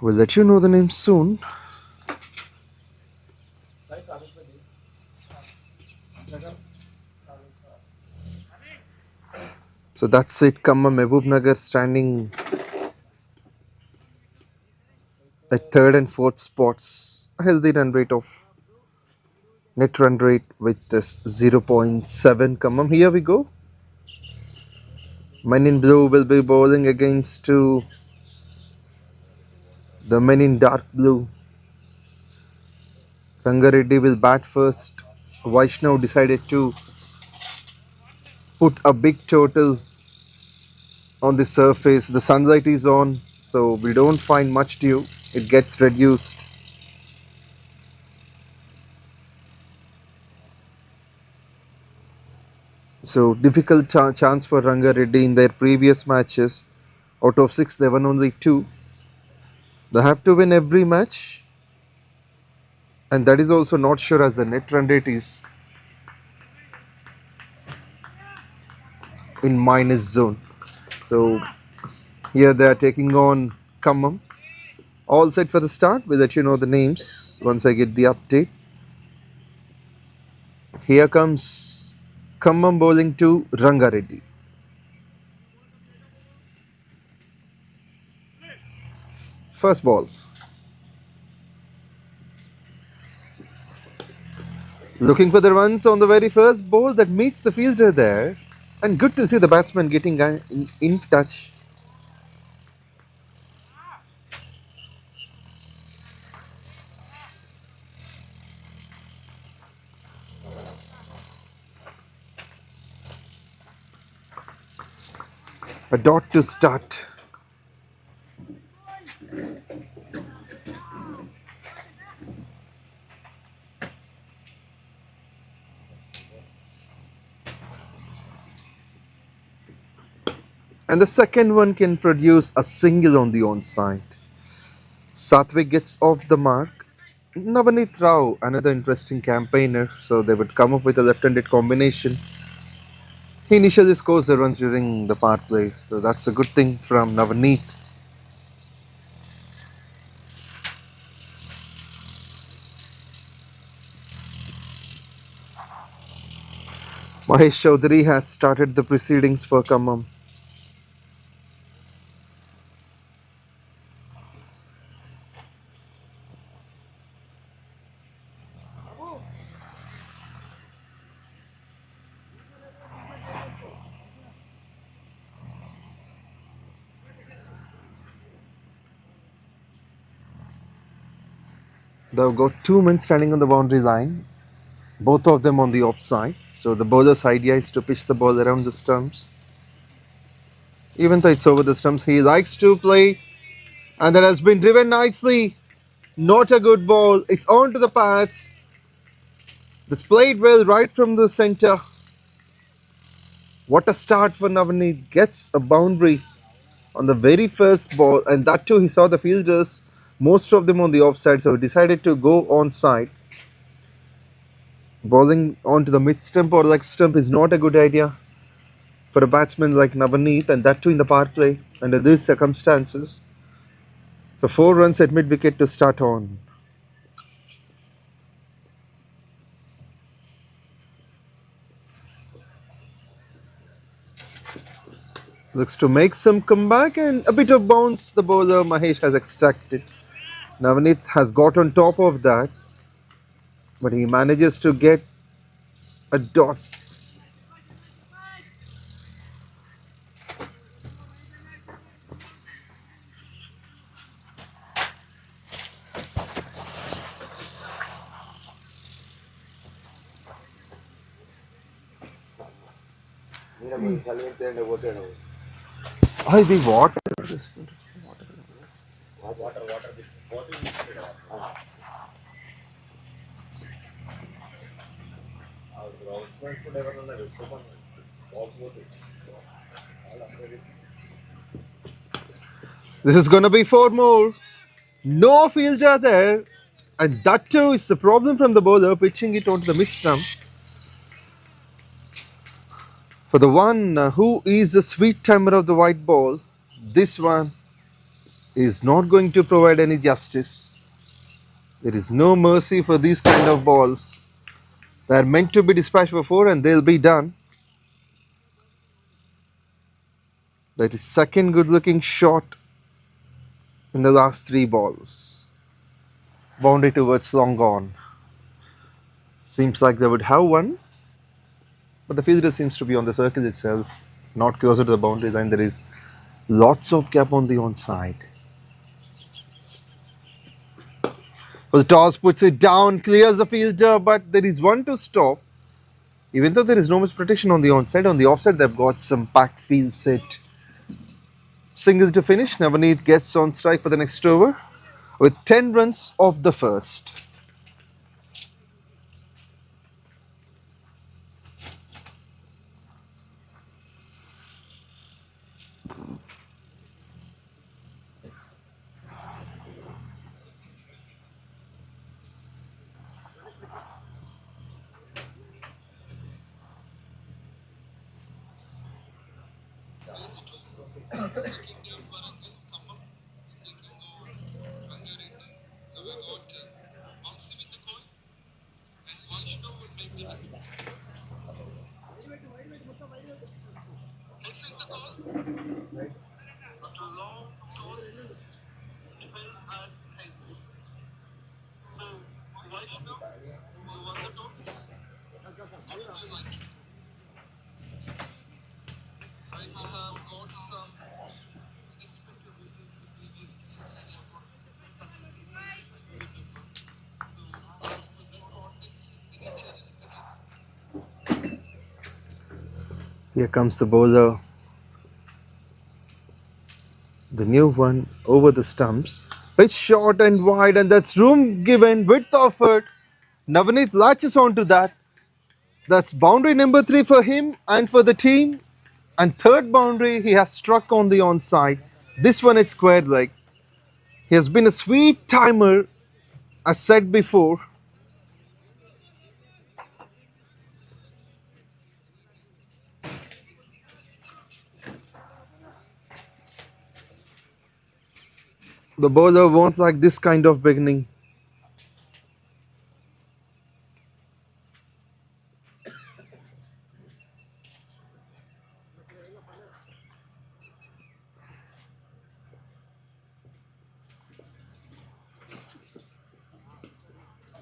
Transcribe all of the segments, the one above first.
We'll let you know the name soon. So that's it. Khammam Mehboob standing at third and fourth spots. A healthy run rate of net run rate with this 0.7. Khammam. Here we go. Men in blue will be bowling against the men in dark blue. Rangareddy will bat first. Vaishnav decided to put a big total on the surface. The sunlight is on, so we don't find much dew. It gets reduced. So difficult chance for Rangareddy in their previous matches. Out of 6, they won only 2. They have to win every match, and that is also not sure as the net run rate is in minus zone. So here they are taking on Khammam. All set for the start. We'll let you know the names once I get the update. Here comes Khammam bowling to Rangareddy. First ball. Looking for the runs on the very first ball that meets the fielder there. And good to see the batsman getting in touch. A dot to start. And the second one can produce a single on the onside. Satvik gets off the mark. Navanit Rao, another interesting campaigner, so they would come up with a left-handed combination. He initially scores the runs during the power play, so that's a good thing from Navanit. Mahesh Chaudhary has started the proceedings for Khammam. They've got 2 men standing on the boundary line, both of them on the offside. So the bowler's idea is to pitch the ball around the stumps. Even though it's over the stumps, he likes to play, and that has been driven nicely. Not a good ball. It's on to the pads. This played well right from the center. What a start for Navanit. Gets a boundary on the very first ball, and that too he saw the fielders, most of them on the offside, so he decided to go onside. Bowling onto the mid stump or leg stump is not a good idea for a batsman like Navanit, and that too in the power play under these circumstances. So 4 runs at mid wicket to start on. Looks to make some comeback, and a bit of bounce the bowler Mahesh has extracted. Navanit has got on top of that, but he manages to get a dot. I think water. This is going to be 4 more. No fielder there, and that too is the problem from the bowler pitching it onto the mid stump. For the one who is the sweet timer of the white ball, this one is not going to provide any justice. There is no mercy for these kind of balls. They are meant to be dispatched for 4 and they'll be done. That is second good looking shot in the last 3 balls. Boundary towards long on. Seems like they would have one, but the fielder seems to be on the circle itself, not closer to the boundary line. There is lots of gap on the onside. Well, the toss puts it down, clears the fielder, but there is one to stop. Even though there is no much protection on the onside, on the offside they've got some packed field set. Single to finish. Navanit gets on strike for the next over with 10 runs off the first. Here comes the bowler, the new one over the stumps. It's short and wide, and that's room given, width offered. Navanit latches onto that. That's boundary number 3 for him and for the team. And third boundary he has struck on the onside. This one it's square leg. He has been a sweet timer, as said before. The bowler won't like this kind of beginning.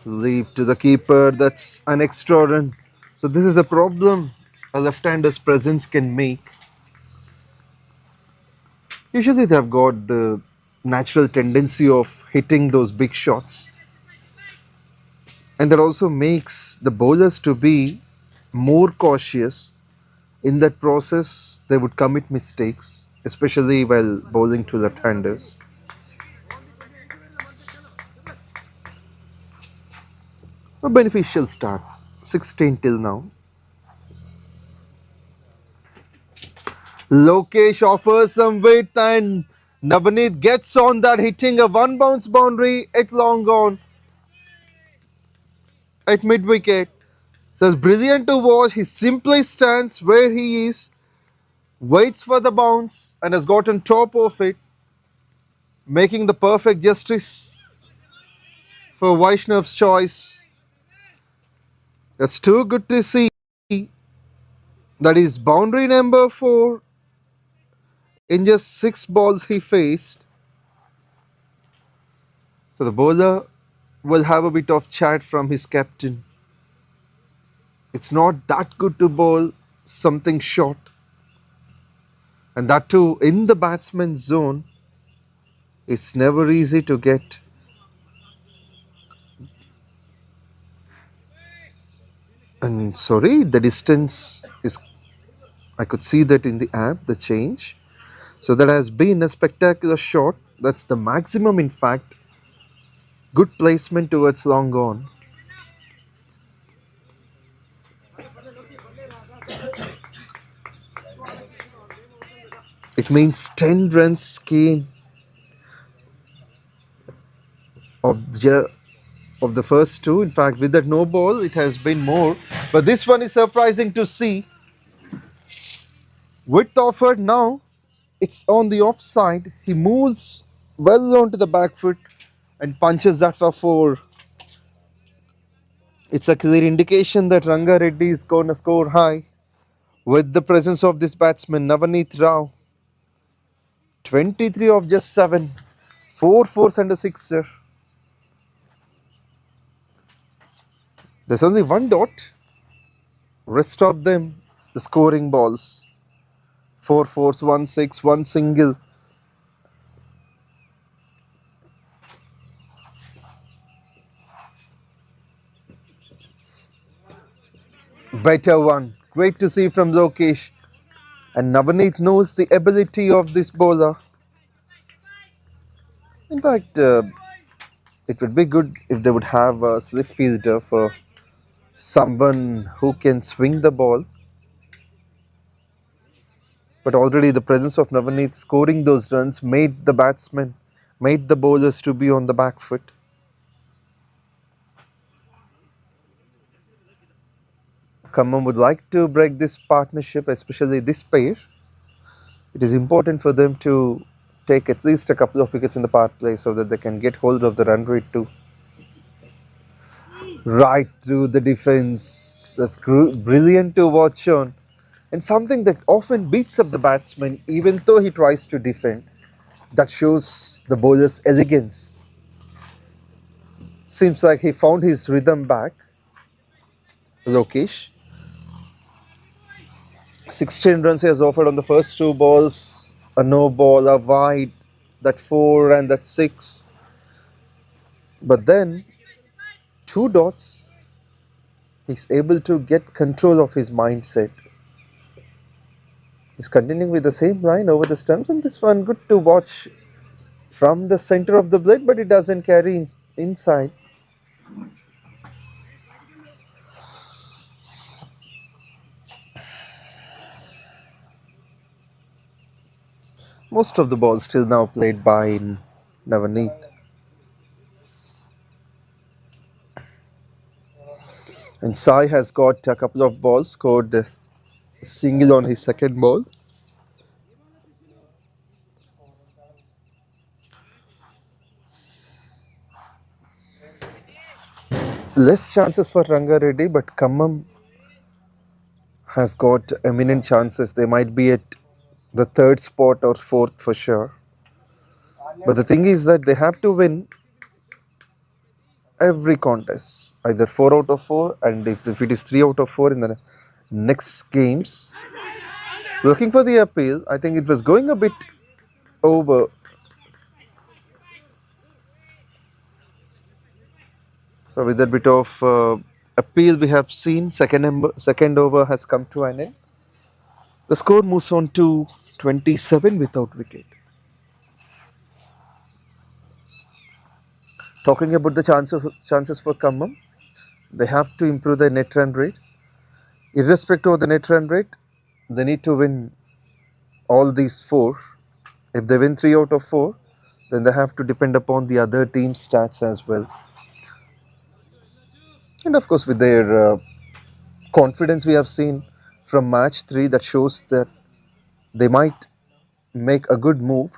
Leave to the keeper, that's an extra run. So this is a problem a left-hander's presence can make. Usually they have got the natural tendency of hitting those big shots, and that also makes the bowlers to be more cautious. In that process they would commit mistakes, especially while bowling to left-handers. A beneficial start, 16 till now. Lokesh offers some width and Navanit gets on that, hitting a one bounce boundary at long on at mid wicket. So it's brilliant to watch. He simply stands where he is, waits for the bounce and has got on top of it, making the perfect justice for Vaishnav's choice. That's too good to see. That is boundary number 4 in just 6 balls he faced. So the bowler will have a bit of chat from his captain. It's not that good to bowl something short, and that too in the batsman's zone. It's never easy to get. And sorry, the distance is, I could see that in the app, the change. So that has been a spectacular shot. That's the maximum, in fact. Good placement towards long on. It means 10 runs gain of the first 2. In fact, with that no ball, it has been more. But this one is surprising to see. Width offered now, it's on the offside. He moves well onto the back foot and punches that for four. It's a clear indication that Rangareddy is going to score high with the presence of this batsman Navanit Rao. 23 of just 7, 4 fours and a sixer. There's only one dot. Rest of them, the scoring balls. 4 fours, 1 6, 1 single. Better one. Great to see from Lokesh. And Navanit knows the ability of this bowler. In fact, it would be good if they would have a slip fielder for someone who can swing the ball. But already the presence of Navanit scoring those runs made the batsmen, made the bowlers to be on the back foot. Khammam would like to break this partnership, especially this pair. It is important for them to take at least a couple of wickets in the power play so that they can get hold of the run rate too. Right through the defense. That's brilliant to watch on. And something that often beats up the batsman even though he tries to defend. That shows the bowler's elegance. Seems like he found his rhythm back. Lokesh. 16 runs he has offered on the first two balls. A no ball, a wide, that 4 and that 6. But then, two dots, he's able to get control of his mindset. He's continuing with the same line over the stumps, and this one good to watch from the center of the blade, but it doesn't carry inside. Most of the balls still now played by Navanit. And Sai has got a couple of balls, scored a single on his second ball. Less chances for Rangareddy, but Khammam has got eminent chances. They might be at the third spot or fourth for sure. But the thing is that they have to win every contest, either 4 out of 4, and if it is 3 out of 4 in the next games. Looking for the appeal, I think it was going a bit over. So with that bit of appeal we have seen, second over has come to an end. The score moves on to 27 without wicket. Talking about the chances for Khammam, they have to improve their net run rate. Irrespective of the net run rate, they need to win all these 4. If they win 3 out of 4, then they have to depend upon the other team's stats as well. And of course, with their confidence we have seen from match 3, that shows that they might make a good move.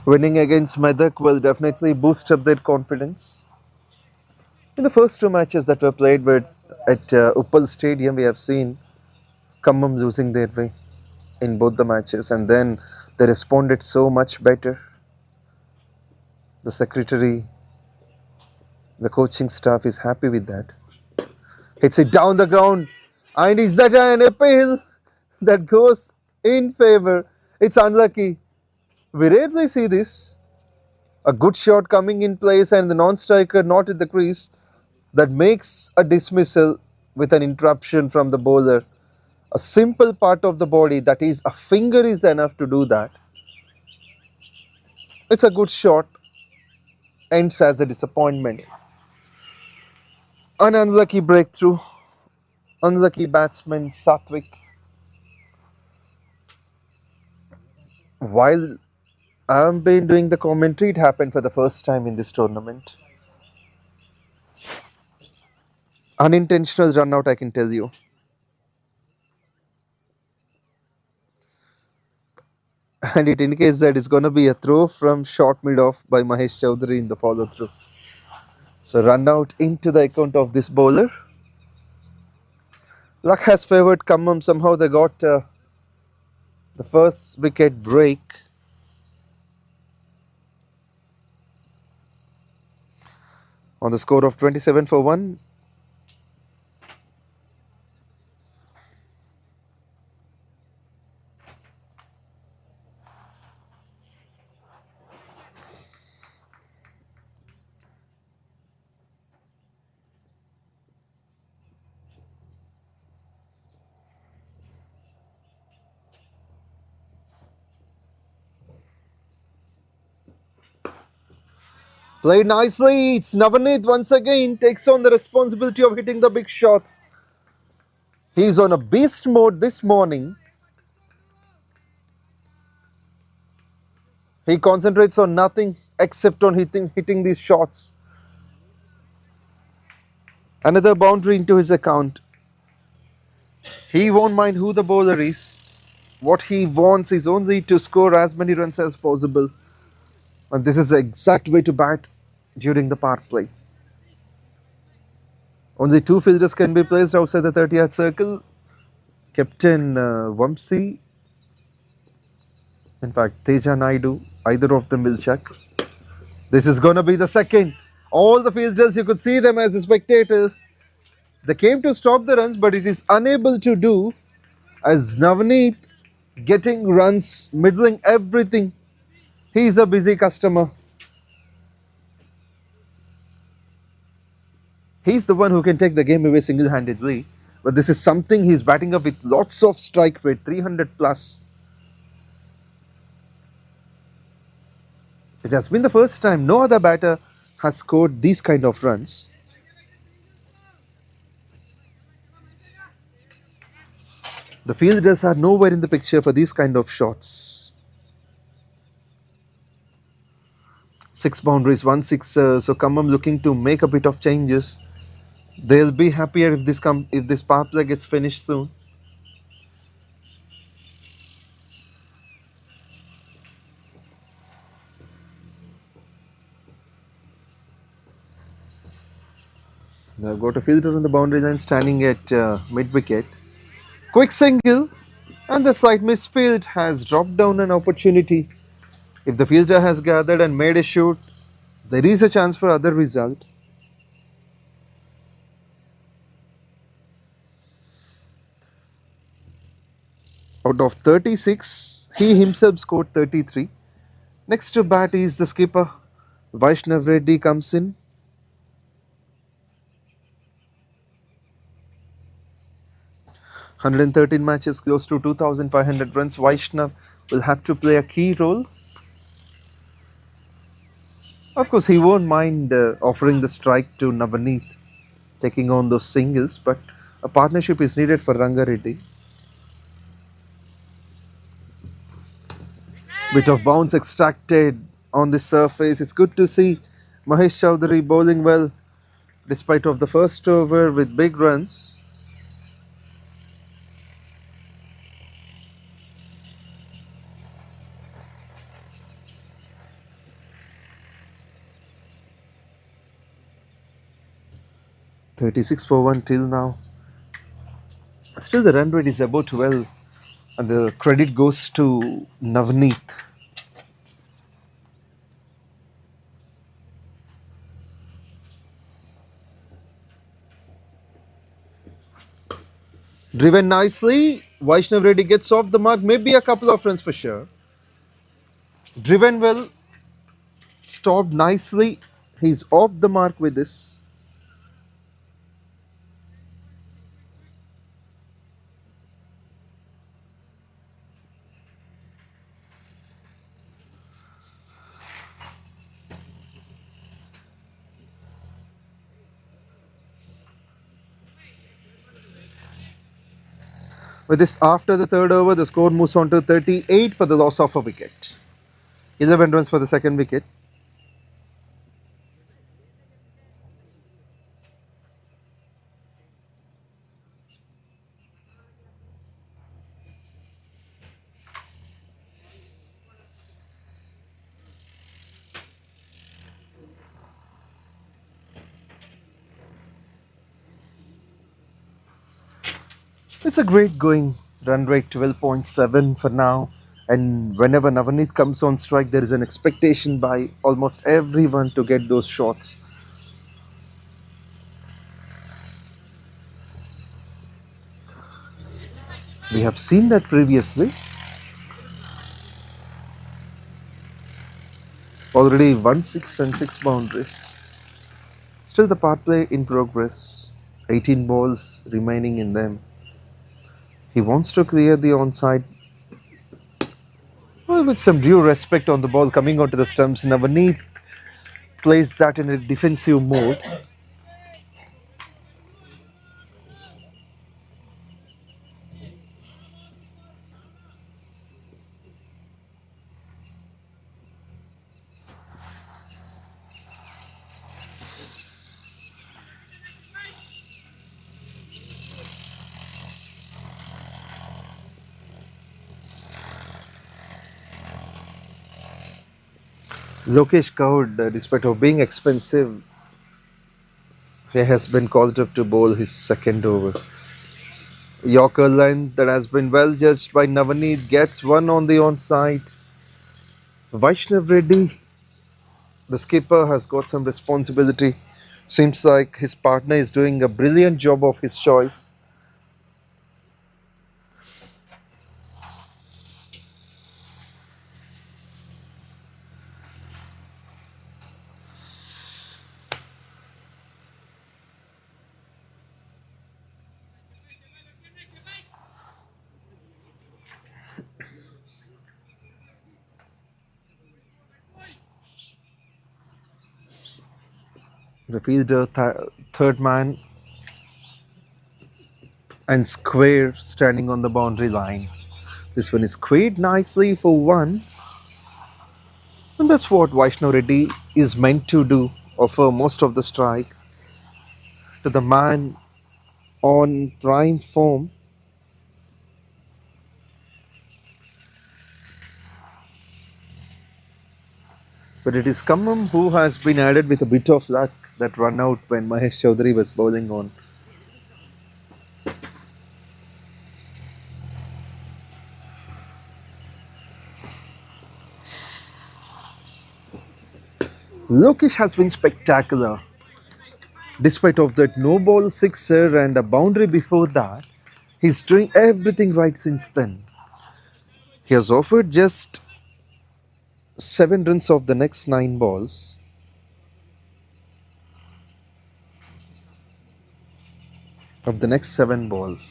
Winning against Medak will definitely boost up their confidence. In the first 2 matches that were played at Uppal Stadium, we have seen Khammam losing their way in both the matches, and then they responded so much better. The secretary, the coaching staff is happy with that. Hits it down the ground, and is that an appeal that goes in favor? It's unlucky. We rarely see this. A good shot coming in place and the non-striker not in the crease, that makes a dismissal with an interruption from the bowler. A simple part of the body, that is a finger, is enough to do that. It's a good shot, ends as a disappointment. An unlucky breakthrough, unlucky batsman Satvik. While I've been doing the commentary, it happened for the first time in this tournament. Unintentional run out, I can tell you. And it indicates that it's going to be a throw from short mid off by Mahesh Chaudhary in the follow through. So run out into the account of this bowler. Luck has favoured Khammam. Somehow they got the first wicket break. On the score of 27 for 1. Played nicely. It's Navanit once again takes on the responsibility of hitting the big shots. He's on a beast mode this morning. He concentrates on nothing except on hitting these shots. Another boundary into his account. He won't mind who the bowler is. What he wants is only to score as many runs as possible. And this is the exact way to bat during the power play. Only 2 fielders can be placed outside the 30-yard circle. Captain Vamsi, in fact Teja Naidu, either of them will check. This is going to be the second. All the fielders, you could see them as the spectators. They came to stop the runs, but it is unable to do, as Navanit getting runs, middling everything. He is a busy customer. He's the one who can take the game away single-handedly. But this is something he's batting up with lots of strike rate, 300 plus. It has been the first time no other batter has scored these kind of runs. The fielders are nowhere in the picture for these kind of shots. 6 boundaries, 1 sixer. So Khammam looking to make a bit of changes. They'll be happier if this power play gets finished soon. Now got a fielder on the boundary line standing at mid wicket. Quick single, and the slight misfield has dropped down an opportunity. If the fielder has gathered and made a shoot, there is a chance for other result. Out of 36, he himself scored 33. Next to bat is the skipper. Vaishnav Reddy comes in. "113 matches, close to 2,500 runs. Vaishnav will have to play a key role. Of course, he won't mind offering the strike to Navanit, taking on those singles, but a partnership is needed for Rangareddy. Bit of bounce extracted on the surface. It's good to see Mahesh Chaudhary bowling well despite of the first over with big runs. "36 for 1 till now." Still the run rate is about 12, and the credit goes to Navanit. Driven nicely, Vaishnav Reddy gets off the mark, maybe a couple of runs for sure. Driven well, stopped nicely, he's off the mark with this. With this, after the third over, the score moves on to 38 for the loss of a wicket. 11 runs for the second wicket. It's a great going. Run rate 12.7 for now. And whenever Navanit comes on strike, there is an expectation by almost everyone to get those shots. We have seen that previously. Already 1-6 and 6 boundaries. Still the power play in progress. 18 balls remaining in them. He wants to clear the onside. Well, with some due respect on the ball coming onto the stumps, Navanit plays that in a defensive mode. Lokesh Kaur, despite of being expensive, he has been called up to bowl his second over. Yorker line that has been well judged by Navanit gets one on the onside. Vaishnav Reddy, the skipper, has got some responsibility. Seems like his partner is doing a brilliant job of his choice. The fielder, third man, and square standing on the boundary line. This one is squared nicely for one. And that's what Vaishnav Reddy is meant to do, offer most of the strike to the man on prime form. But it is Khammam who has been added with a bit of luck that run out when Mahesh Chaudhary was bowling on. Lokesh has been spectacular. Despite of that no ball sixer and a boundary before that, he's doing everything right since then. He has offered just 7 runs of the next 9 balls. Of the next 7 balls.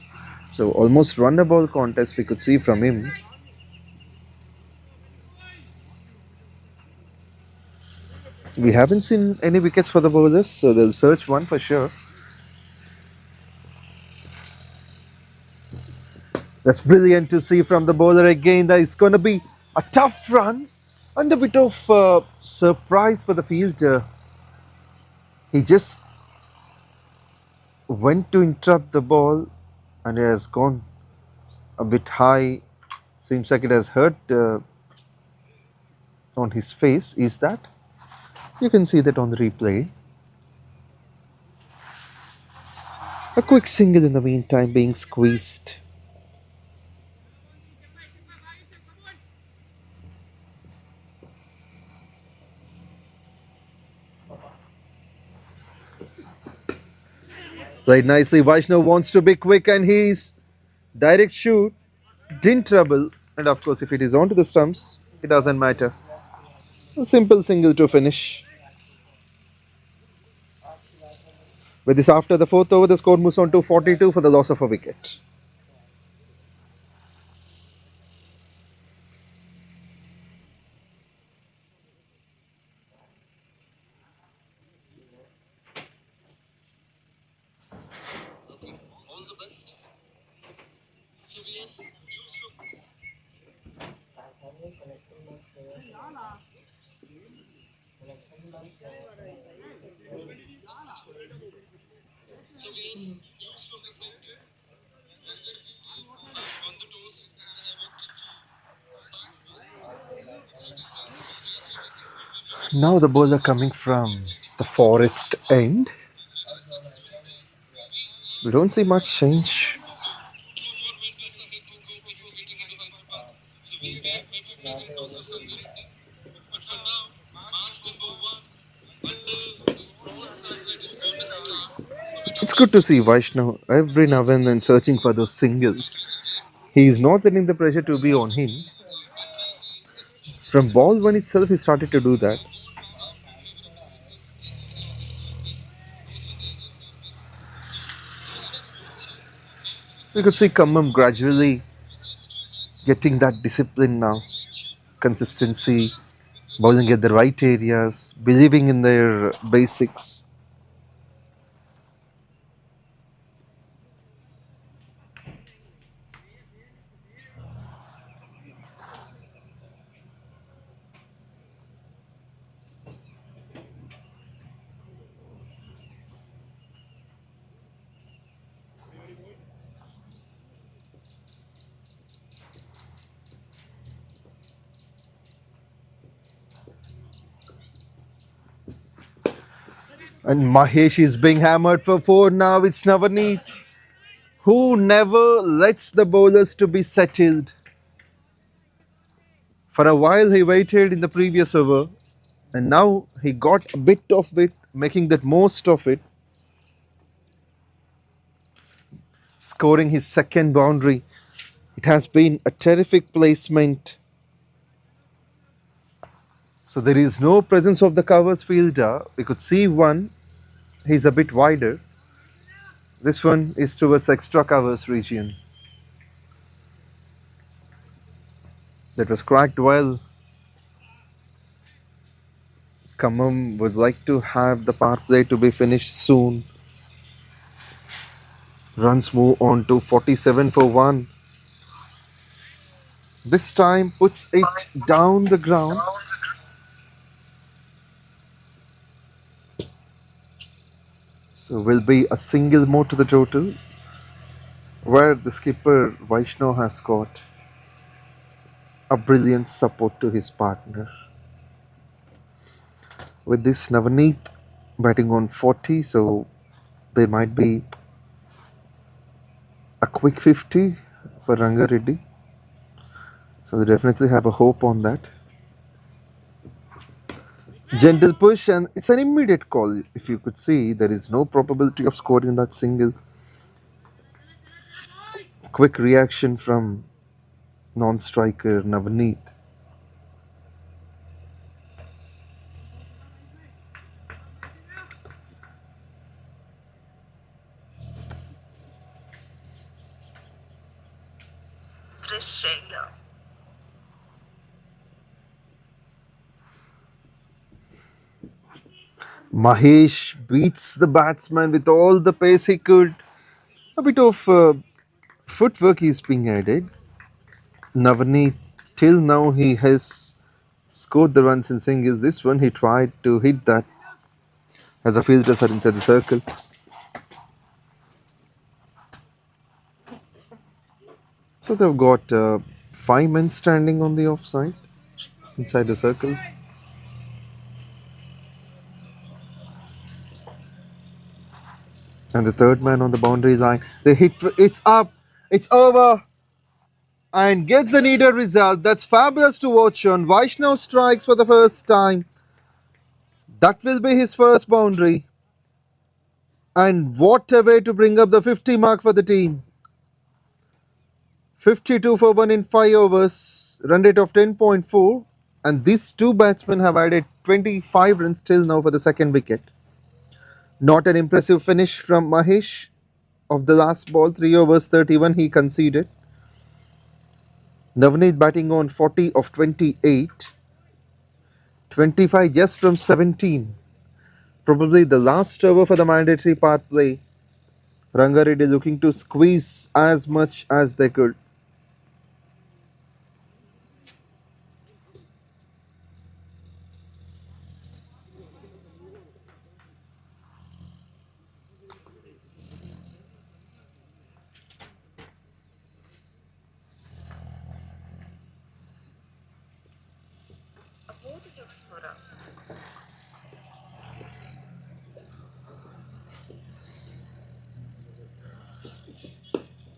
So almost run a ball contest we could see from him. We haven't seen any wickets for the bowlers, so they'll search one for sure. That's brilliant to see from the bowler again. That it's going to be a tough run and a bit of surprise for the fielder. He just went to interrupt the ball and it has gone a bit high. Seems like it has hurt on his face. Is that? You can see that on the replay. A quick single in the meantime being squeezed. Played nicely. Vaishnav wants to be quick and he's direct shoot. Didn't trouble. And of course, if it is onto the stumps, it doesn't matter. A simple single to finish. With this, after the 4th over, the score moves on to 42 for the loss of a wicket. Now the bowler coming from the forest end. We don't see much change. It's good to see Vaishnav every now and then searching for those singles. He is not letting the pressure to be on him. From ball one itself, he started to do that. We could see Khammam gradually getting that discipline now, consistency, bowling at the right areas, believing in their basics. And Mahesh is being hammered for four now. It's Navanit, who never lets the bowlers to be settled. For a while, he waited in the previous over, and now he got a bit of it, making the most of it, scoring his second boundary. It has been a terrific placement. So there is no presence of the covers fielder. We could see one. He's a bit wider. This one is towards extra covers region. That was cracked well. Khammam would like to have the power play to be finished soon. Runs move on to 47 for 1. This time puts it down the ground. So will be a single more to the total, where the skipper Vaishnav has got a brilliant support to his partner. With this Navanit batting on 40, so there might be a quick 50 for Rangareddy. So they definitely have a hope on that. Gentle push, and it's an immediate call. If you could see, there is no probability of scoring that single. Quick reaction from non-striker Navanit. Mahesh beats the batsman with all the pace he could. A bit of footwork is being added. Navanit, till now, he has scored the runs in singles. This one, he tried to hit that as the fielders are inside the circle. So they've got 5 men standing on the offside inside the circle. And the third man on the boundary line. They hit, it's up, it's over, and gets the needed result. That's fabulous to watch on. Vaishnav strikes for the first time. That will be his first boundary. And what a way to bring up the 50 mark for the team. 52 for 1 in 5 overs, run rate of 10.4. And these two batsmen have added 25 runs till now for the second wicket. Not an impressive finish from Mahesh. Of the last ball, 3 overs 31 he conceded. Navanit batting on 40 of 28. 25 just from 17. Probably the last over for the mandatory part play. Rangareddy looking to squeeze as much as they could.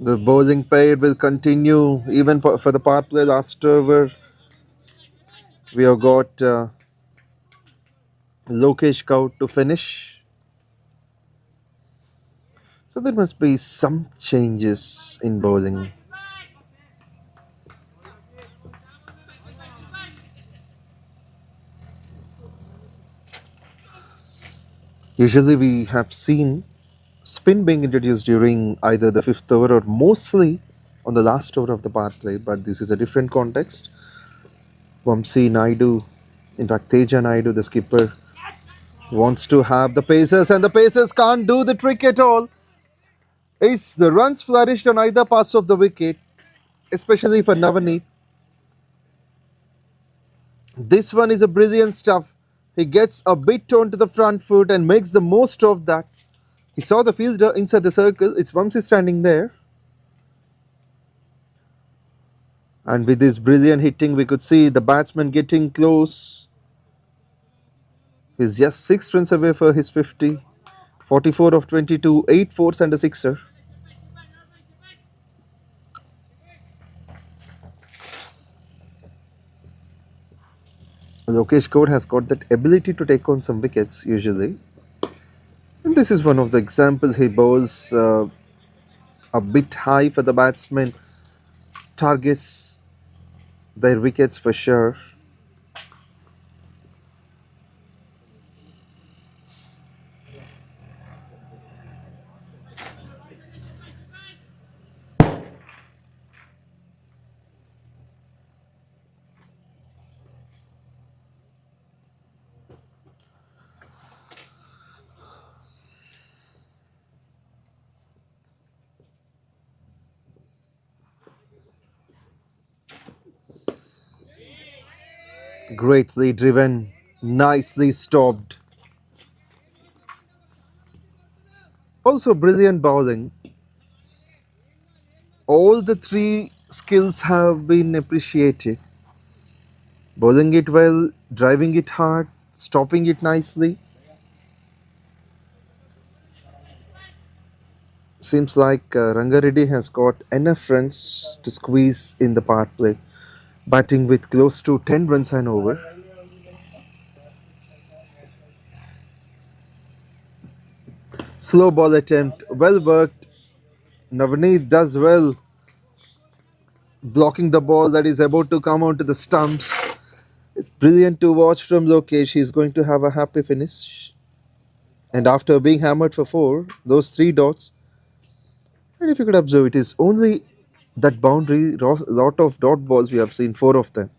The bowling pair will continue even for the power play last over. We have got Lokesh Kaut to finish. So there must be some changes in bowling. Usually we have seen spin being introduced during either the fifth over or mostly on the last over of the power play, but this is a different context. Vamsi Naidu, in fact Teja Naidu, the skipper, wants to have the Pacers, and the Pacers can't do the trick at all. Is the runs flourished on either parts of the wicket, especially for Navanit. This one is a brilliant stuff. He gets a bit onto the front foot and makes the most of that. He saw the fielder inside the circle. It's Vamsi standing there. And with this brilliant hitting, we could see the batsman getting close. He's just 6 runs away for his 50. 44 of 22, 8 fours and a sixer. Lokesh Kaut has got that ability to take on some wickets usually. And this is one of the examples. He bowls a bit high for the batsman, targets their wickets for sure. Greatly driven, nicely stopped. Also brilliant bowling. All the three skills have been appreciated. Bowling it well, driving it hard, stopping it nicely. Seems like Rangareddy has got enough runs to squeeze in the power play, batting with close to 10 runs and over. Slow ball attempt, well worked. Navanit does well, blocking the ball that is about to come onto the stumps. It's brilliant to watch from Lokesh. He's going to have a happy finish. And after being hammered for four, those three dots, and if you could observe, it is only that boundary, lot of dot balls we have seen, four of them.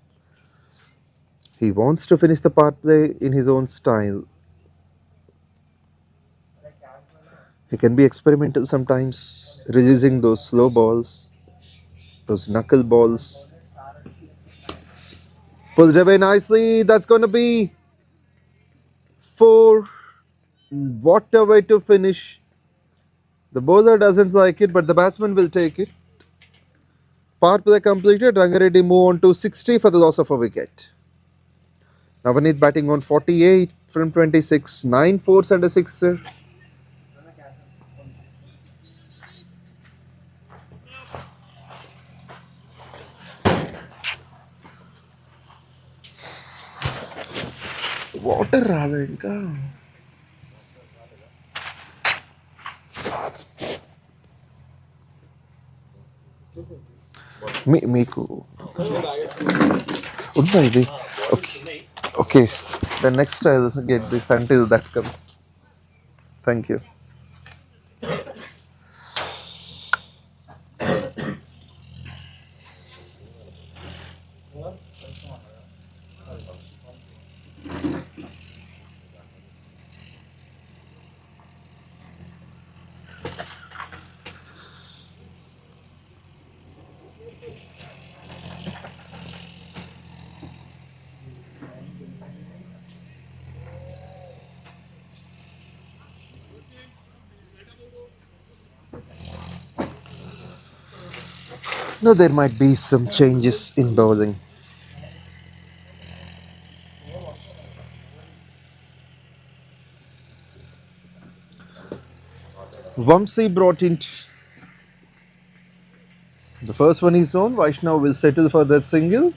He wants to finish the part play in his own style. He can be experimental sometimes, releasing those slow balls, those knuckle balls. Pulled away nicely. That's going to be four. What a way to finish. The bowler doesn't like it, but the batsman will take it. Power play completed. Rangareddy move on to 60 for the loss of a wicket. Navanit batting on 48 from 26. 9 fours and a sixer. Water రాలే ఇంకా మీకు ఉందా ఇది okay okay the next I'll get this until that comes. Thank you. No, there might be some changes in bowling. Vamsi brought in The first one is on. Vaishnav will settle for that single.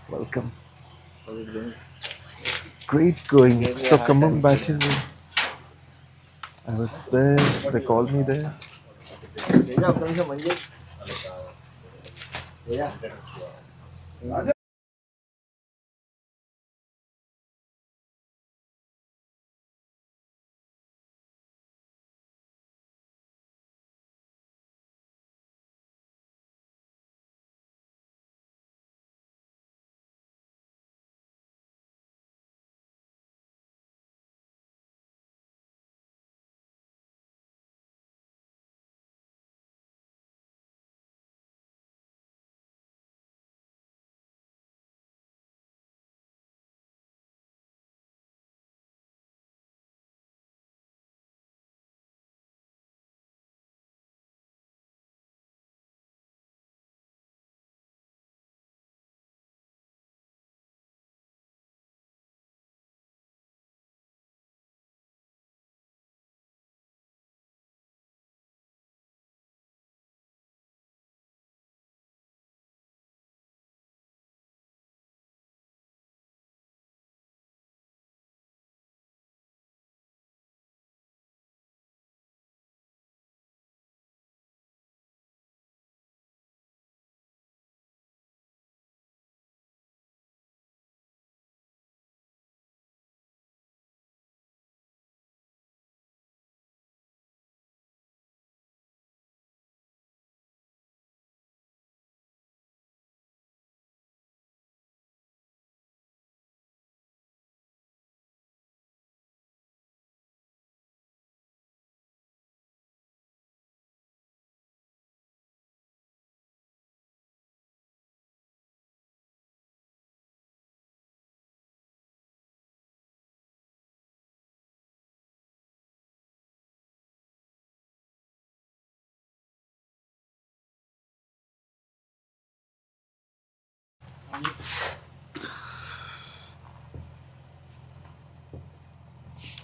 Welcome. Great going. So Khammam batting. I was there. They called me there.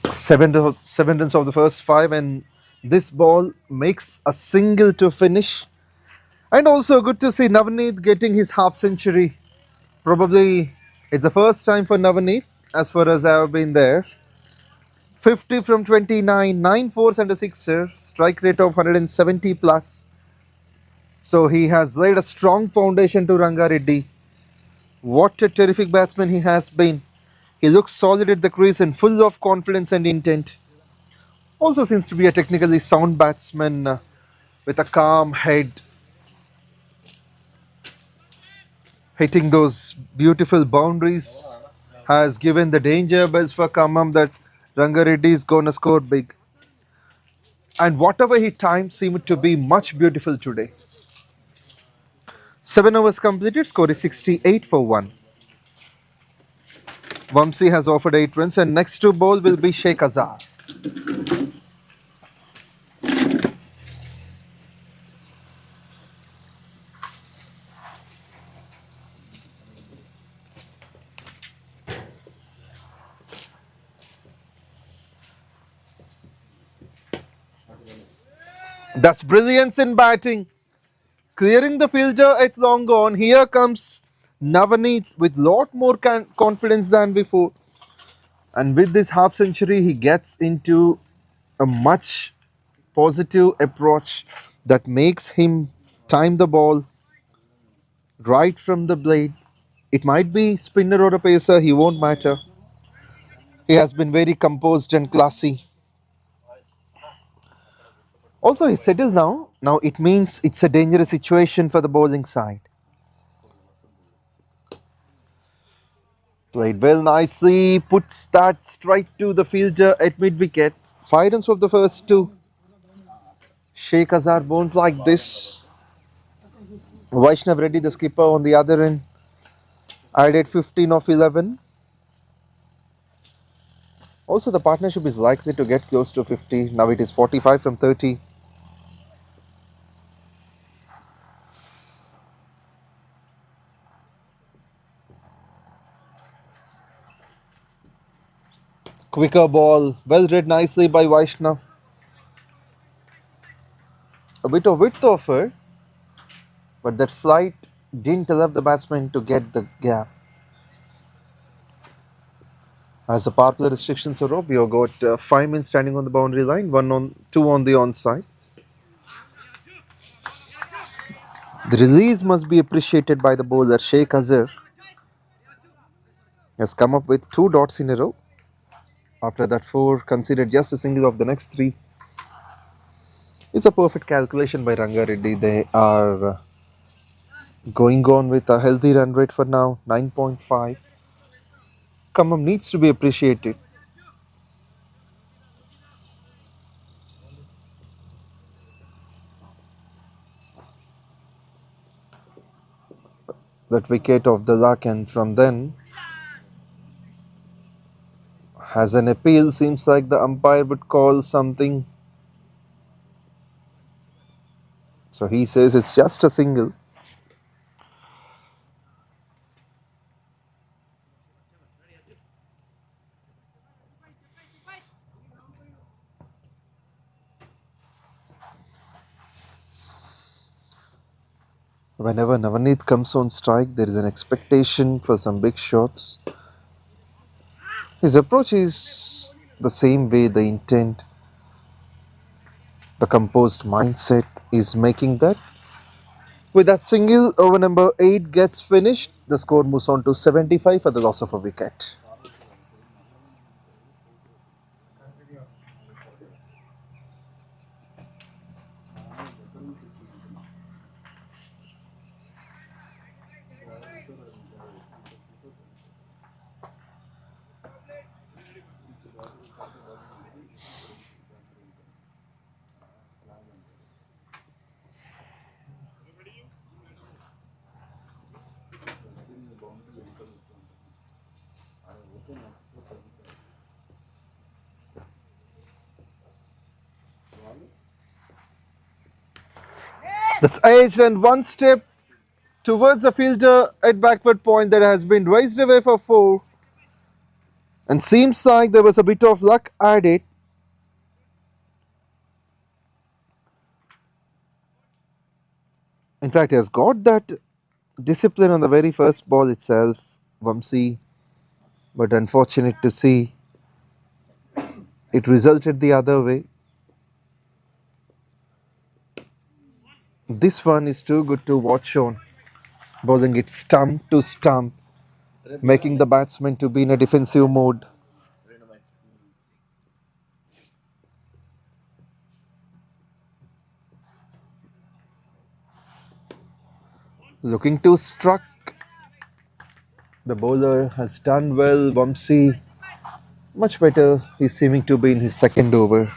7 runs of the first 5, and this ball makes a single to finish. And also good to see Navanit getting his half century. Probably it's the first time for Navanit as far as I have been there. 50 from 29, 9 fours and a sixer, strike rate of 170 plus. So he has laid a strong foundation to Rangareddy. What a terrific batsman he has been. He looks solid at the crease and full of confidence and intent. Also seems to be a technically sound batsman with a calm head, hitting those beautiful boundaries. Has given the danger buzz for Khammam that Rangareddy is gonna score big. And whatever he timed seemed to be much beautiful today. 7 overs completed, score is 68 for 1. Vamsi has offered 8 runs, and next to bowl will be Sheikh Azhar. That's brilliance in batting. Clearing the fielder at long on. Here comes Navanit with lot more confidence than before. And with this half century, he gets into a much positive approach that makes him time the ball right from the blade. It might be spinner or a pacer, he won't matter. He has been very composed and classy. Also, he settles now. Now it means it's a dangerous situation for the bowling side. Played well nicely, puts that straight to the fielder at mid wicket. 5 runs of the first 2. Sheikh Azhar bones like this. Vaishnav Reddy, the skipper, on the other end, added 15 of 11. Also, the partnership is likely to get close to 50. Now it is 45 from 30. Quicker ball, well read nicely by Vaishnav. a bit of width offer, but that flight didn't allow the batsman to get the gap. As the power play restrictions are up, we have got 5 men standing on the boundary line, 2 on the onside. The release must be appreciated by the bowler. Sheikh Azhar has come up with 2 dots in a row. After that 4, considered just a single of the next 3. It's a perfect calculation by Rangareddy. They are going on with a healthy run rate for now, 9.5. Khammam needs to be appreciated. That wicket of the luck, and from then has an appeal. Seems like the umpire would call something. So he says it's just a single. Whenever Navanit comes on strike, there is an expectation for some big shots. His approach is the same way, the intent, the composed mindset is making that. With that single, over number 8 gets finished. The score moves on to 75 for the loss of a wicket. That's edged and one step towards the fielder at backward point that has been raised away for 4. And seems like there was a bit of luck added. In fact, he has got that discipline on the very first ball itself, Vamsi. But unfortunate to see, it resulted the other way. This one is too good to watch on. Bowling it stump to stump, making the batsman to be in a defensive mode. Looking to struck. The bowler has done well. Vamsi much better. He's seeming to be in his second over.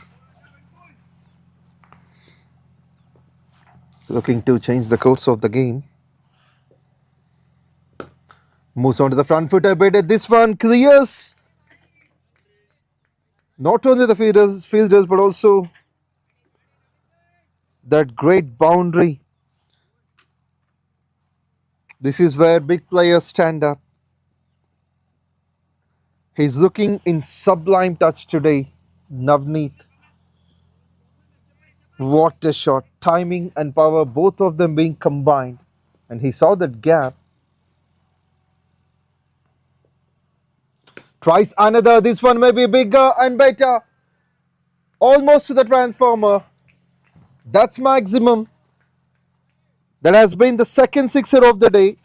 Looking to change the course of the game. Moves on to the front foot a bit. This one clears not only the fielders but also that great boundary. This is where big players stand up. He's looking in sublime touch today, Navanit. What a shot. Timing and power, both of them being combined. And he saw that gap. Tries another. This one may be bigger and better. Almost to the transformer. That's maximum. That has been the second sixer of the day.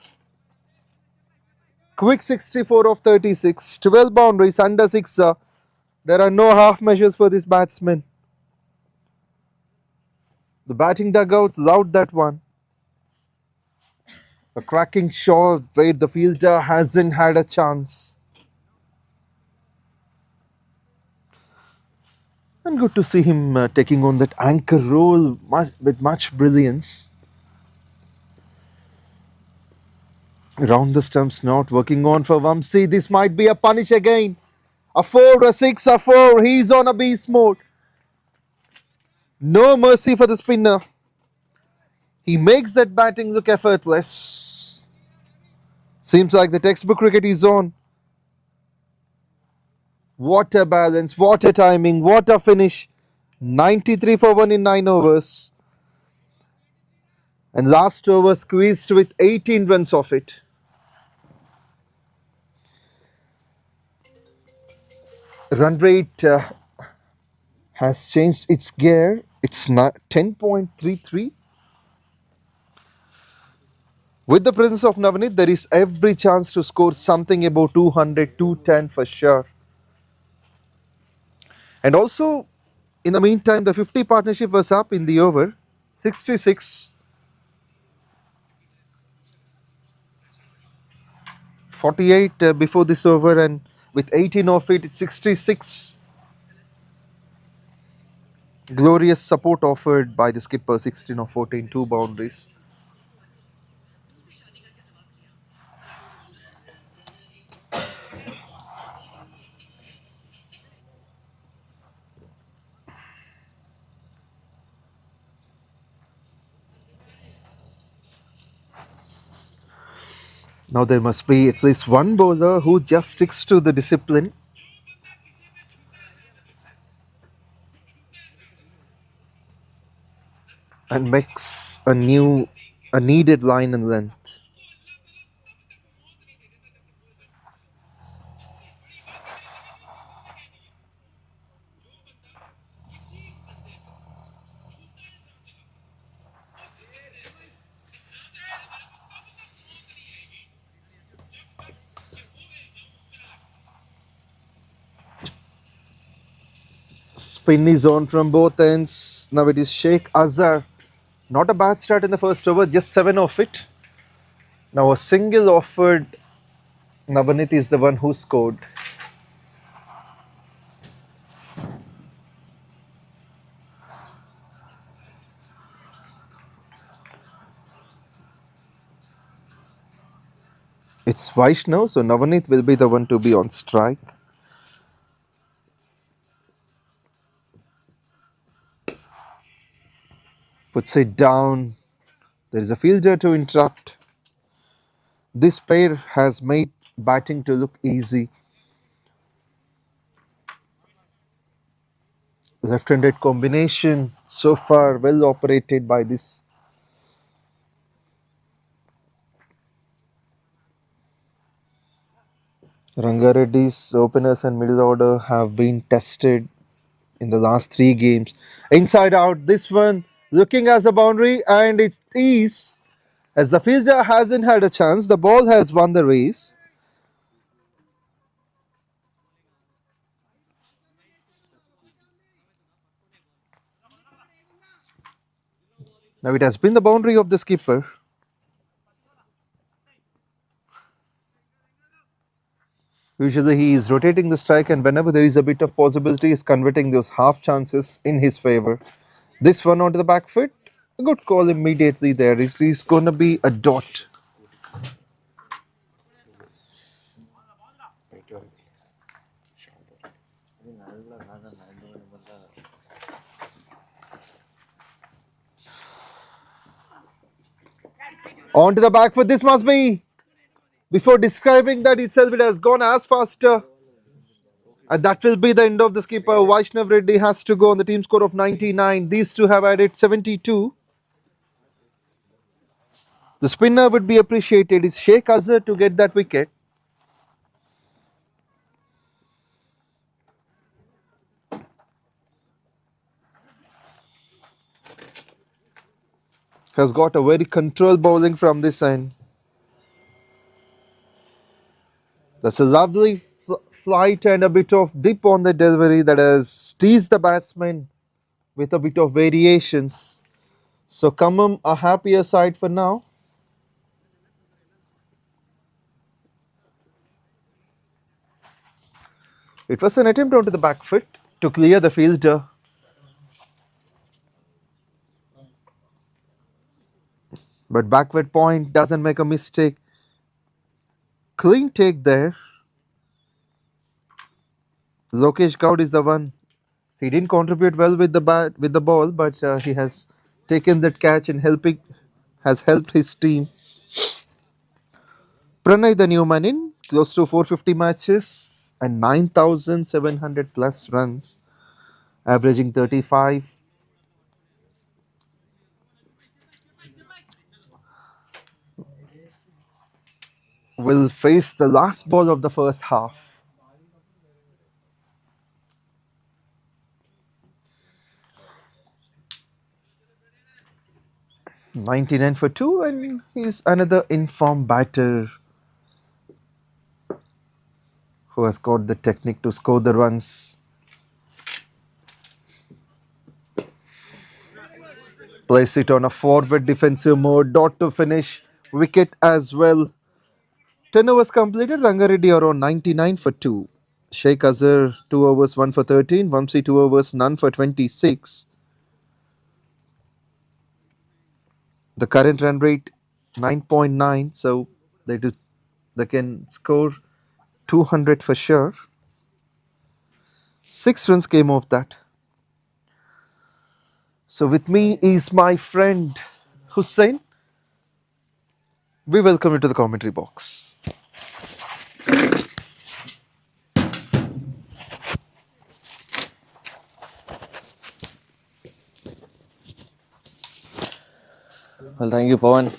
Quick 64 of 36. 12 boundaries under sixer. There are no half measures for this batsman. The batting dugout loved that one. A cracking shot where the fielder hasn't had a chance. And good to see him taking on that anchor role with much brilliance. Round the stumps not working on for Vamsi. This might be a punish again. A 4, a 6, a 4. He's on a beast mode. No mercy for the spinner. He makes that batting look effortless. Seems like the textbook cricket is on. What a balance, what a timing, what a finish. 93 for 1 in 9 overs. And last over squeezed with 18 runs off it. Run rate has changed its gear. It's not 10.33. With the presence of Navanit, there is every chance to score something above 200, 210 for sure. And also, in the meantime, the 50 partnership was up in the over, 66, 48 before this over, and with 18 off it, it's 66. Glorious support offered by the skipper, 16 of 14, two boundaries. Now there must be at least one bowler who just sticks to the discipline and makes a needed line and length. Spin is on from both ends. Now it is Sheikh Azhar. Not a bad start in the first over, just 7 of it. Now a single offered. Navanit is the one who scored. It's Vaishnav, so Navanit will be the one to be on strike. Puts it down. There is a fielder to interrupt. This pair has made batting to look easy. Left-handed combination so far well operated by this. Rangareddy's openers and middle order have been tested in the last 3 games. Inside out, this one looking as a boundary, and it is, as the fielder hasn't had a chance, the ball has won the race. Now it has been the boundary of the skipper. Usually he is rotating the strike, and whenever there is a bit of possibility, is converting those half chances in his favor. This one onto the back foot, a good call immediately there. He's going to be a dot. On to the back foot, this must be. Before describing that itself, it has gone as faster. And that will be the end of the skipper. Vaishnav Reddy has to go on the team score of 99. These two have added 72. The spinner would be appreciated. It's Sheikh Azhar to get that wicket. Has got a very controlled bowling from this end. That's a lovely flight and a bit of dip on the delivery that has teased the batsman with a bit of variations. So Khammam a happier side for now. It was an attempt onto the back foot to clear the fielder. But backward point doesn't make a mistake. Clean take there. Lokesh Gaud is the one. He didn't contribute well with the ball, but he has taken that catch and has helped his team. Pranay the new man in, close to 450 matches and 9,700 plus runs, averaging 35. will face the last ball of the first half. "99 for 2, and he's another informed batter who has got the technique to score the runs. Place it on a forward defensive mode. Dot to finish. Wicket as well. 10 overs completed. Rangareddy around 99 for 2. Sheikh Azhar 2 overs 1 for 13. Vamsi 2 overs none for 26. The current run rate 9.9. So they can score 200 for sure. 6 runs came off that. So with me is my friend Hussein. We welcome you to the commentary box. Well, thank you, Pawan.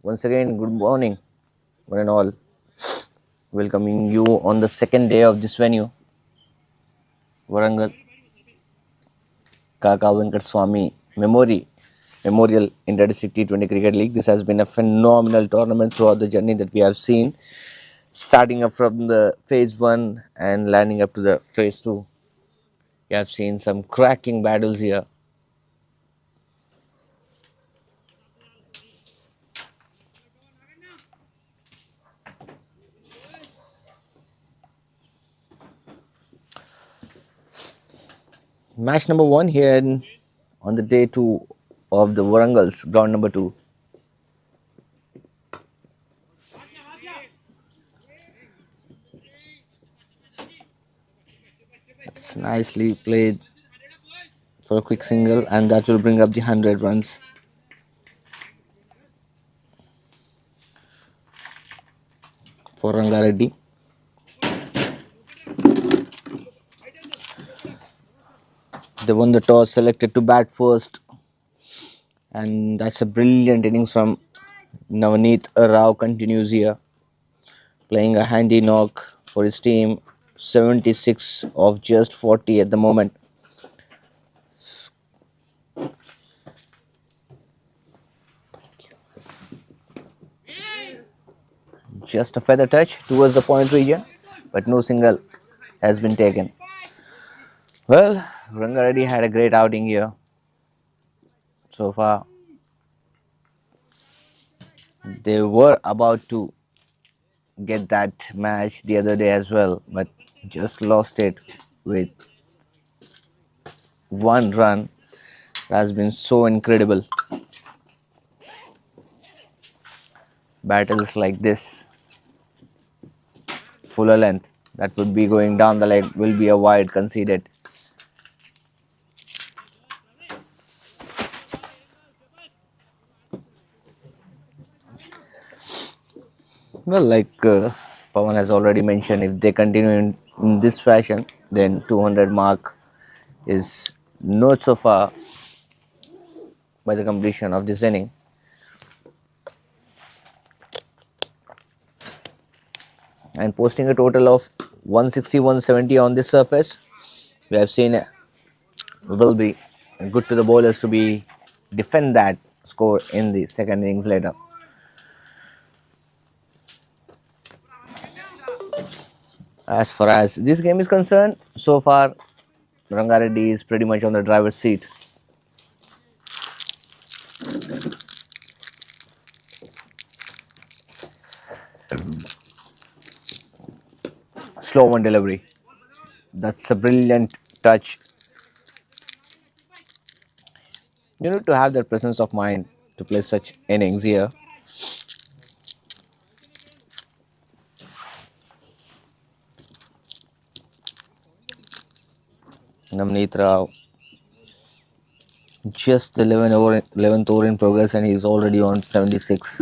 Once again, good morning, one and all. Welcoming you on the second day of this venue, Warangal Kaka Venkataswamy Memorial Inter-District T20 Cricket League. This has been a phenomenal tournament throughout the journey that we have seen, starting up from the phase 1 and landing up to the phase 2. We have seen some cracking battles here. Match number 1 here on the day 2 of the Warangal's ground number 2. It's nicely played for a quick single, and that will bring up the 100 runs. For Rangareddy. They won the toss, selected to bat first, and that's a brilliant innings from Navanit Rao. Continues here, playing a handy knock for his team. 76 of just 40 at the moment. Just a feather touch towards the point region, but no single has been taken. Well, Rangareddy had a great outing here so far. They were about to get that match the other day as well, but just lost it with 1 run. Has been so incredible. Battles like this, fuller length, that would be going down the leg, will be a wide conceded. Well, like Pawan has already mentioned, if they continue in this fashion, then 200 mark is not so far by the completion of this inning. And posting a total of 160, 170 on this surface, we have seen will be good to the bowlers to be defend that score in the second innings later. As far as this game is concerned, so far Rangareddy is pretty much on the driver's seat. Slow one delivery. That's a brilliant touch. You need to have that presence of mind to play such innings here. Navanit Rao, just 11th over in progress, and he's already on 76.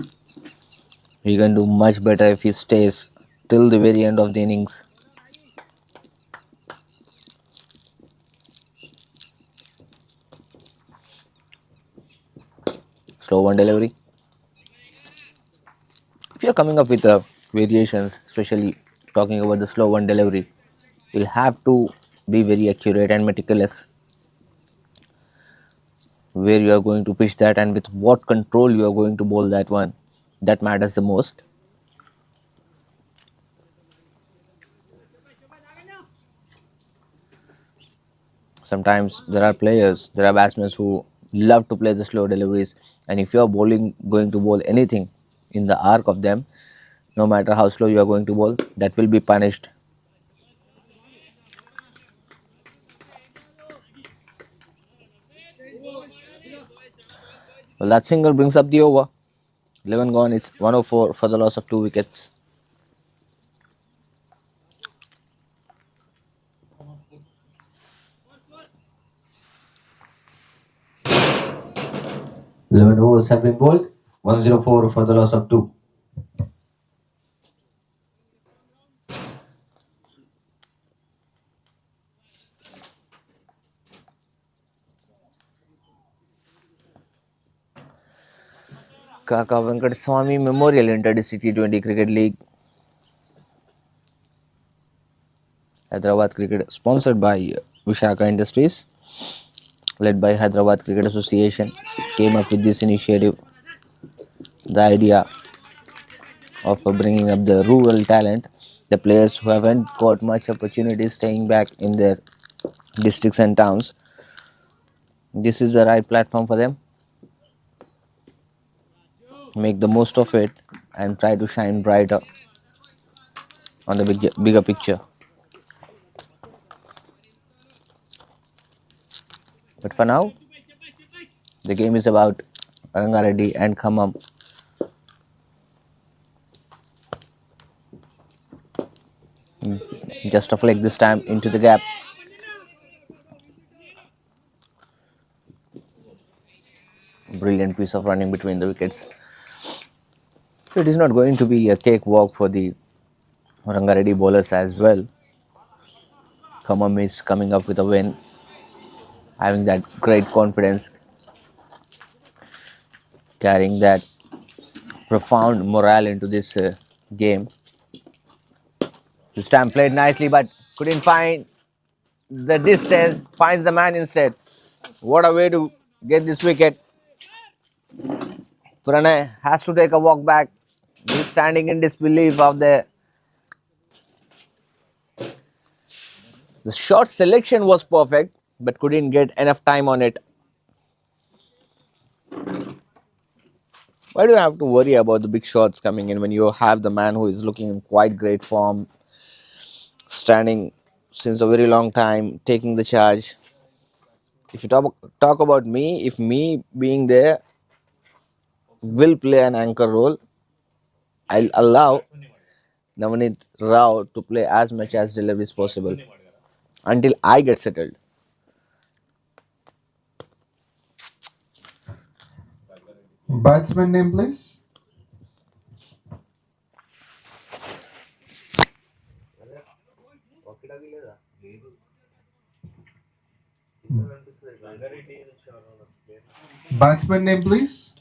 He can do much better if he stays till the very end of the innings. Slow one delivery. If you're coming up with variations, especially talking about the slow one delivery, you'll have to be very accurate and meticulous where you are going to pitch that and with what control you are going to bowl that one. That matters the most. Sometimes there are batsmen who love to play the slow deliveries, and if you are bowling going to bowl anything in the arc of them, no matter how slow you are going to bowl, that will be punished. Well, that single brings up the over. 11 gone, it's 104 for the loss of 2 wickets. Eleven overs have been bowled. 104 for the loss of 2. Kaka Venkataswamy Memorial Inter-District T20 Cricket League. Hyderabad Cricket, sponsored by Vishaka Industries, led by Hyderabad Cricket Association, came up with this initiative. The idea of bringing up the rural talent, the players who haven't got much opportunity staying back in their districts and towns. This is the right platform for them. Make the most of it and try to shine brighter on the bigger picture. But for now, the game is about Rangareddy and Khammam. Just a flick this time into the gap. Brilliant piece of running between the wickets. So it is not going to be a cakewalk for the Rangareddy bowlers as well. Khammam is coming up with a win, having that great confidence, carrying that profound morale into this game. This time played nicely, but couldn't find the distance. Finds the man instead. What a way to get this wicket. Pranay has to take a walk back. He's standing in disbelief of the shot selection was perfect, but couldn't get enough time on it. Why do you have to worry about the big shots coming in when you have the man who is looking in quite great form, standing since a very long time, taking the charge? If you talk about me, if me being there will play an anchor role, I'll allow Navanit Rao to play as much as delivery is possible until I get settled. Batsman name, please. Batsman name, please.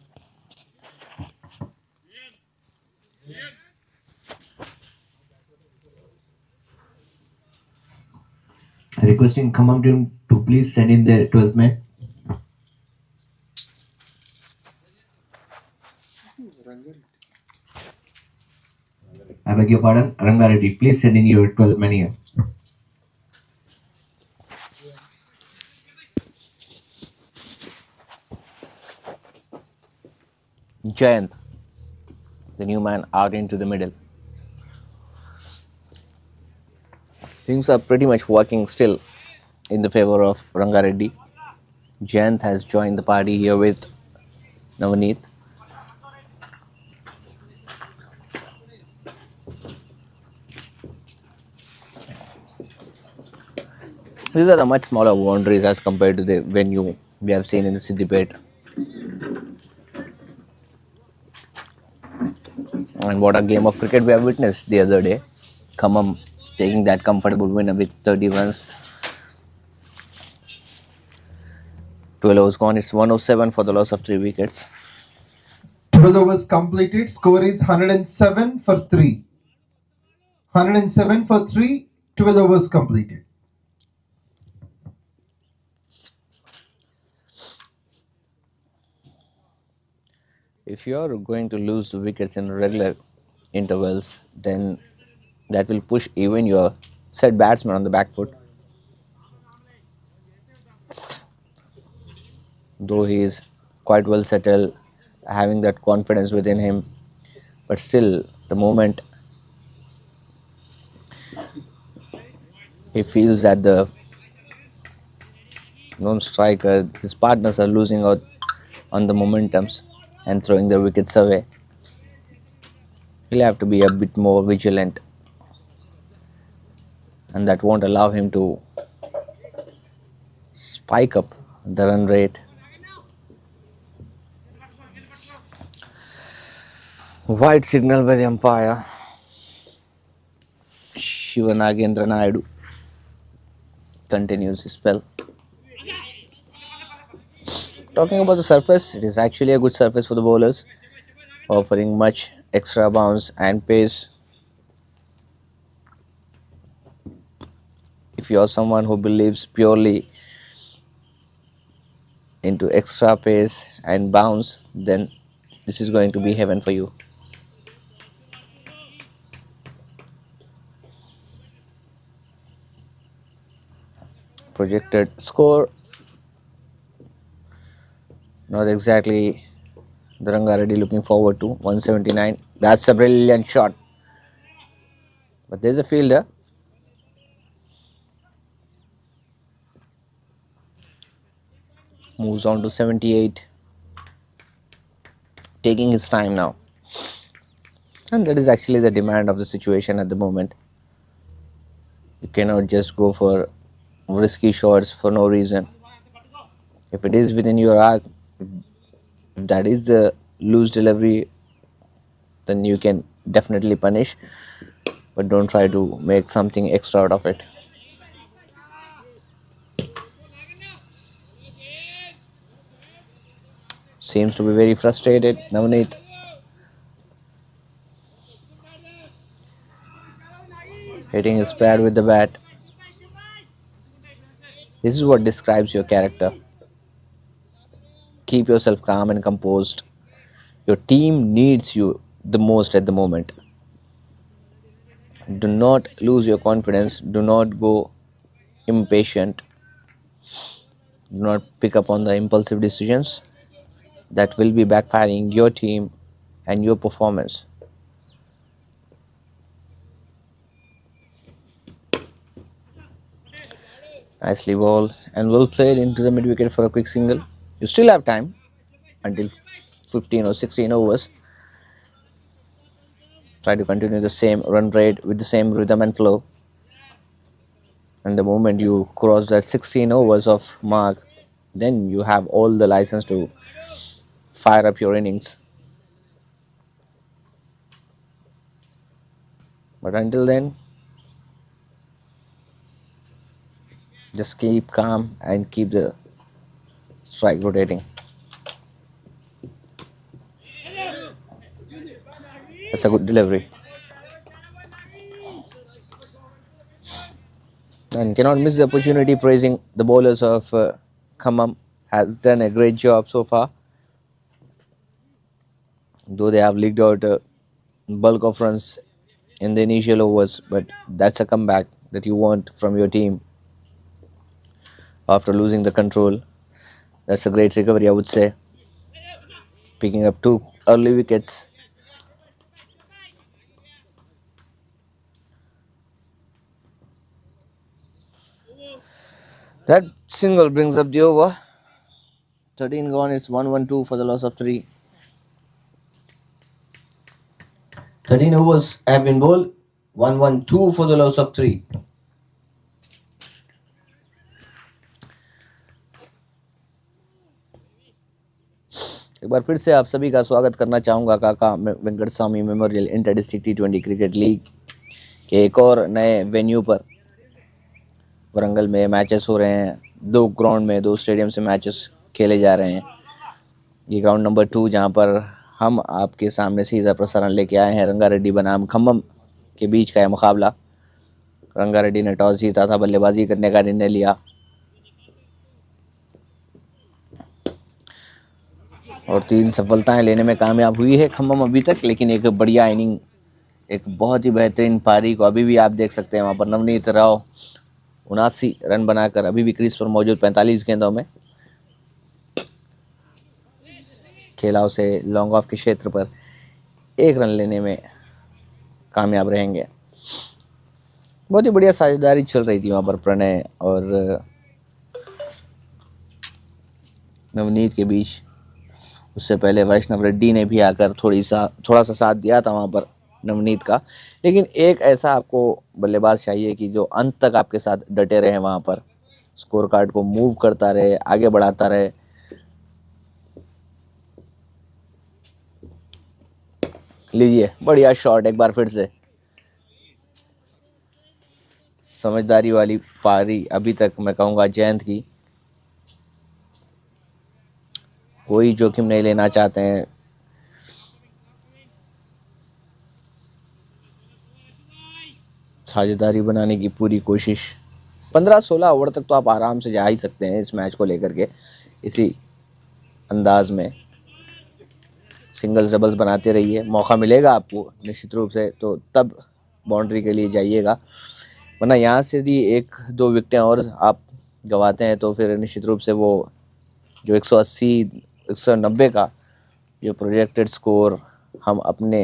Requesting Khammam team to please send in their 12th man. I beg your pardon, Rangareddy, please send in your 12th man here. Jayant, the new man, out into the middle. Things are pretty much working still in the favor of Rangareddy. Jayant has joined the party here with Navanit. These are the much smaller boundaries as compared to the venue we have seen in the Siddipet. And what a game of cricket we have witnessed the other day. Khammam taking that comfortable win with 30 runs. 12 overs gone, it's 107 for the loss of 3 wickets. 12 overs completed. Score is 107 for 3. 107 for 3. 12 overs completed. If you are going to lose the wickets in regular intervals, then that will push even your set batsman on the back foot. Though he is quite well settled, having that confidence within him, but still, the moment he feels that the non-striker, his partners are losing out on the momentums and throwing their wickets away, he'll have to be a bit more vigilant, and that won't allow him to spike up the run rate. White signal by the umpire. Shivanagendra Naidu continues his spell. Talking about the surface, it is actually a good surface for the bowlers, offering much extra bounce and pace. If you are someone who believes purely into extra pace and bounce, then this is going to be heaven for you. Projected score, not exactly the Rangareddy looking forward to. 179. That's a brilliant shot. But there's a fielder. Moves on to 78. Taking his time now. And that is actually the demand of the situation at the moment. You cannot just go for risky shots for no reason. If it is within your arc, if that is the loose delivery, then you can definitely punish, but don't try to make something extra out of it. Seems to be very frustrated, Navanit. Hitting his pad with the bat. This is what describes your character. Keep yourself calm and composed. Your team needs you the most at the moment. Do not lose your confidence. Do not go impatient. Do not pick up on the impulsive decisions. That will be backfiring your team and your performance. Nicely ball and well played into the mid wicket for a quick single. You still have time until 15 or 16 overs. Try to continue the same run rate with the same rhythm and flow. And the moment you cross that 16 overs of mark, then you have all the license to fire up your innings. But until then, just keep calm and keep the strike rotating. That's a good delivery. And cannot miss the opportunity praising the bowlers of Khammam. Has done a great job so far. Though they have leaked out a bulk of runs in the initial overs, but that's a comeback that you want from your team after losing the control. That's a great recovery, I would say. Picking up 2 early wickets. That single brings up the over. 13 gone, it's 1-1-2 for the loss of 3. 13 overs have been bowled. 1-1-2 for the loss of 3. एक बार फिर से आप सभी का स्वागत करना चाहूँगा काका Venkataswamy memorial inter district T20 cricket league के एक और नए वेन्यू पर वरंगल में मैचेस हो रहे हैं. 2 ग्राउंड में 2 स्टेडियम से मैचेस खेले जा रहे हैं. ये ग्राउंड नंबर 2 जहाँ पर हम आपके सामने सीधा प्रसारण लेके आए हैं रंगारेड्डी बनाम खम्मम के बीच का यह मुकाबला। रंगारेड्डी ने टॉस जीता था, बल्लेबाजी करने का निर्णय लिया और 3 सफलताएं लेने में कामयाब हुई है खम्मम अभी तक। लेकिन एक बढ़िया इनिंग, एक बहुत ही बेहतरीन पारी को अभी भी आप देख सकते हैं। वहाँ पर नवनीत राव 79 रन बनाकर अभी भी क्रीज पर मौजूद 45 गेंदों में खेला, उसे लॉन्ग ऑफ के क्षेत्र पर 1 रन लेने में कामयाब रहेंगे। बहुत ही बढ़िया साझेदारी चल रही थी वहाँ पर प्रणय और नवनीत के बीच। उससे पहले वैष्णव रेड्डी ने भी आकर थोड़ा सा साथ दिया था वहाँ पर नवनीत का। लेकिन एक ऐसा आपको बल्लेबाज चाहिए कि जो अंत तक आपके साथ डटे रहे, वहाँ पर स्कोर कार्ड को मूव करता रहे, आगे बढ़ाता रहे। लीजिए बढ़िया शॉट, एक बार फिर से समझदारी वाली पारी अभी तक मैं कहूँगा जयंत की। कोई जोखिम नहीं लेना चाहते हैं। साझेदारी बनाने की पूरी कोशिश। 15-16 ओवर तक तो आप आराम से जा ही सकते हैं इस मैच को लेकर के। इसी अंदाज में सिंगल्स डबल्स बनाते रहिए, मौका मिलेगा आपको निश्चित रूप से तो तब बाउंड्री के लिए जाइएगा, वरना यहाँ से यदि 1-2 विकेटें और आप गंवाते हैं तो फिर निश्चित रूप से वो जो 180 190 का जो प्रोजेक्टेड स्कोर हम अपने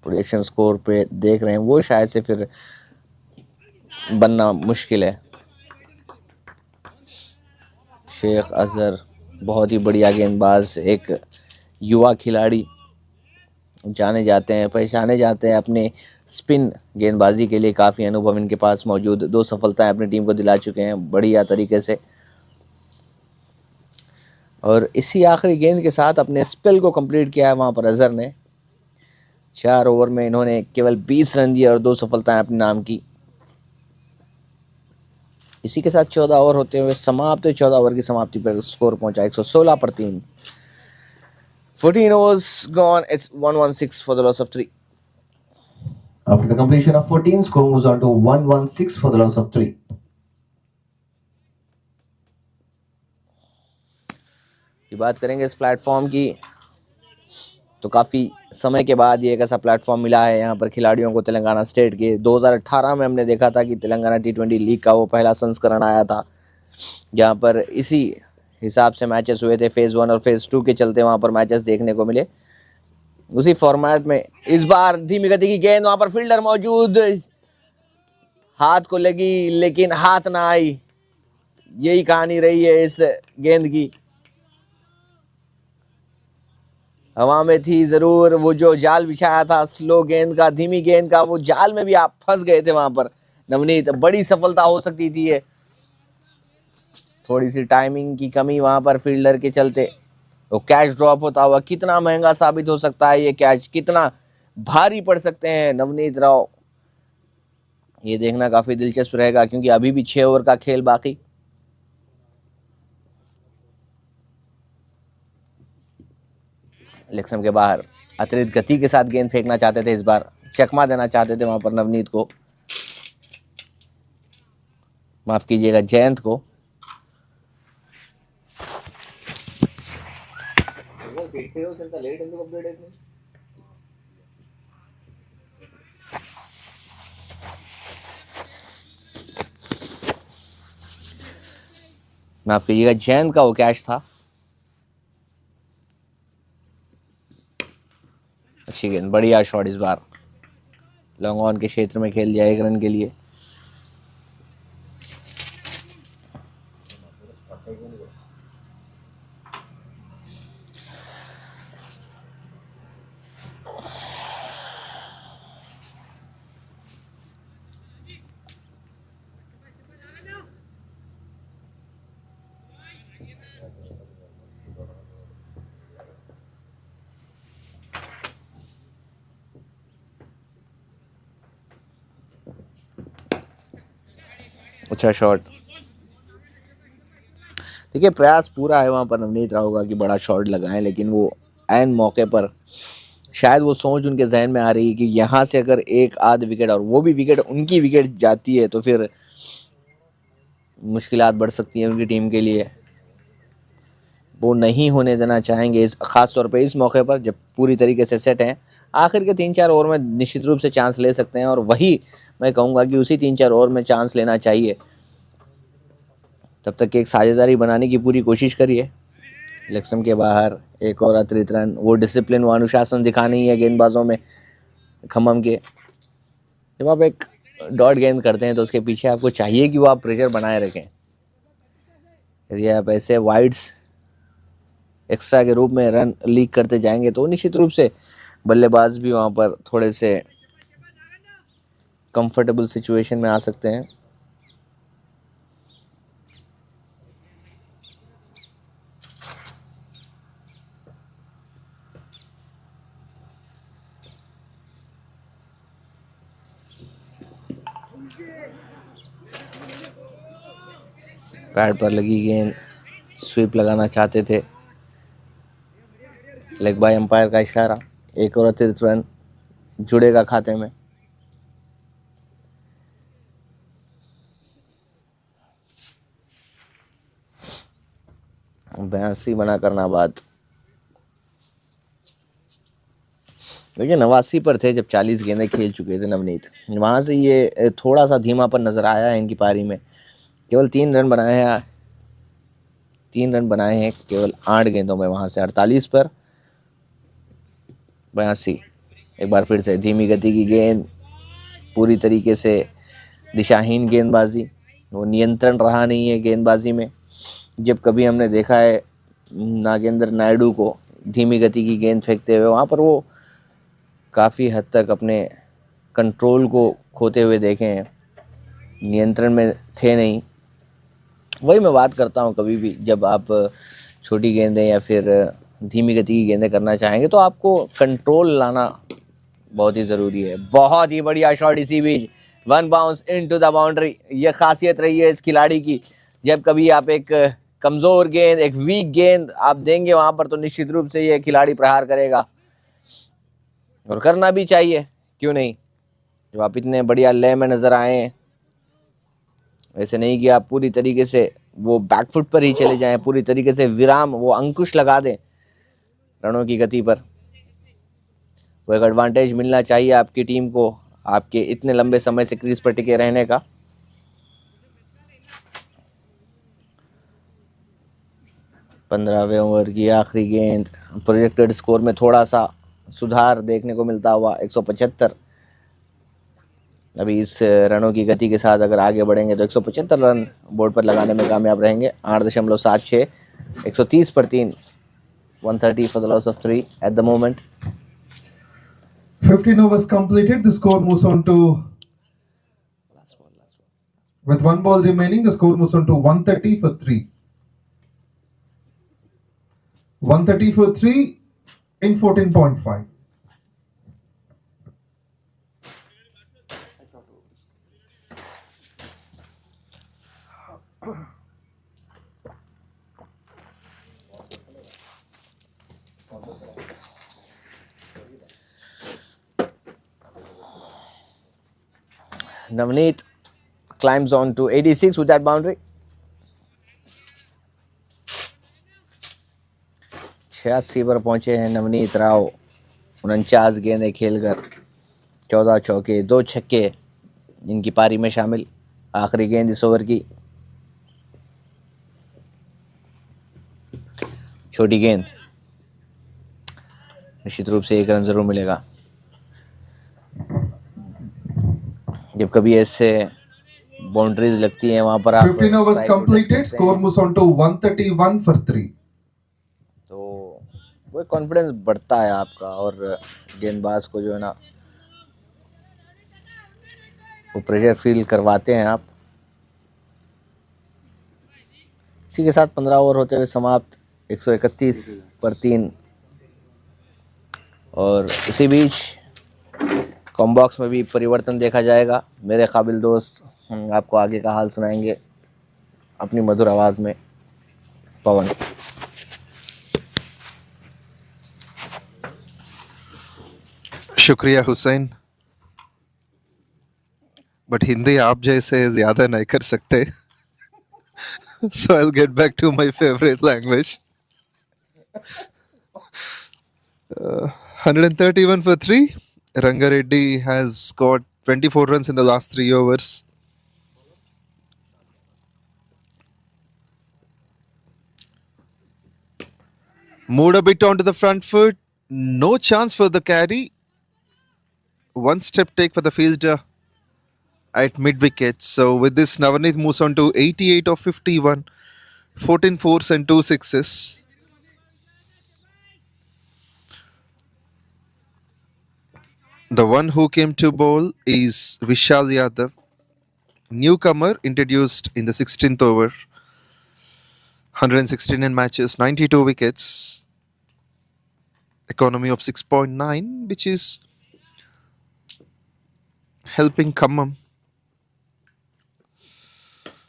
प्रोजेक्शन स्कोर पे देख रहे हैं वो शायद से फिर बनना मुश्किल है। शेख अजहर बहुत ही बढ़िया गेंदबाज, एक युवा खिलाड़ी, जाने जाते हैं, पहचाने जाते हैं अपने स्पिन गेंदबाजी के लिए। काफ़ी अनुभव इनके पास मौजूद, 2 सफलताएं अपनी टीम को दिला चुके हैं बढ़िया तरीके से। और इसी आखिरी गेंद के साथ अपने स्पेल को कंप्लीट किया है वहाँ पर अजहर ने। 4 ओवर में इन्होंने केवल 20 रन दिए और 2 सफलताएं अपने नाम की। इसी के साथ 14 ओवर होते हुए समाप्त, 14 ओवर की समाप्ति पर स्कोर पहुंचा 116 पर 3। 14 overs gone, it's 116 for the loss of 3. After the completion of 14, score moves on to 116 for the loss of 3. ये बात करेंगे इस प्लेटफॉर्म की तो काफ़ी समय के बाद ये एक ऐसा प्लेटफॉर्म मिला है यहाँ पर खिलाड़ियों को तेलंगाना स्टेट के। 2018 में हमने देखा था कि तेलंगाना T20 लीग का वो पहला संस्करण आया था, जहाँ पर इसी हिसाब से मैचेस हुए थे। फेज़ 1 और फेज़ 2 के चलते वहाँ पर मैचेस देखने को मिले। उसी फॉर्मेट में इस बार धीमी गति की गेंद, वहाँ पर फील्डर मौजूद, हाथ को लगी लेकिन हाथ ना आई। यही कहानी रही है इस गेंद की। हवा में थी जरूर, वो जो जाल बिछाया था स्लो गेंद का, धीमी गेंद का, वो जाल में भी आप फंस गए थे वहां पर नवनीत। बड़ी सफलता हो सकती थी ये। थोड़ी सी टाइमिंग की कमी वहां पर फील्डर के चलते वो कैच ड्रॉप होता हुआ कितना महंगा साबित हो सकता है ये कैच, कितना भारी पड़ सकते हैं नवनीत राव। ये देखना काफी दिलचस्प रहेगा क्योंकि अभी भी 6 ओवर का खेल बाकी। लेक्सम के बाहर अतिरिक्त गति के साथ गेंद फेंकना चाहते थे, इस बार चकमा देना चाहते थे वहां पर नवनीत को, माफ कीजिएगा जयंत को। माफ कीजिएगा जयंत का वो कैच था। अच्छी गेंद, बढ़िया शॉट, इस बार लॉन्ग ऑन के क्षेत्र में खेल दिया 1 रन के लिए। अच्छा शॉट। देखिए प्रयास पूरा है वहां पर नवनीत राव का कि बड़ा शॉट लगाएं, लेकिन वो एन मौके पर शायद वो सोच उनके जहन में आ रही है कि यहाँ से अगर एक आध विकेट, और वो भी विकेट उनकी विकेट जाती है, तो फिर मुश्किलात बढ़ सकती हैं उनकी टीम के लिए। वो नहीं होने देना चाहेंगे, इस ख़ास तौर पे इस मौके पर जब पूरी तरीके से सेट हैं। आखिर के 3-4 ओवर में निश्चित रूप से चांस ले सकते हैं, और वही मैं कहूँगा कि उसी 3-4 ओवर में चांस लेना चाहिए। तब तक एक साझेदारी बनाने की पूरी कोशिश करिए। लक्ष्म के बाहर एक और अतिरिक्त रन, वो डिसिप्लिन, वो अनुशासन दिखाना ही है गेंदबाजों में खम्मम के। जब आप एक डॉट गेंद करते हैं तो उसके पीछे आपको चाहिए कि वो आप प्रेशर बनाए रखें। यदि आप ऐसे वाइड्स एक्स्ट्रा के रूप में रन लीक करते जाएंगे तो निश्चित रूप से बल्लेबाज भी वहाँ पर थोड़े से कंफर्टेबल सिचुएशन में आ सकते हैं। पैड पर लगी गेंद, स्वीप लगाना चाहते थे, लेग बाय अंपायर का इशारा। एक और अतिरिक्त रन जुड़ेगा खाते में। बयासी बना करना बात, देखिए 89 पर थे जब 40 गेंदें खेल चुके थे नवनीत। वहाँ से ये थोड़ा सा धीमापन नज़र आया है इनकी पारी में। केवल 3 रन बनाए हैं, 3 रन बनाए हैं केवल 8 गेंदों में। वहाँ से 48 पर 82। एक बार फिर से धीमी गति की गेंद, पूरी तरीके से दिशाहीन गेंदबाजी, वो नियंत्रण रहा नहीं है गेंदबाजी में। जब कभी हमने देखा है नागेंद्र नायडू को धीमी गति की गेंद फेंकते हुए, वहाँ पर वो काफ़ी हद तक अपने कंट्रोल को खोते हुए देखे हैं, नियंत्रण में थे नहीं। वही मैं बात करता हूँ, कभी भी जब आप छोटी गेंदें या फिर धीमी गति की गेंदें करना चाहेंगे तो आपको कंट्रोल लाना बहुत ही ज़रूरी है। बहुत ही बढ़िया शॉट इसी बीच, 1 बाउंस इनटू द बाउंड्री। ये खासियत रही है इस खिलाड़ी की, जब कभी आप एक कमज़ोर गेंद, एक वीक गेंद आप देंगे वहाँ पर तो निश्चित रूप से ये खिलाड़ी प्रहार करेगा, और करना भी चाहिए, क्यों नहीं। जब आप इतने बढ़िया लय में नज़र आए हैं, ऐसे नहीं कि आप पूरी तरीके से वो बैकफुट पर ही चले जाएं, पूरी तरीके से विराम, वो अंकुश लगा दें रनों की गति पर। वो एक एडवांटेज मिलना चाहिए आपकी टीम को, आपके इतने लंबे समय से क्रीज पर टिके रहने का। पंद्रहवें ओवर की आखिरी गेंद, प्रोजेक्टेड स्कोर में थोड़ा सा सुधार देखने को मिलता हुआ 175। अभी इस रनों की गति के साथ अगर आगे बढ़ेंगे तो 175 रन बोर्ड पर लगाने में कामयाब रहेंगे। 8.76, 130 पर 3, 130 for the loss of 3 at the moment. 15 overs completed. The score moves on to, with 1 ball remaining, the score moves on to 130 for 3. 130 for 3 in 14.5. Navanit climbs on to 86 with that boundary. 86 पर पहुंचे हैं नवनीत राव, 49 गेंदें खेलकर, 14 चौके 2 छक्के इनकी पारी में शामिल। आखिरी गेंद इस ओवर की, छोटी गेंद, निश्चित रूप से 1 रन जरूर मिलेगा। जब कभी ऐसे बाउंड्रीज लगती हैं वहां पर आप 15 overs completed, score moves on to 131 for 3. तो वो कॉन्फिडेंस बढ़ता है आपका, और गेंदबाज को जो है ना वो प्रेशर फील करवाते हैं आप। इसी के साथ 15 ओवर होते हुए समाप्त, 131 पर 3। और इसी बीच कॉम्बॉक्स में भी परिवर्तन देखा जाएगा। मेरे काबिल दोस्त आपको आगे का हाल सुनाएंगे अपनी मधुर आवाज़ में। पवन। शुक्रिया हुसैन बट हिंदी आप जैसे ज़्यादा नहीं कर सकते so I'll get back to my favorite language. 131 for 3. Rangareddy has scored 24 runs in the last 3 overs. Moved a bit onto the front foot. No chance for the carry. One step take for the fielder at mid wicket. So with this, Navanit moves on to 88 of 51, 14 fours and 2 sixes. The one who came to bowl is Vishal Yadav, newcomer introduced in the 16th over. 116 matches, 92 wickets, economy of 6.9, which is helping Khammam.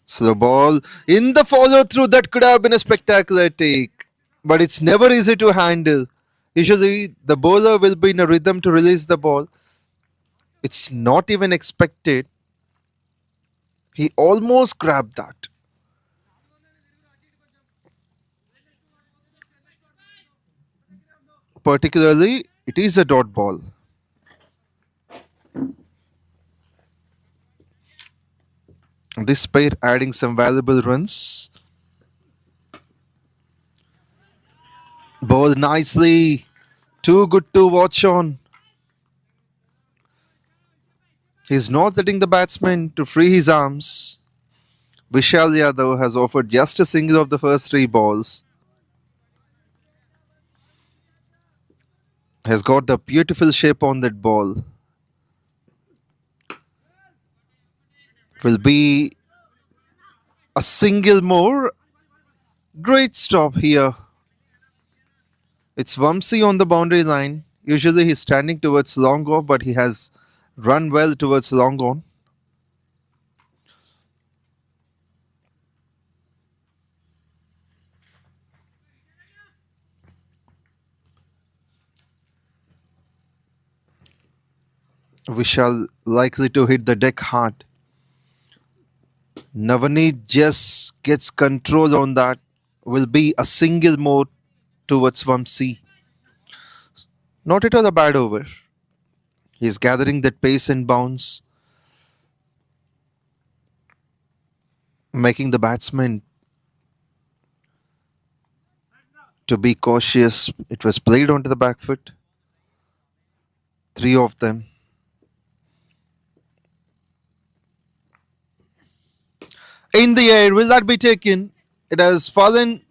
So the ball in the follow through, that could have been a spectacular take, but it's never easy to handle. Usually the bowler will be in a rhythm to release the ball. It's not even expected. He almost grabbed that. Particularly, it is a dot ball. This pair adding some valuable runs. Ball nicely. Too good to watch on. He's not letting the batsman to free his arms. Vishal Yadav has offered just a single of the first 3 balls. Has got the beautiful shape on that ball. Will be a single more. Great stop here. It's Vamsi on the boundary line. Usually he's standing towards long off, but he has run well towards long on. Vishal likely to hit the deck hard. Navanit just gets control on that. Will be a single more towards Vamsi. Not at all a bad over. He's gathering that pace and bounce, making the batsman to be cautious. It was played onto the back foot. 3 of them. In the air, will that be taken? It has fallen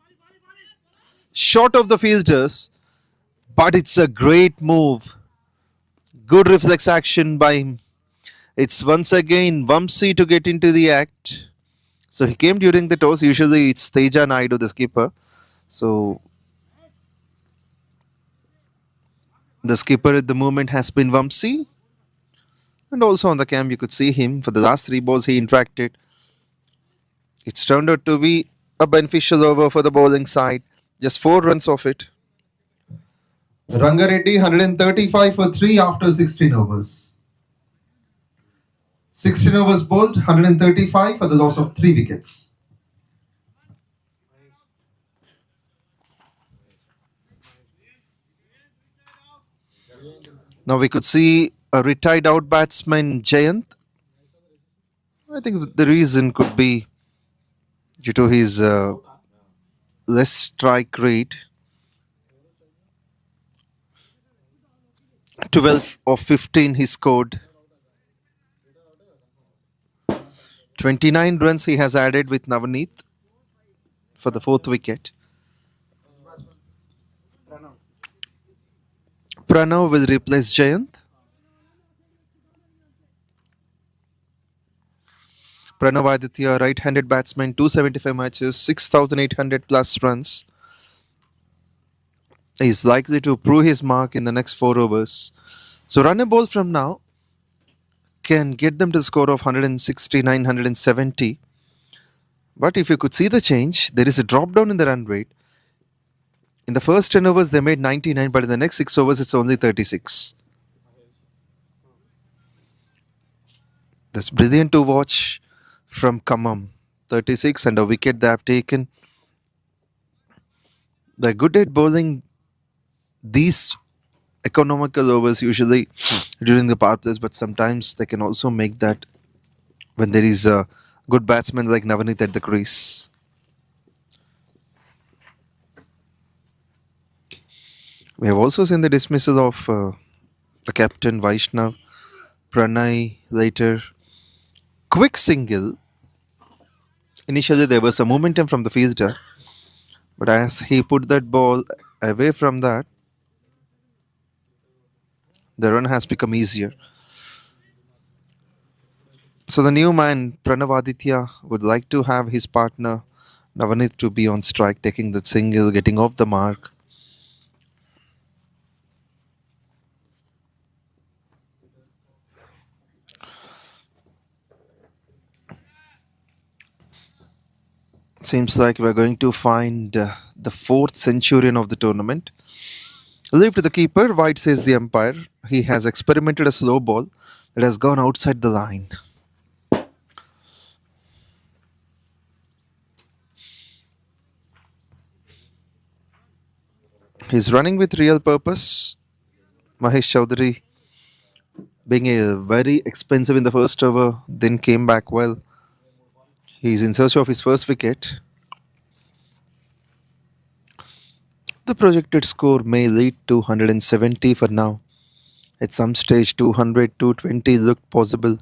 short of the fielders, but it's a great move. Good reflex action by him. It's once again Vamsi to get into the act. So he came during the toss. Usually it's Teja Naidu, the skipper. So the skipper at the moment has been Vamsi. And also on the cam you could see him. For the last 3 balls he interacted. It's turned out to be a beneficial over for the bowling side. Just 4 runs off it. Rangareddy 135 for 3 after 16 overs. 16 overs bowled, 135 for the loss of 3 wickets. Now we could see a retired out batsman Jayant. I think the reason could be due to his less strike rate. 12 of 15 he scored. 29 runs he has added with Navanit for the 4th wicket. Pranav will replace Jayant. Pranav Aditya, right-handed batsman, 275 matches, 6,800 plus runs. He is likely to prove his mark in the next 4 overs. So run a ball from now can get them to the score of 169, 170. But if you could see the change, there is a drop down in the run rate. In the first 10 overs they made 99, but in the next 6 overs it's only 36. That's brilliant to watch from Khammam. 36 and a wicket they have taken. They're good at bowling these economical overs usually during the power plays, but sometimes they can also make that when there is a good batsman like Navanit at the crease. We have also seen the dismissal of the captain Vaishnav, Pranay later. Quick single. Initially, there was a momentum from the fielder, but as he put that ball away from that, the run has become easier. So the new man, Pranav Aditya, would like to have his partner Navanit to be on strike, taking the single, getting off the mark. Seems like we're going to find the fourth centurion of the tournament. Leave to the keeper, White says the umpire. He has experimented a slow ball that has gone outside the line. He's running with real purpose. Mahesh Chaudhary being a very expensive in the first over, then came back well. He's in search of his first wicket. The projected score may lead to 170 for now. At some stage, 200, 220 looked possible.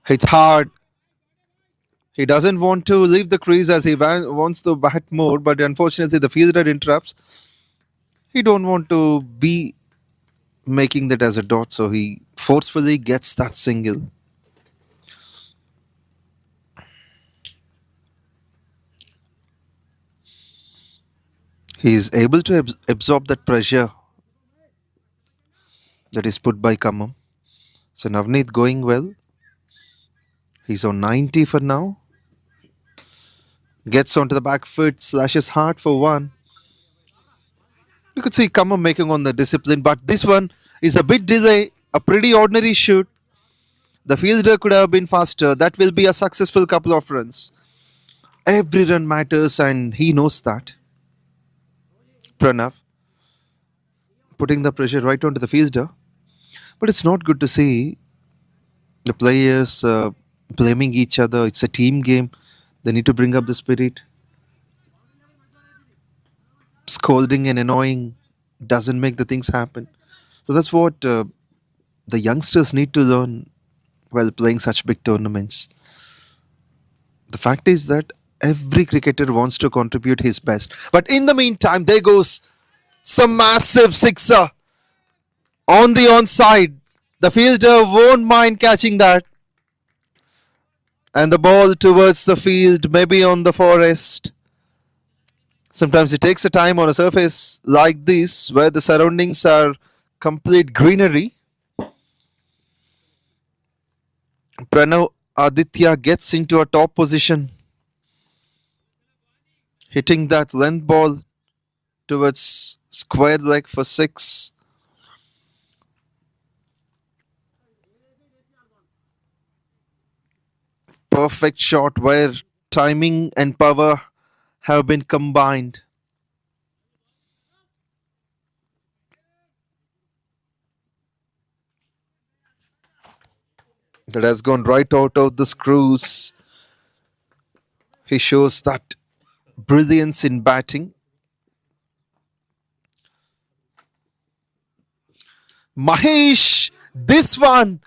It's hard. He doesn't want to leave the crease as he wants to bat more, but unfortunately the fielder interrupts. He don't want to be making that as a dot, so he forcefully gets that single. He is able to absorb that pressure that is put by Khammam. So Navneet going well. He's on 90 for now. Gets onto the back foot, slashes hard for one. You could see Khammam making on the discipline, but this one is a bit delay, a pretty ordinary shoot. The fielder could have been faster. That will be a successful couple of runs. Every run matters and he knows that. Pranav putting the pressure right onto the fielder. But it's not good to see the players blaming each other. It's a team game. They need to bring up the spirit. Scolding and annoying doesn't make the things happen. So that's what the youngsters need to learn while playing such big tournaments. The fact is that every cricketer wants to contribute his best. But in the meantime, there goes some massive sixer on the onside. The fielder won't mind catching that. And the ball towards the field, maybe on the forest. Sometimes it takes a time on a surface like this where the surroundings are complete greenery. Pranav Aditya gets into a top position, hitting that length ball towards square leg for 6. Perfect shot where timing and power have been combined. That has gone right out of the screws. He shows that brilliance in batting. Mahesh, this one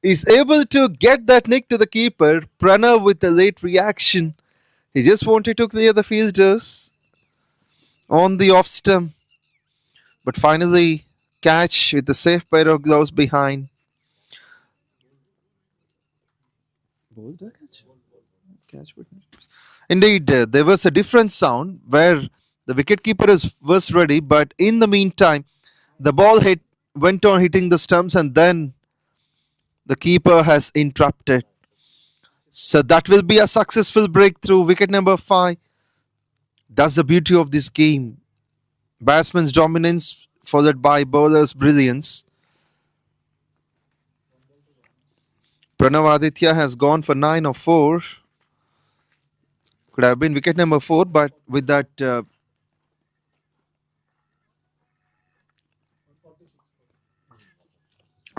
is able to get that nick to the keeper. Pranav with a late reaction. He just wanted to clear the fielders on the off stump. But finally, catch with the safe pair of gloves behind. Indeed, there was a different sound where the wicketkeeper was ready, but in the meantime, the ball went on hitting the stumps, and then the keeper has interrupted. So that will be a successful breakthrough. Wicket number 5. That's the beauty of this game. Batsman's dominance followed by bowler's brilliance. Pranav Aditya has gone for 9 or 4. Could have been wicket number 4, but with that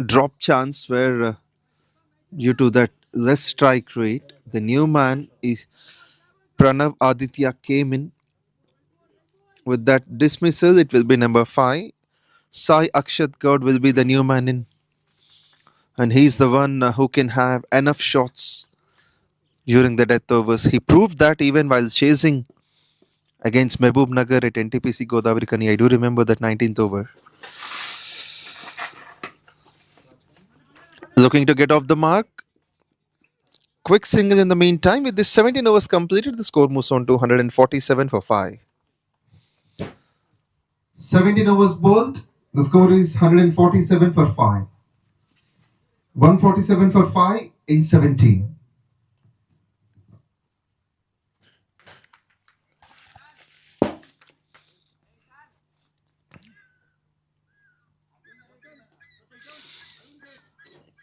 drop chance where due to that less strike rate, the new man is Pranav Aditya came in. With that dismissal, it will be number 5. Sai Akshat God will be the new man in, and he's the one who can have enough shots during the death overs. He proved that even while chasing against Mehboob Nagar at NTPC Godavari Kani. I do remember that 19th over. Looking to get off the mark. Quick single in the meantime. With this 17 overs completed, the score moves on to 147 for 5. 17 overs bowled. The score is 147 for 5. 147 for 5 in 17.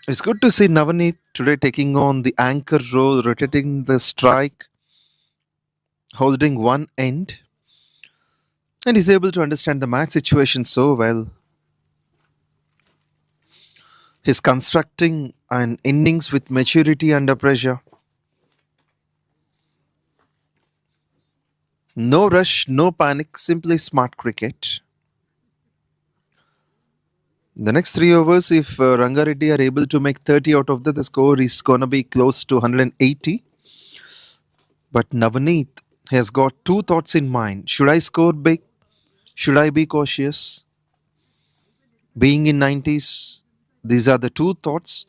It's good to see Navanit today taking on the anchor role, rotating the strike, holding one end, and he's able to understand the match situation so well. He's constructing an innings with maturity under pressure. No rush, no panic, simply smart cricket. The next 3 overs, if Rangareddy are able to make 30 out of that, the score is going to be close to 180. But Navanit has got two thoughts in mind. Should I score big? Should I be cautious? Being in 90s, these are the two thoughts.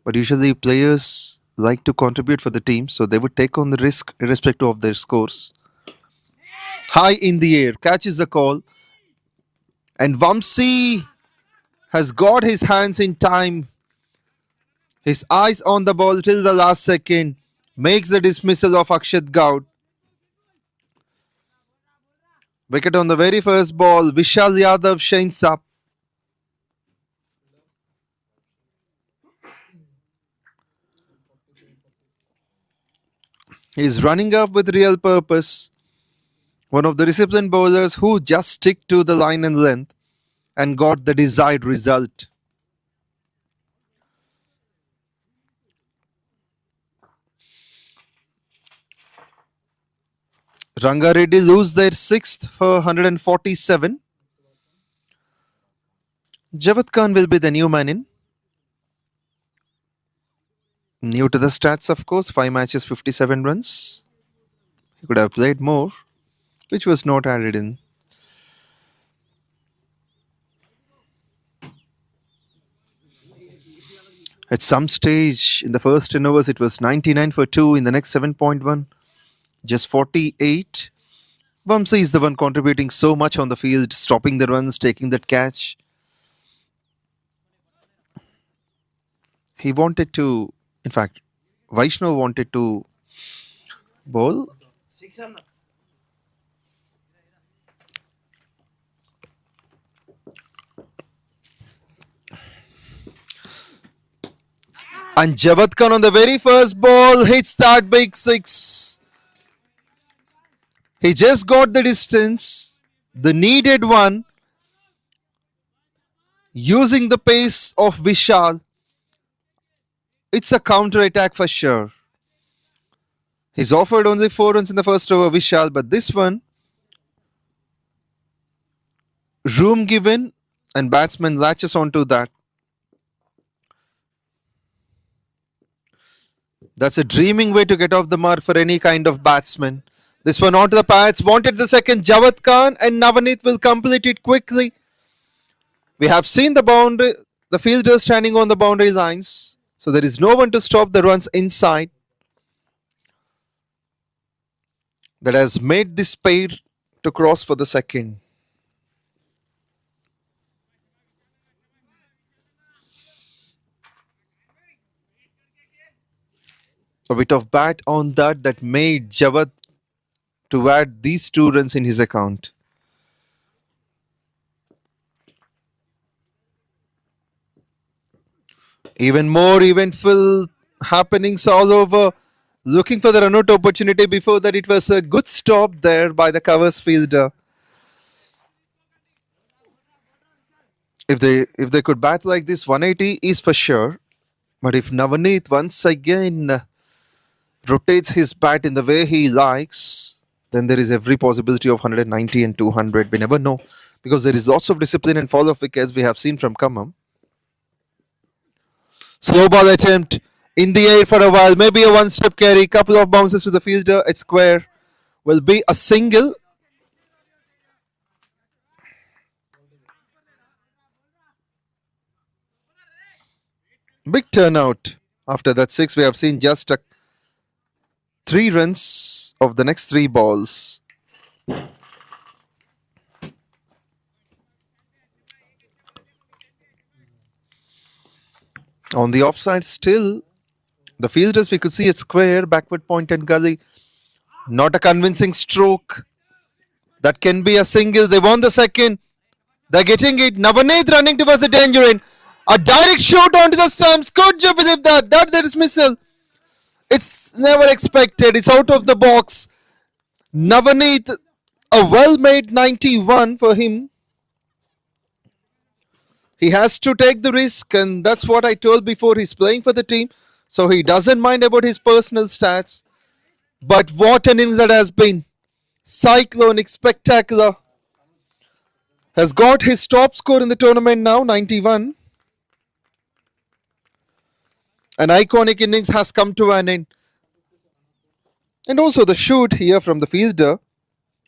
But usually players like to contribute for the team, so they would take on the risk irrespective of their scores. High in the air, catches the call. And Vamsi has got his hands in time. His eyes on the ball till the last second. Makes the dismissal of Akshat Gaud. Wicket on the very first ball. Vishal Yadav shines up. He is running up with real purpose. One of the disciplined bowlers who just stick to the line and length and got the desired result. Rangareddy lose their 6th for 147. Javad Khan will be the new man in. New to the stats, of course. 5 matches, 57 runs. He could have played more, which was not added in. At some stage in the first 10 overs, it was 99 for 2. In the next 7.1, just 48. Vamsi is the one contributing so much on the field, stopping the runs, taking that catch. He wanted to, in fact, Vaishnav wanted to bowl. And Javad Khan on the very first ball hits that big 6. He just got the distance, the needed one, using the pace of Vishal. It's a counter attack for sure. He's offered only 4 runs in the first over, Vishal, but this one, room given, and batsman latches onto that. That's a dreaming way to get off the mark for any kind of batsman. This one onto the pads, wanted the second, Javad Khan, and Navanit will complete it quickly. We have seen the boundary, the fielder standing on the boundary lines, so there is no one to stop the runs inside. That has made this pair to cross for the second. A bit of bat on that made Javad to add these 2 runs in his account. Even more eventful happenings all over. Looking for the run out opportunity. Before that, it was a good stop there by the covers fielder. If they could bat like this, 180 is for sure. But if Navanit once again rotates his bat in the way he likes, then there is every possibility of 190 and 200. We never know because there is lots of discipline and fall of wickets we have seen from Khammam. Slow ball attempt in the air for a while, maybe a one-step carry, couple of bounces to the fielder at square. Will be a single. Big turnout. After that six, we have seen just 3 runs of the next 3 balls. On the offside, still the fielders we could see at square, backward point and gully. Not a convincing stroke. That can be a single. They won the second. They're getting it. Navanit running towards the danger end. A direct shot onto the stumps. Good job with that. That's the dismissal. It's never expected. It's out of the box. Navanit, a well-made 91 for him. He has to take the risk, and that's what I told before. He's playing for the team, so he doesn't mind about his personal stats. But what an innings that has been. Cyclonic, spectacular. Has got his top score in the tournament now, 91. An iconic innings has come to an end. And also the shoot here from the fielder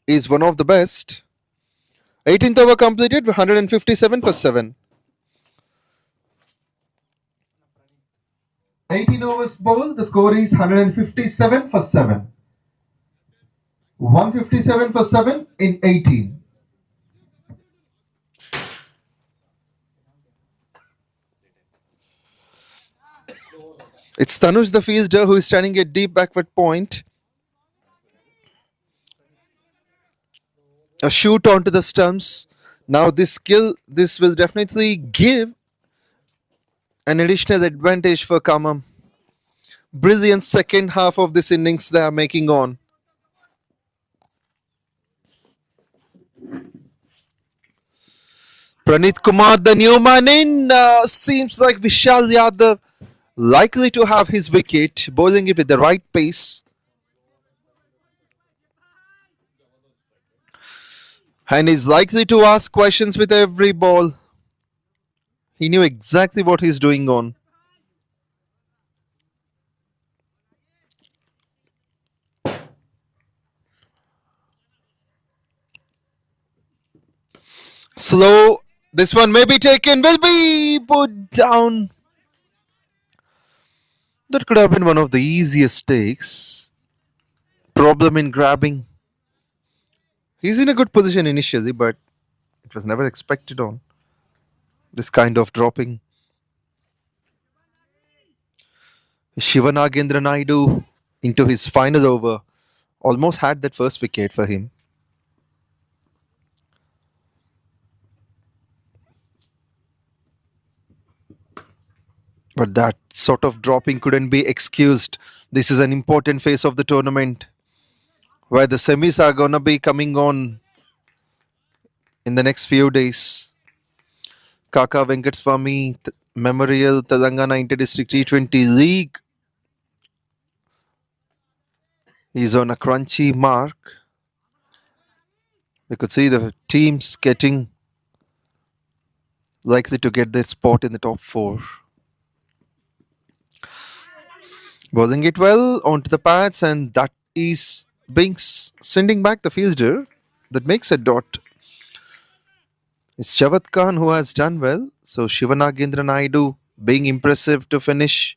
is one of the best. 18th over completed, 157 for 7. 18 overs bowled, the score is 157 for 7. 157 for 7 in 18. It's Tanush the fielder who is standing at deep backward point. A shoot onto the stumps. Now this will definitely give an additional advantage for Khammam. Brilliant second half of this innings they are making on. Pranit Kumar, the new man in, seems like Vishal Yadav likely to have his wicket, bowling it with the right pace. And is likely to ask questions with every ball. He knew exactly what he's doing on. Slow. This one may be taken, will be put down. That could have been one of the easiest takes. Problem in grabbing. He's in a good position initially, but it was never expected on. This kind of dropping. Shivanagendra Naidu into his final over. Almost had that first wicket for him. But that sort of dropping couldn't be excused. This is an important phase of the tournament where the semis are going to be coming on in the next few days. Kaka Venkataswamy Memorial Telangana Inter-District T20 League is on a crunchy mark. We could see the teams likely to get their spot in the top 4. Bowling it well onto the pads, and that is sending back the fielder. That makes a dot. It's Javad Khan who has done well. So Shivanagendra Naidu being impressive to finish.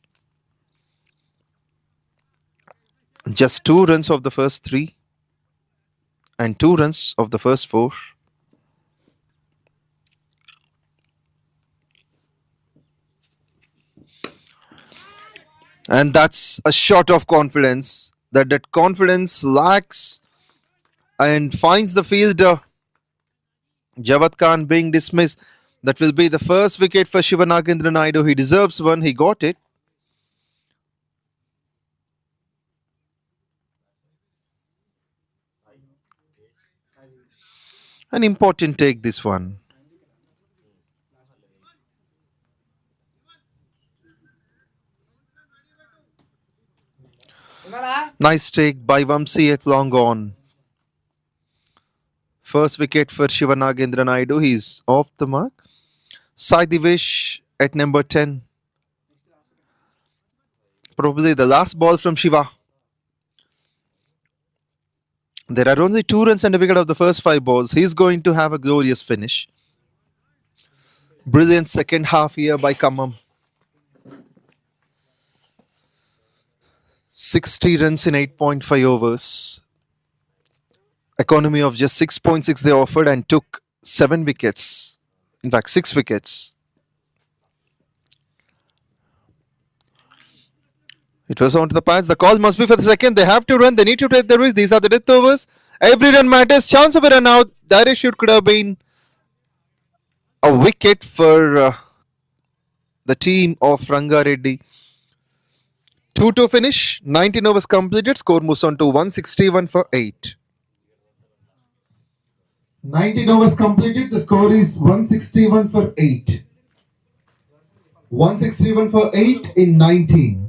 Just 2 runs of the first 3 and 2 runs of the first 4. And that's a shot of confidence. That confidence lacks and finds the fielder. Javad Khan being dismissed. That will be the first wicket for Shivanagendra Naidu. He deserves one. He got it. An important take, this one. Nice take by Vamsi at long on. First wicket for Shivanagendra Naidu. He's off the mark. Sai Divesh at number 10. Probably the last ball from Shiva. There are only 2 runs and a wicket of the first 5 balls. He's going to have a glorious finish. Brilliant second half here by Khammam. 60 runs in 8.5 overs. Economy of just 6.6 they offered and took 7 wickets. In fact, 6 wickets. It was onto the pads. The call must be for the second. They have to run. They need to take the risk. These are the death overs. Every run matters. Chance of a run out. Direct shoot could have been a wicket for the team of Rangareddy. 2-2 finish. 19 overs completed. Score moves on to 161 for 8. 19 overs completed. The score is 161 for 8. 161 for 8 in 19.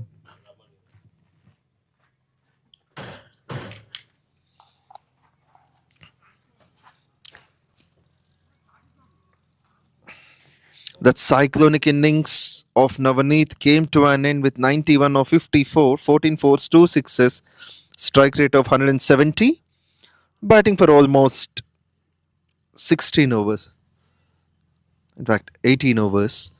That cyclonic innings of Navanit came to an end with 91 of 54, 14 fours, 2 sixes, strike rate of 170, batting for almost 16 overs. In fact, 18 overs.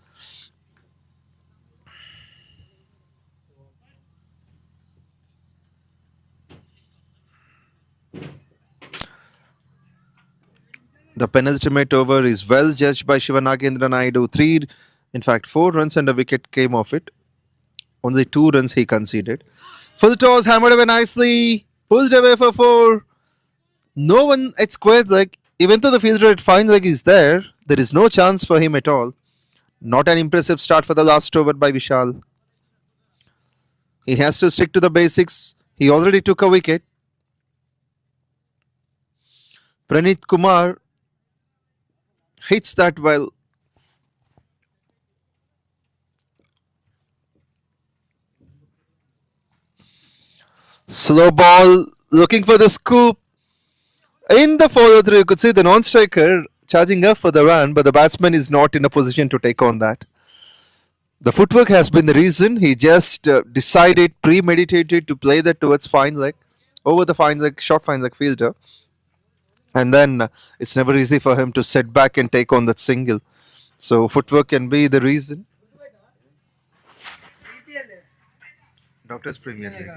The penultimate over is well judged by Shivanagendra Naidu. 4 runs and a wicket came off it. Only 2 runs he conceded. Full toss, hammered away nicely. Pulled away for 4. No one at square leg. Even though the fielder at fine leg is there is no chance for him at all. Not an impressive start for the last over by Vishal. He has to stick to the basics. He already took a wicket. Pranit Kumar hits that well. Slow ball, looking for the scoop. In the follow through, you could see the non-striker charging up for the run, but the batsman is not in a position to take on that. The footwork has been the reason. He just decided, premeditated to play that towards fine leg, over the fine leg, short fine leg fielder. And then it's never easy for him to set back and take on that single. So footwork can be the reason. Doctors Premier League.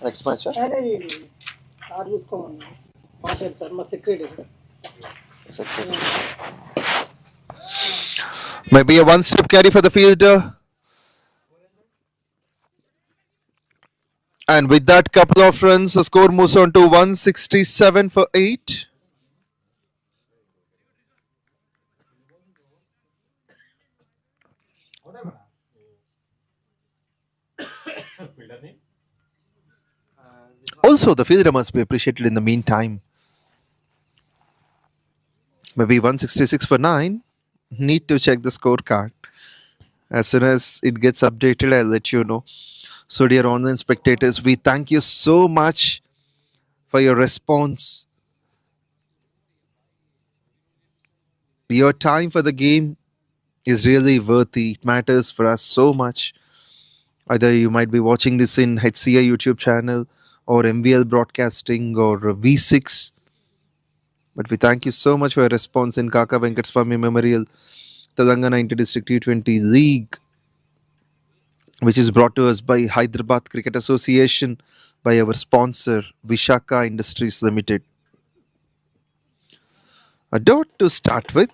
Next match. Maybe a one-step carry for the fielder. And with that couple of runs, the score moves on to 167 for 8. Also, the fielder must be appreciated in the meantime. Maybe 166 for 9. Need to check the scorecard. As soon as it gets updated, I'll let you know. So, dear online spectators, we thank you so much for your response. Your time for the game is really worthy. It matters for us so much. Either you might be watching this in HCI YouTube channel or MBL Broadcasting or V6. But we thank you so much for your response in Kaka Venkataswamy Memorial Telangana Inter-District T20 League, which is brought to us by Hyderabad Cricket Association, by our sponsor Vishaka Industries Limited. A dot to start with.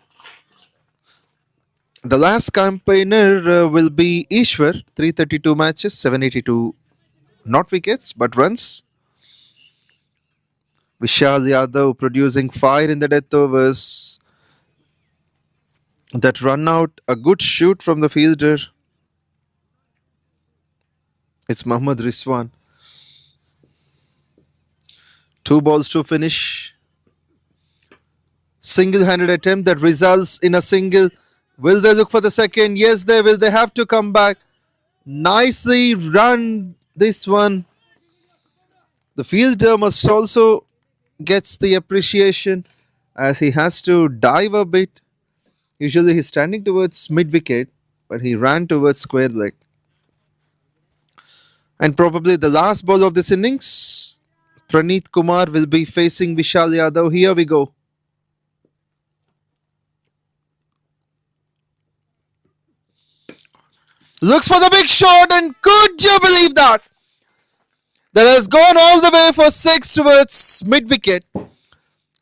The last campaigner will be Ishwar, 332 matches, 782 not wickets but runs. Vishal Yadav producing fire in the death overs. That run out, a good shoot from the fielder. It's Mohammad Rizwan. 2 balls to finish. Single-handed attempt that results in a single. Will they look for the second? Yes, they will. They have to come back. Nicely run this one. The fielder must also gets the appreciation as he has to dive a bit. Usually he's standing towards mid-wicket, but he ran towards square leg. And probably the last ball of this innings, Praneeth Kumar will be facing Vishal Yadav. Here we go. Looks for the big shot, and could you believe that? That has gone all the way for 6 towards mid-wicket.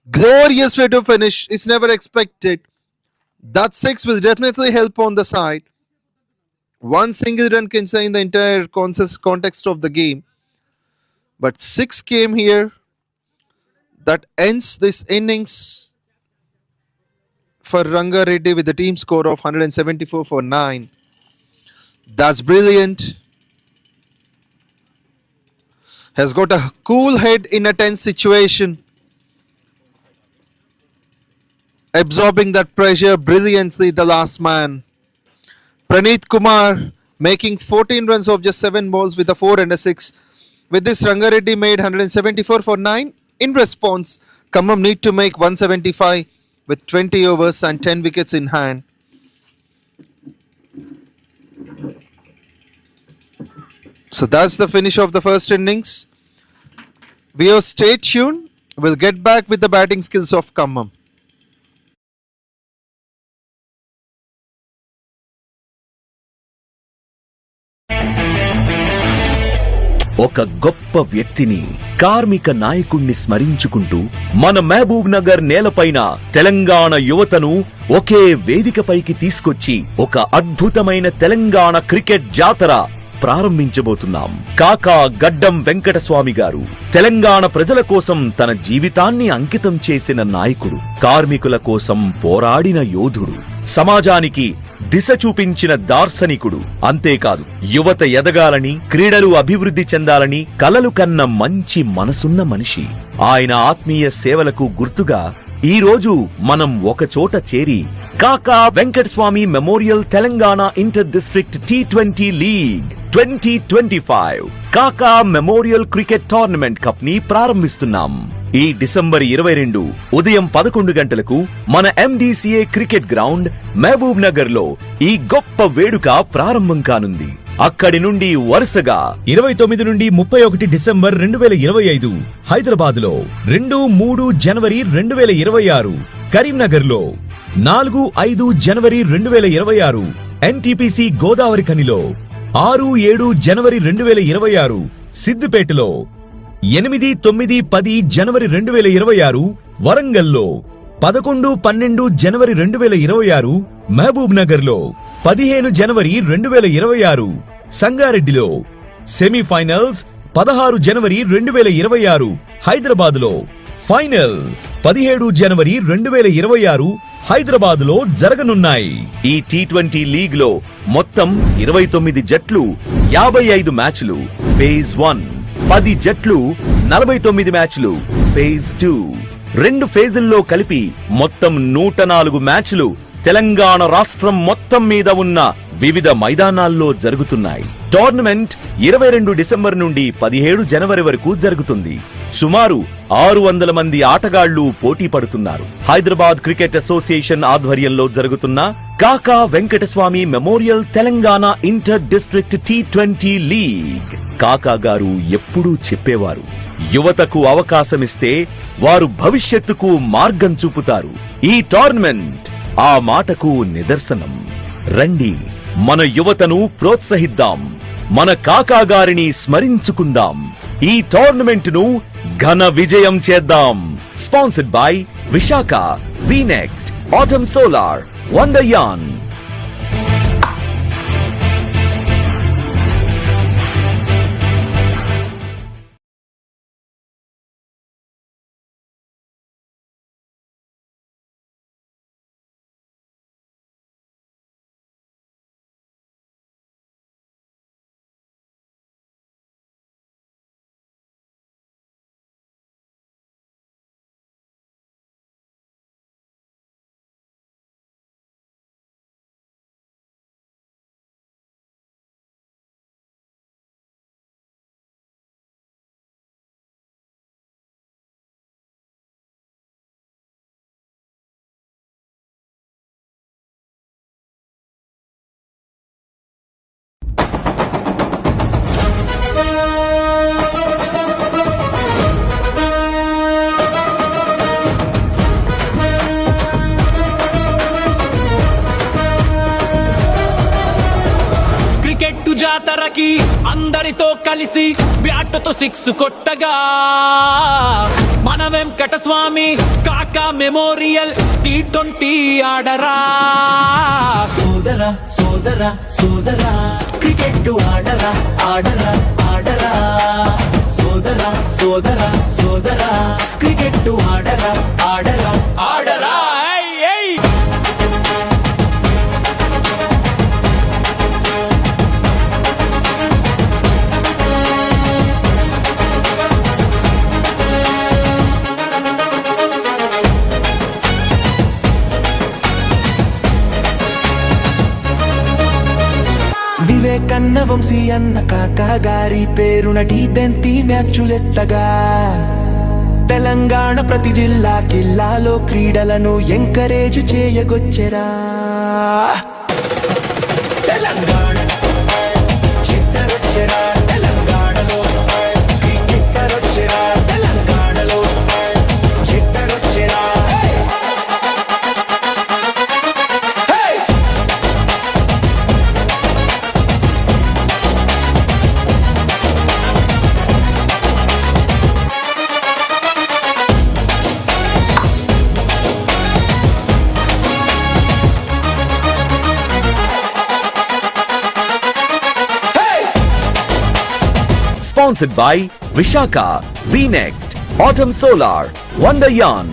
Glorious way to finish. It's never expected. That 6 will definitely help on the side. One single run can change the entire context of the game. But 6 came here. That ends this innings for Rangareddy with the team score of 174 for 9. That's brilliant. Has got a cool head in a tense situation. Absorbing that pressure brilliantly, the last man. Praneeth Kumar making 14 runs off just 7 balls with a 4 and a 6. With this, Rangareddy made 174 for 9. In response, Khammam need to make 175 with 20 overs and 10 wickets in hand. So that's the finish of the first innings. Viewers, stay tuned. We'll get back with the batting skills of Khammam. ఒక గొప్ప వ్యక్తిని, కార్మిక నాయకుణ్ణి స్మరించుకుంటూ మన మహబూబ్ నగర్ నేలపైన తెలంగాణ యువతను ఒకే వేదికపైకి తీసుకొచ్చి ఒక అద్భుతమైన తెలంగాణ క్రికెట్ జాతర ప్రారంభించబోతున్నాం. కాకా గడ్డం వెంకటస్వామి గారు తెలంగాణ ప్రజల కోసం తన జీవితాన్ని అంకితం చేసిన నాయకుడు, కార్మికుల కోసం పోరాడిన యోధుడు, సమాజానికి దిశ చూపించిన దార్శనికుడు. అంతేకాదు, యువత ఎదగాలని, క్రీడలు అభివృద్ధి చెందాలని కలలు కన్న మంచి మనసున్న మనిషి. ఆయన ఆత్మీయ సేవలకు గుర్తుగా ఈ రోజు మనం ఒక చోట చేరి కాకా Venkataswamy memorial Telangana inter district T20 league 2025 కాకా మెమోరియల్ క్రికెట్ టోర్నమెంట్ కప్ ని ప్రారంభిస్తున్నాం. ఈ డిసెంబర్ 22 ఉదయం 11 గంటలకు మన MDCA cricket ground Mahbubnagar లో ఈ గొప్ప వేడుక ప్రారంభం కానుంది. అక్కడి నుండి వరుసగా 29 నుండి 31 డిసెంబర్ 2025 హైదరాబాద్ లో, 2-3 జనవరి 2026 కరీంనగర్ లో, 4-5 జనవరి 2026 NTPC గోదావరి ఖనిలో, 6-7 జనవరి 2026 సిద్దిపేటలో, 8-9-10 జనవరి 2026 వరంగల్లో, 11-12 జనవరి 2026 మహబూబ్ నగర్ లో, 15 జనవరి 2026 సంగారెడ్డిలో, సెమీఫైనల్స్ 16 జనవరి 2026 హైదరాబాద్ లో, ఫైనల్ 17 జనవరి 2026 హైదరాబాద్ లో జరగనున్నాయి. ఈ T20 లీగ్ లో మొత్తం 29 జట్లు, 55 మ్యాచ్లు ఫేజ్ 1, 10 జట్లు, 49 మ్యాచ్లు ఫేజ్ 2. 2 ఫేజుల్లో కలిపి మొత్తం 104 మ్యాచ్లు తెలంగాణ రాష్ట్రం మొత్తం మీద ఉన్న వివిధ మైదానాల్లో జరుగుతున్నాయి. టోర్నమెంట్ 22 డిసెంబర్ నుండి 17 జనవరి వరకు జరుగుతుంది. సుమారు 600 మంది ఆటగాళ్లు పోటీ పడుతున్నారు. హైదరాబాద్ క్రికెట్ అసోసియేషన్ ఆధ్వర్యంలో జరుగుతున్న కాకా Venkataswamy memorial Telangana inter district T20 league. కాకా గారు ఎప్పుడూ చెప్పేవారు, యువతకు అవకాశమిస్తే వారు భవిష్యత్తుకు మార్గం చూపుతారు. ఈ టోర్నమెంట్ ఆ మాటకు నిదర్శనం. రండి, మన యువతను ప్రోత్సహిద్దాం, మన కాకా గారిని స్మరించుకుందాం, ఈ టోర్నమెంట్ ను ఘన విజయం చేద్దాం. స్పాన్సర్డ్ బై విశాఖ, వీనెక్స్ట్, ఆటమ్ సోలార్, వండర్యాన్. రంగారెడ్డికి అందరితో కలిసి బ్యాటుతో సిక్స్ కొట్టగా మన వెంకటస్వామి కాకా మెమోరియల్ T20 ఆడరా సోదరా సోదరా సోదరా క్రికెట్ ఆడరా ఆడరా ఆడరా సోదరా సోదరా సోదరా క్రికెట్ ఆడరా ఆడరా ఆడరా వివేకన్న వంశీ అన్న కాకా గారి పేరున T20 మ్యాచులెత్తగా తెలంగాణ ప్రతి జిల్లాలో క్రీడలను ఎంకరేజ్ చేయగొచ్చెరా తెలంగాణ చిత్తరొచ్చెరా తెలంగాణలో క్రికెటరొచ్చెరా తెలంగాణలో చిత్తరొచ్చెరా Sponsored by Vishaka, V-Next, Autumn Solar, Wonder Yarn.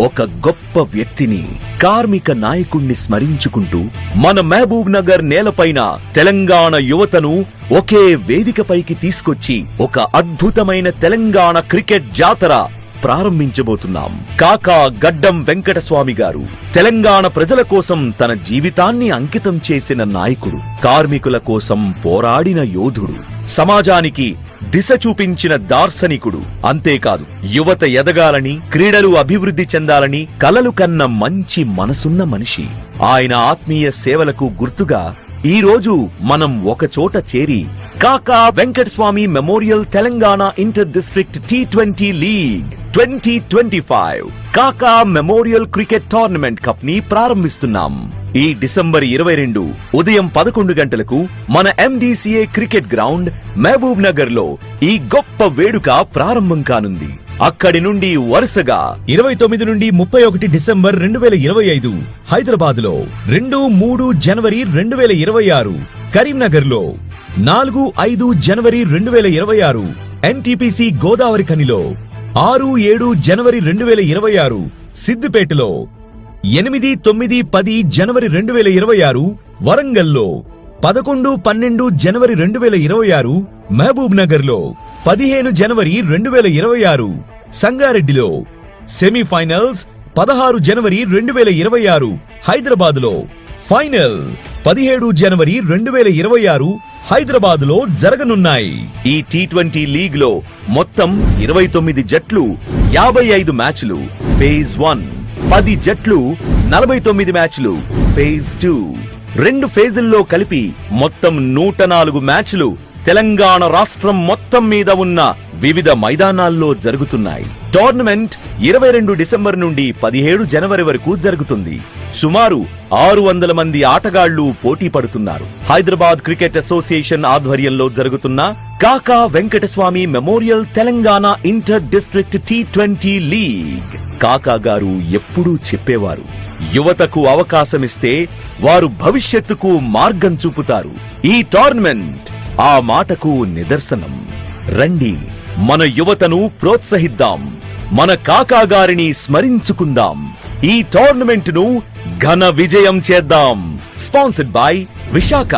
ఒక గొప్ప వ్యక్తిని, కార్మిక నాయకుణ్ణి స్మరించుకుంటూ మన మహబూబ్ నగర్ నేలపైన తెలంగాణ యువతను ఒకే వేదికపైకి తీసుకొచ్చి ఒక అద్భుతమైన తెలంగాణ క్రికెట్ జాతర ప్రారంభించబోతున్నాం. కాకా గడ్డం వెంకటస్వామి గారు తెలంగాణ ప్రజల కోసం తన జీవితాన్ని అంకితం చేసిన నాయకుడు, కార్మికుల కోసం పోరాడిన యోధుడు, సమాజానికి దిశ చూపించిన దార్శనికుడు. అంతేకాదు, యువత ఎదగాలని, క్రీడలు అభివృద్ధి చెందాలని కలలు కన్న మంచి మనసున్న మనిషి. ఆయన ఆత్మీయ సేవలకు గుర్తుగా ఈ రోజు మనం ఒక చోట చేరి కాకా Venkataswamy memorial Telangana inter district T20 league 2025 కాకా మెమోరియల్ క్రికెట్ టోర్నమెంట్ కప్ ని ప్రారంభిస్తున్నాం. ఈ డిసెంబర్ 22 ఉదయం 11 గంటలకు మన MDCA cricket ground Mahbubnagar లో ఈ గొప్ప వేడుక ప్రారంభం కానుంది. అక్కడి నుండి వరుసగా 29 నుండి 31 డిసెంబర్ 2025 హైదరాబాద్ లో, 2-3 జనవరి 2026 కరీంనగర్ లో, 4-5 జనవరి 2026 NTPC గోదావరి ఖనిలో, 6-7 జనవరి 2026 సిద్దిపేటలో, 8-9-10 జనవరి 2026 వరంగల్లో, 11-12 జనవరి 2026 మహబూబ్ నగర్ లో, 15 జనవరి 2026 సంగారెడ్డిలో, సెమీఫైనల్స్ 16 జనవరి 2026 హైదరాబాద్ లో, ఫైనల్ 17 జనవరి 2026 హైదరాబాద్ లో జరగనున్నాయి. ఈ T20 లీగ్ లో మొత్తం 29 జట్లు, 55 మ్యాచ్లు ఫేజ్ 1, 10 జట్లు, 49 మ్యాచ్లు ఫేజ్ 2, 2 ఫేజుల్లో కలిపి మొత్తం 104 మ్యాచ్లు తెలంగాణ రాష్ట్రం మొత్తం మీద ఉన్న వివిధ మైదానాల్లో జరుగుతున్నాయి. టోర్నమెంట్ 22 డిసెంబర్ నుండి 17 జనవరి వరకు జరుగుతుంది. సుమారు 600 మంది ఆటగాళ్లు పోటీ పడుతున్నారు. హైదరాబాద్ క్రికెట్ అసోసియేషన్ ఆధ్వర్యంలో జరుగుతున్న కాకా Venkataswamy memorial Telangana inter district T20 league. కాకా గారు ఎప్పుడూ చెప్పేవారు, యువతకు అవకాశమిస్తే వారు భవిష్యత్తుకు మార్గం చూపుతారు. ఈ టోర్నమెంట్ ఆ మాటకు నిదర్శనం. రండి, మన యువతను ప్రోత్సహిద్దాం, మన కాకా గారిని స్మరించుకుందాం, ఈ టోర్నమెంట్ ను ఘన విజయం చేద్దాం. Sponsored by Visakha,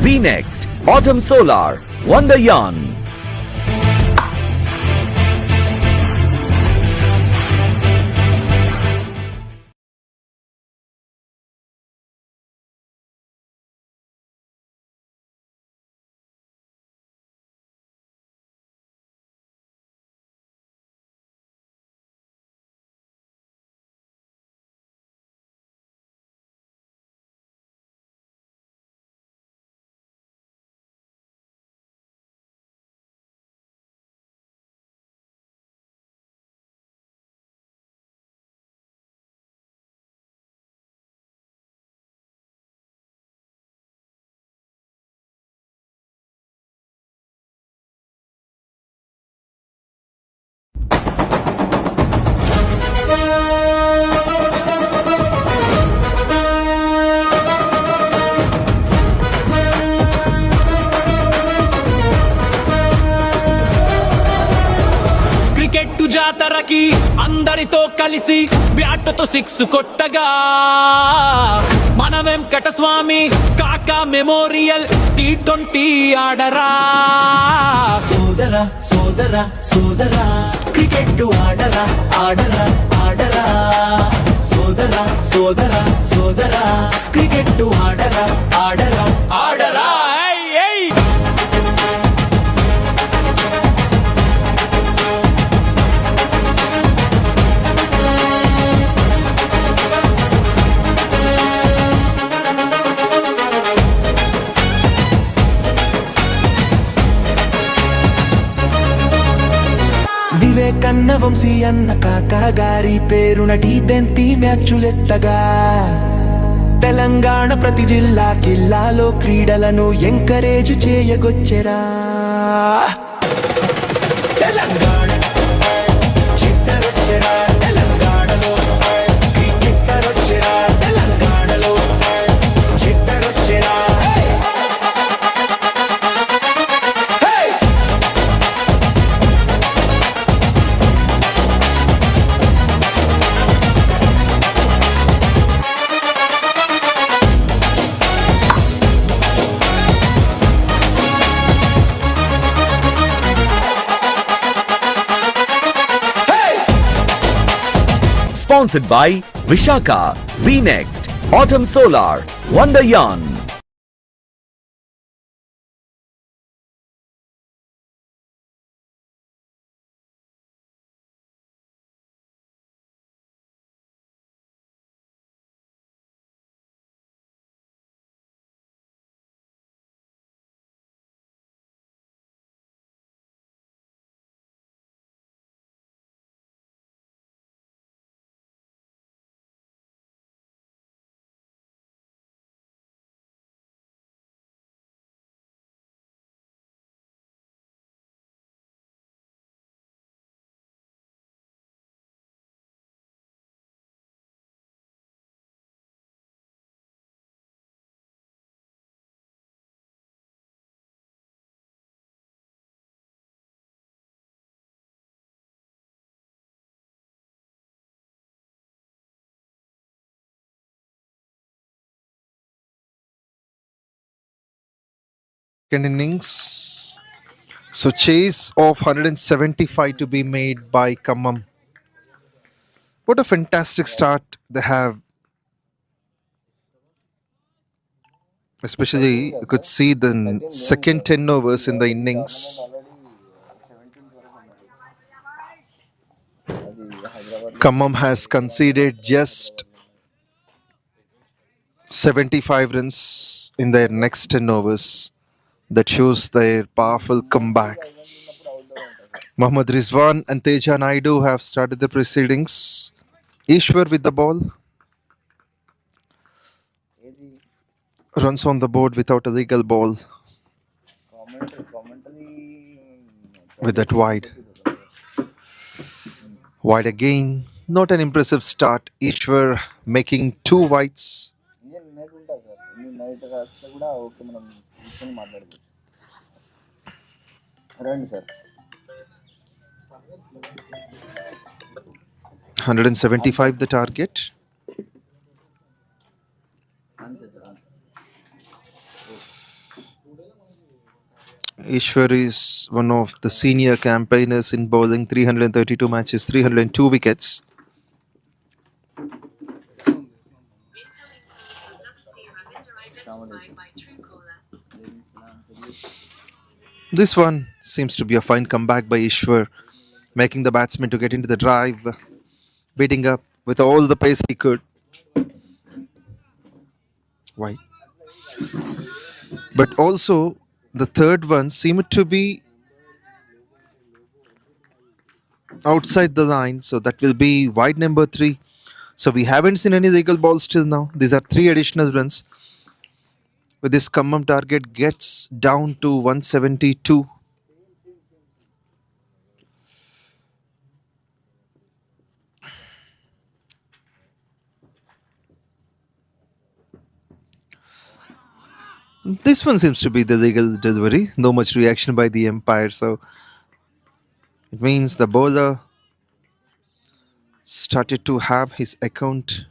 V-Next, Autumn Solar, Wonder Yarn. కలిసి బ్యాటుతో సిక్స్ కొట్టగా మన వెంకటస్వామి కాకా మెమోరియల్ T20 ఆడరా. సోదరా సోదరా సోదరా క్రికెట్ ఆడరా ఆడరా ఆడరా సోదరా సోదరా సోదరా క్రికెట్ ఆడరా ఆడరా ఆడరా. ఏయ్, ఏయ్. వివేకన్న వంశీ అన్న కాకా గారి పేరున T20 మ్యాచులెత్తగా తెలంగాణ ప్రతి జిల్లాలో క్రీడలను ఎంకరేజ్ చేయగొచ్చెరా. తెలంగాణ చిత్తరొచ్చెరా తెలంగాణలో క్రికెట్టరొచ్చెరా తెలంగాణలో చిత్తరొచ్చెరా. Sponsored by Vishaka, VNext, Autumn Solar, Wonder Yarn. Second innings. So chase of 175 to be made by Khammam. What a fantastic start they have. Especially you could see the second 10 overs in the innings. Khammam has conceded just 75 runs in their next 10 overs. That shows their powerful comeback. Mohammad Rizwan and Teja Naidu have started the proceedings. Ishwar with the ball. Runs on the board without a legal ball. With that wide. Wide again. Not an impressive start. Ishwar making 2 wides. రండి sir. 175 the target. Ishwar is one of the senior campaigners in bowling. 332 matches, 302 wickets. This one seems to be a fine comeback by Ishwar, making the batsman to get into the drive, beating up with all the pace he could. Why? But also, the third one seemed to be outside the line, so that will be wide number 3. So we haven't seen any legal balls till now. These are 3 additional runs. With this, Khammam target gets down to 172. This one seems to be the legal delivery. No much reaction by the umpire, so it means the bowler started to have his account.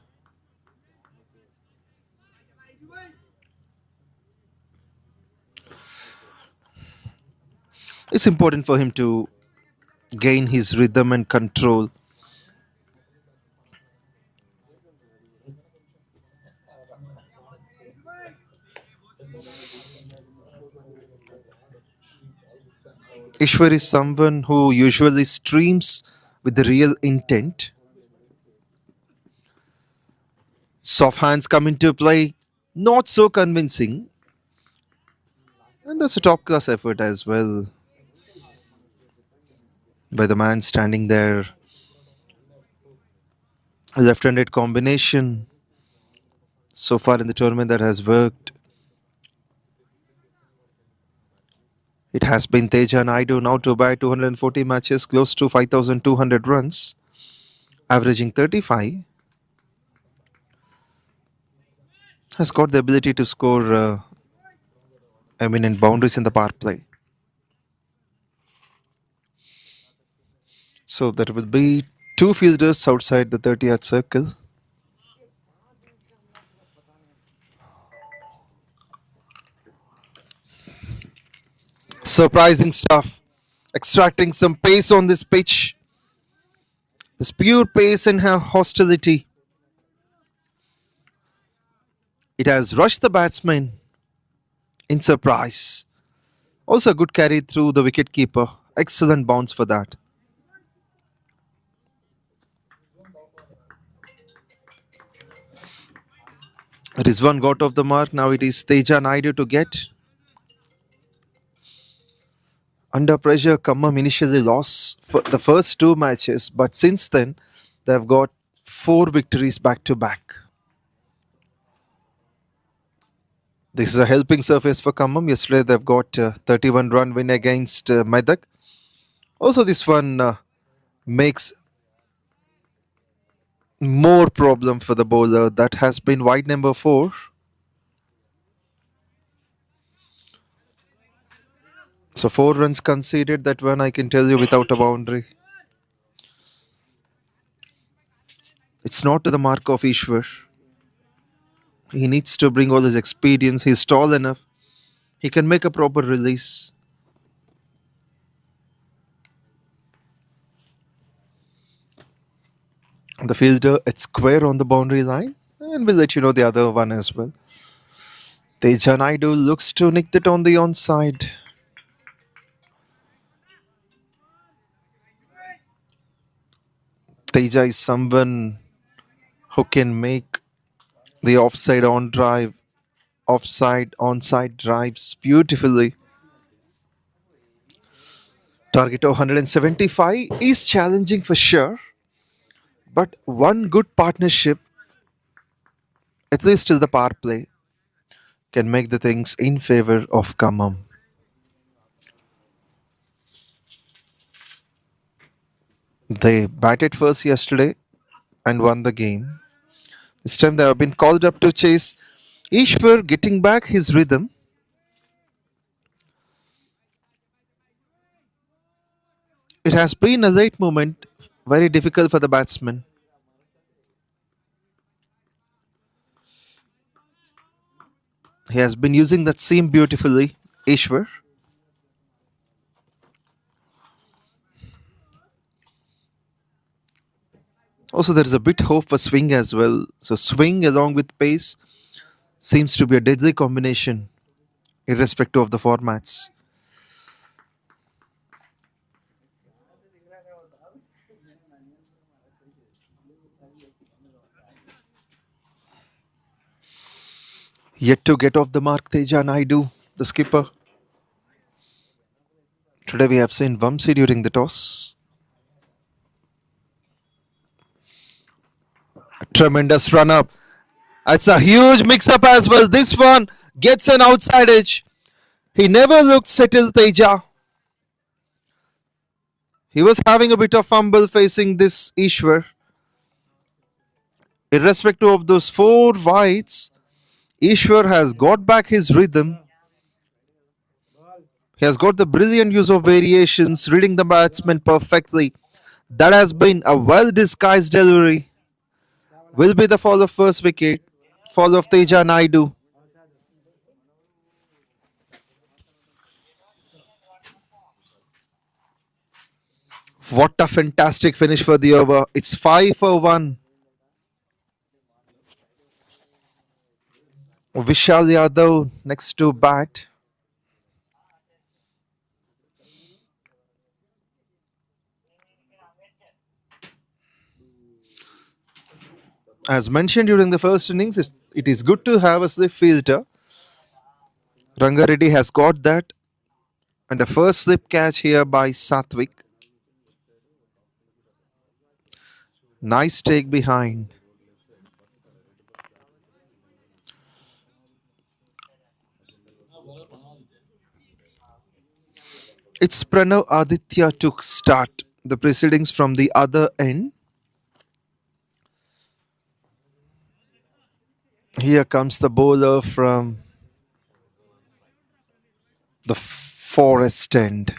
It's important for him to gain his rhythm and control. Ishwar is someone who usually streams with the real intent. Soft hands come into play, not so convincing. And that's a top class effort as well by the man standing there. A left handed combination so far in the tournament that has worked. It has been Teja Naidu now to bat 240 matches, close to 5,200 runs, averaging 35. Has got the ability to score eminent boundaries in the power play. So there will be two fielders outside the 30-yard circle. Surprising stuff. Extracting some pace on this pitch. This pure pace and hostility. It has rushed the batsman in surprise. Also a good carry through the wicketkeeper. Excellent bounce for that. Rizwan got off the mark. Now it is Teja Naidu to get. Under pressure, Khammam initially lost for the first two matches, but since then they have got 4 victories back to back. This is a helping surface for Khammam. Yesterday they've got a 31 run win against Medak. Also this one makes more problem for the bowler. That has been wide number 4. So 4 runs conceded, that one I can tell you without a boundary. It's not to the mark of Ishwar. He needs to bring all his experience. He's tall enough. He can make a proper release. The fielder at square on the boundary line. And we'll let you know the other one as well. Teja Naidu looks to nick it on the onside. Teja is someone who can make the offside on drive, offside onside drives beautifully. Target of 175 is challenging for sure, but one good partnership, at least till the power play, can make the things in favor of Khammam. They batted first yesterday and won the game. This time they have been called up to chase. Ishwar getting back his rhythm. It has been a late moment, very difficult for the batsman. He has been using that seam beautifully, Ishwar. Also, there is a bit hope for swing as well. So, swing along with pace seems to be a deadly combination, irrespective of the formats. Yet to get off the mark, Teja Naidu, the skipper. Today we have seen Vamsi during the toss. A tremendous run up. It's a huge mix up as well. This one gets an outside edge. He never looked settled, Teja. He was having a bit of fumble facing this Ishwar. Irrespective of those 4 wides, Ishwar has got back his rhythm. He has got the brilliant use of variations, reading the batsman perfectly. That has been a well disguised delivery. Will be the fall of first wicket. Fall of Teja Naidu. What a fantastic finish for the over. It's 5 for 1. Vishal Yadav next to bat. As mentioned during the first innings, it is good to have a slip fielder. Rangareddy has got that. And a first slip catch here by Satvik. Nice take behind. It's Pranav Aditya to start the proceedings from the other end. Here comes the bowler from the forest end.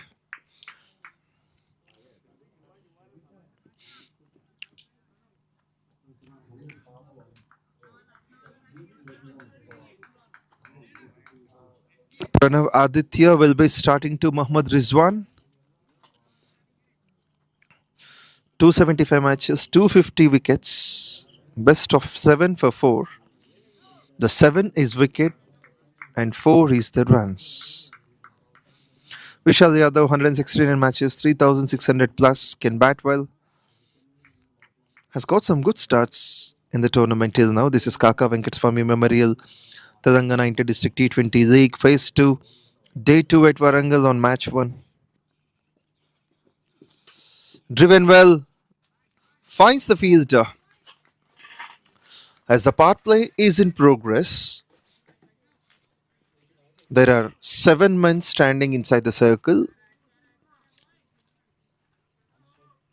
Pranav Aditya will be starting to Mohammad Rizwan. 275 matches, 250 wickets. Best of 7 for 4. The 7 is wicket and 4 is the runs. Vishal Yadav, 169 matches, 3,600 plus, can bat well. Has got some good starts in the tournament till now. This is Kaka Venkataswamy Memorial Telangana Inter-District T20 League Phase 2, Day 2 at Warangal on Match 1. Driven well, finds the fielder. As the power play is in progress, there are 7 men standing inside the circle.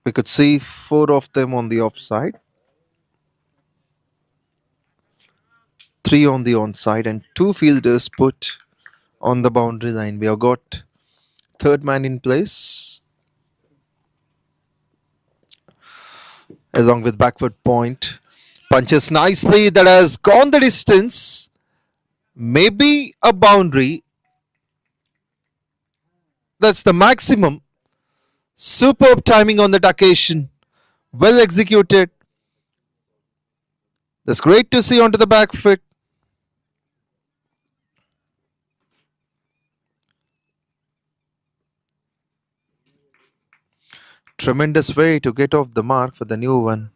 We could see 4 of them on the offside, 3 on the onside, and 2 fielders put on the boundary line. We have got third man in place, along with backward point. Punches nicely, that has gone the distance. Maybe a boundary. That's the maximum. Superb timing on that occasion. Well executed. That's great to see onto the back foot. Tremendous way to get off the mark for the new one.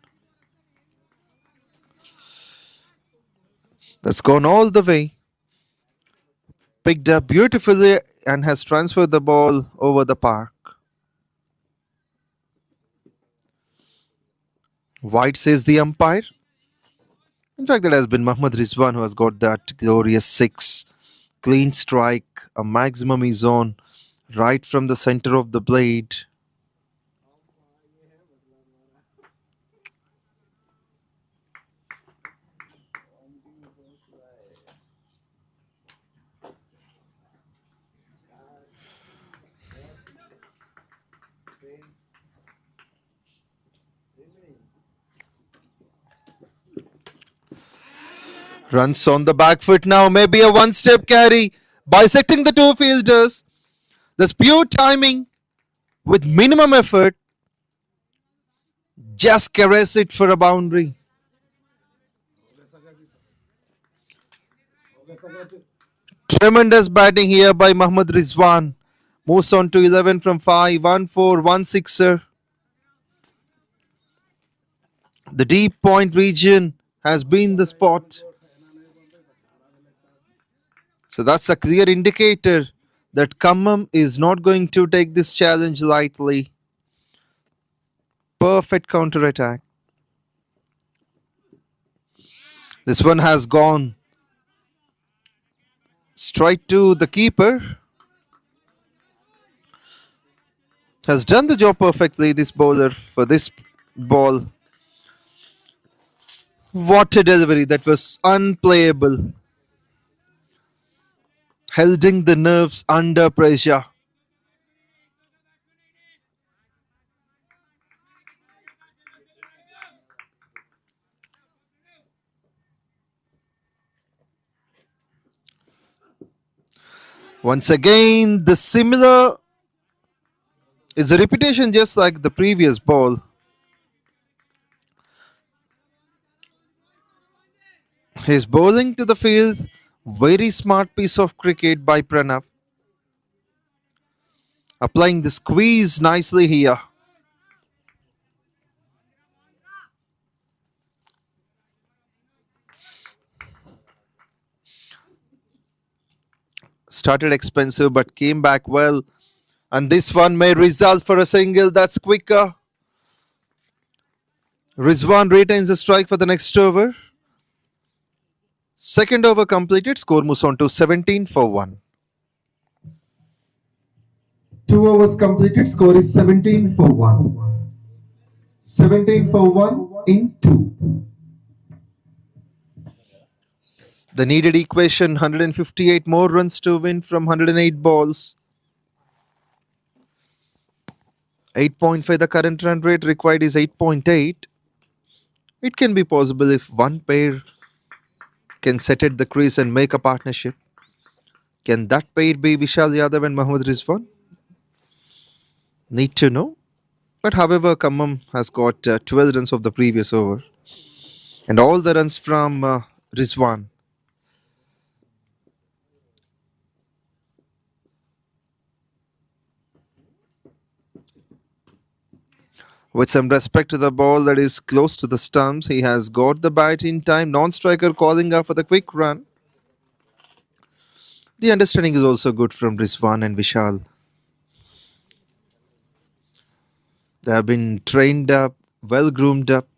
That's gone all the way. Picked up beautifully and has transferred the ball over the park. White says the umpire. In fact, that has been Mohammad Rizwan who has got that glorious 6. Clean strike. A maximum is on right from the center of the blade. Runs on the back foot now. Maybe a one-step carry. Bisecting the 2 fielders. There's pure timing with minimum effort. Just caress it for a boundary. Tremendous batting here by Mohammad Rizwan. Moves on to 11 from 5. 1-4, 1-6er. The deep point region has been the spot. So that's a clear indicator that Khammam is not going to take this challenge lightly. Perfect counter attack. This one has gone straight to the keeper. Has done the job perfectly, this bowler, for this ball. What a delivery. That was unplayable. Holding the nerves under pressure. Once again, the similar is a repetition just like the previous ball. He's bowling to the field. Very smart piece of cricket by Pranav. Applying the squeeze nicely here. Started expensive but came back well. And this one may result for a single that's quicker. Rizwan retains the strike for the next over. Second over completed. Score moves on to 17 for 1. 2 overs completed. Score is 17 for 1. 17 for 1 in 2. The needed equation 158 more runs to win from 108 balls. 8.5 the current run rate required is 8.8. It can be possible if one pair can set at the crease and make a partnership. Can that pair be Vishal Yadav and Mohammad Rizwan? Need to know. But however, Khammam has got 12 runs of the previous over. And all the runs from Rizwan. With some respect to the ball that is close to the stumps, he has got the bat in time. Non-striker calling up for the quick run. The understanding is also good from Rizwan and Vishal. They have been trained up, well groomed up,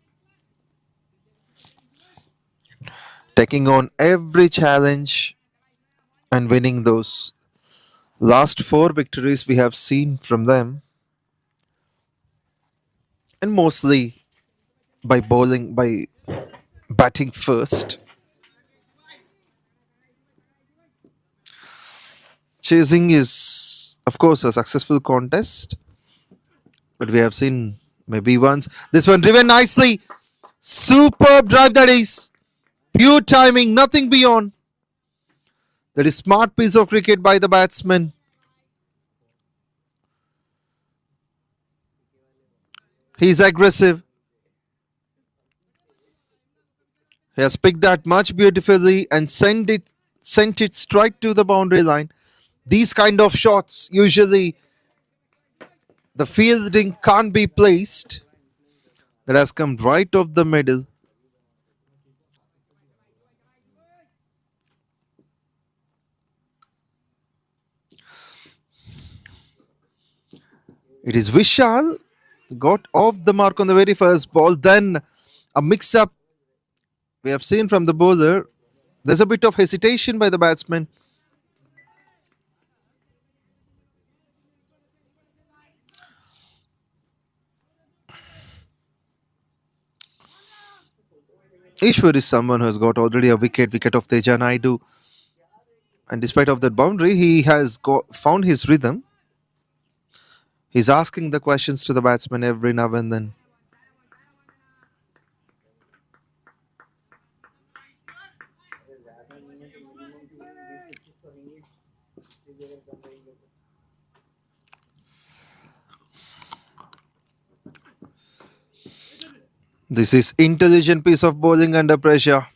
taking on every challenge and winning those. Last 4 victories we have seen from them. And mostly by batting first. Chasing is, of course, a successful contest. But we have seen maybe once. This one driven nicely. Superb drive that is. Pure timing, nothing beyond. That is smart piece of cricket by the batsman. He's aggressive. He has picked that much beautifully and sent it straight to the boundary line. These kind of shots usually the fielding can't be placed. That has come right off the middle. It is Vishal got off the mark on the very first ball. Then a mix-up we have seen from the bowler. There's a bit of hesitation by the batsman. Ishwar is someone who has got already a wicket of Teja Naidu. And despite of that boundary, he has found his rhythm. He's asking the questions to the batsman every now and then. This is intelligent piece of bowling under pressure.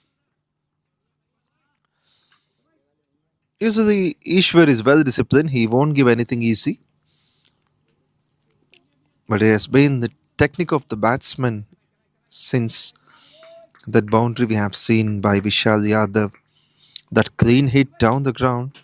Usually Ishwar is well disciplined. He won't give anything easy. But it has been the technique of the batsman since that boundary we have seen by Vishal Yadav. That clean hit down the ground.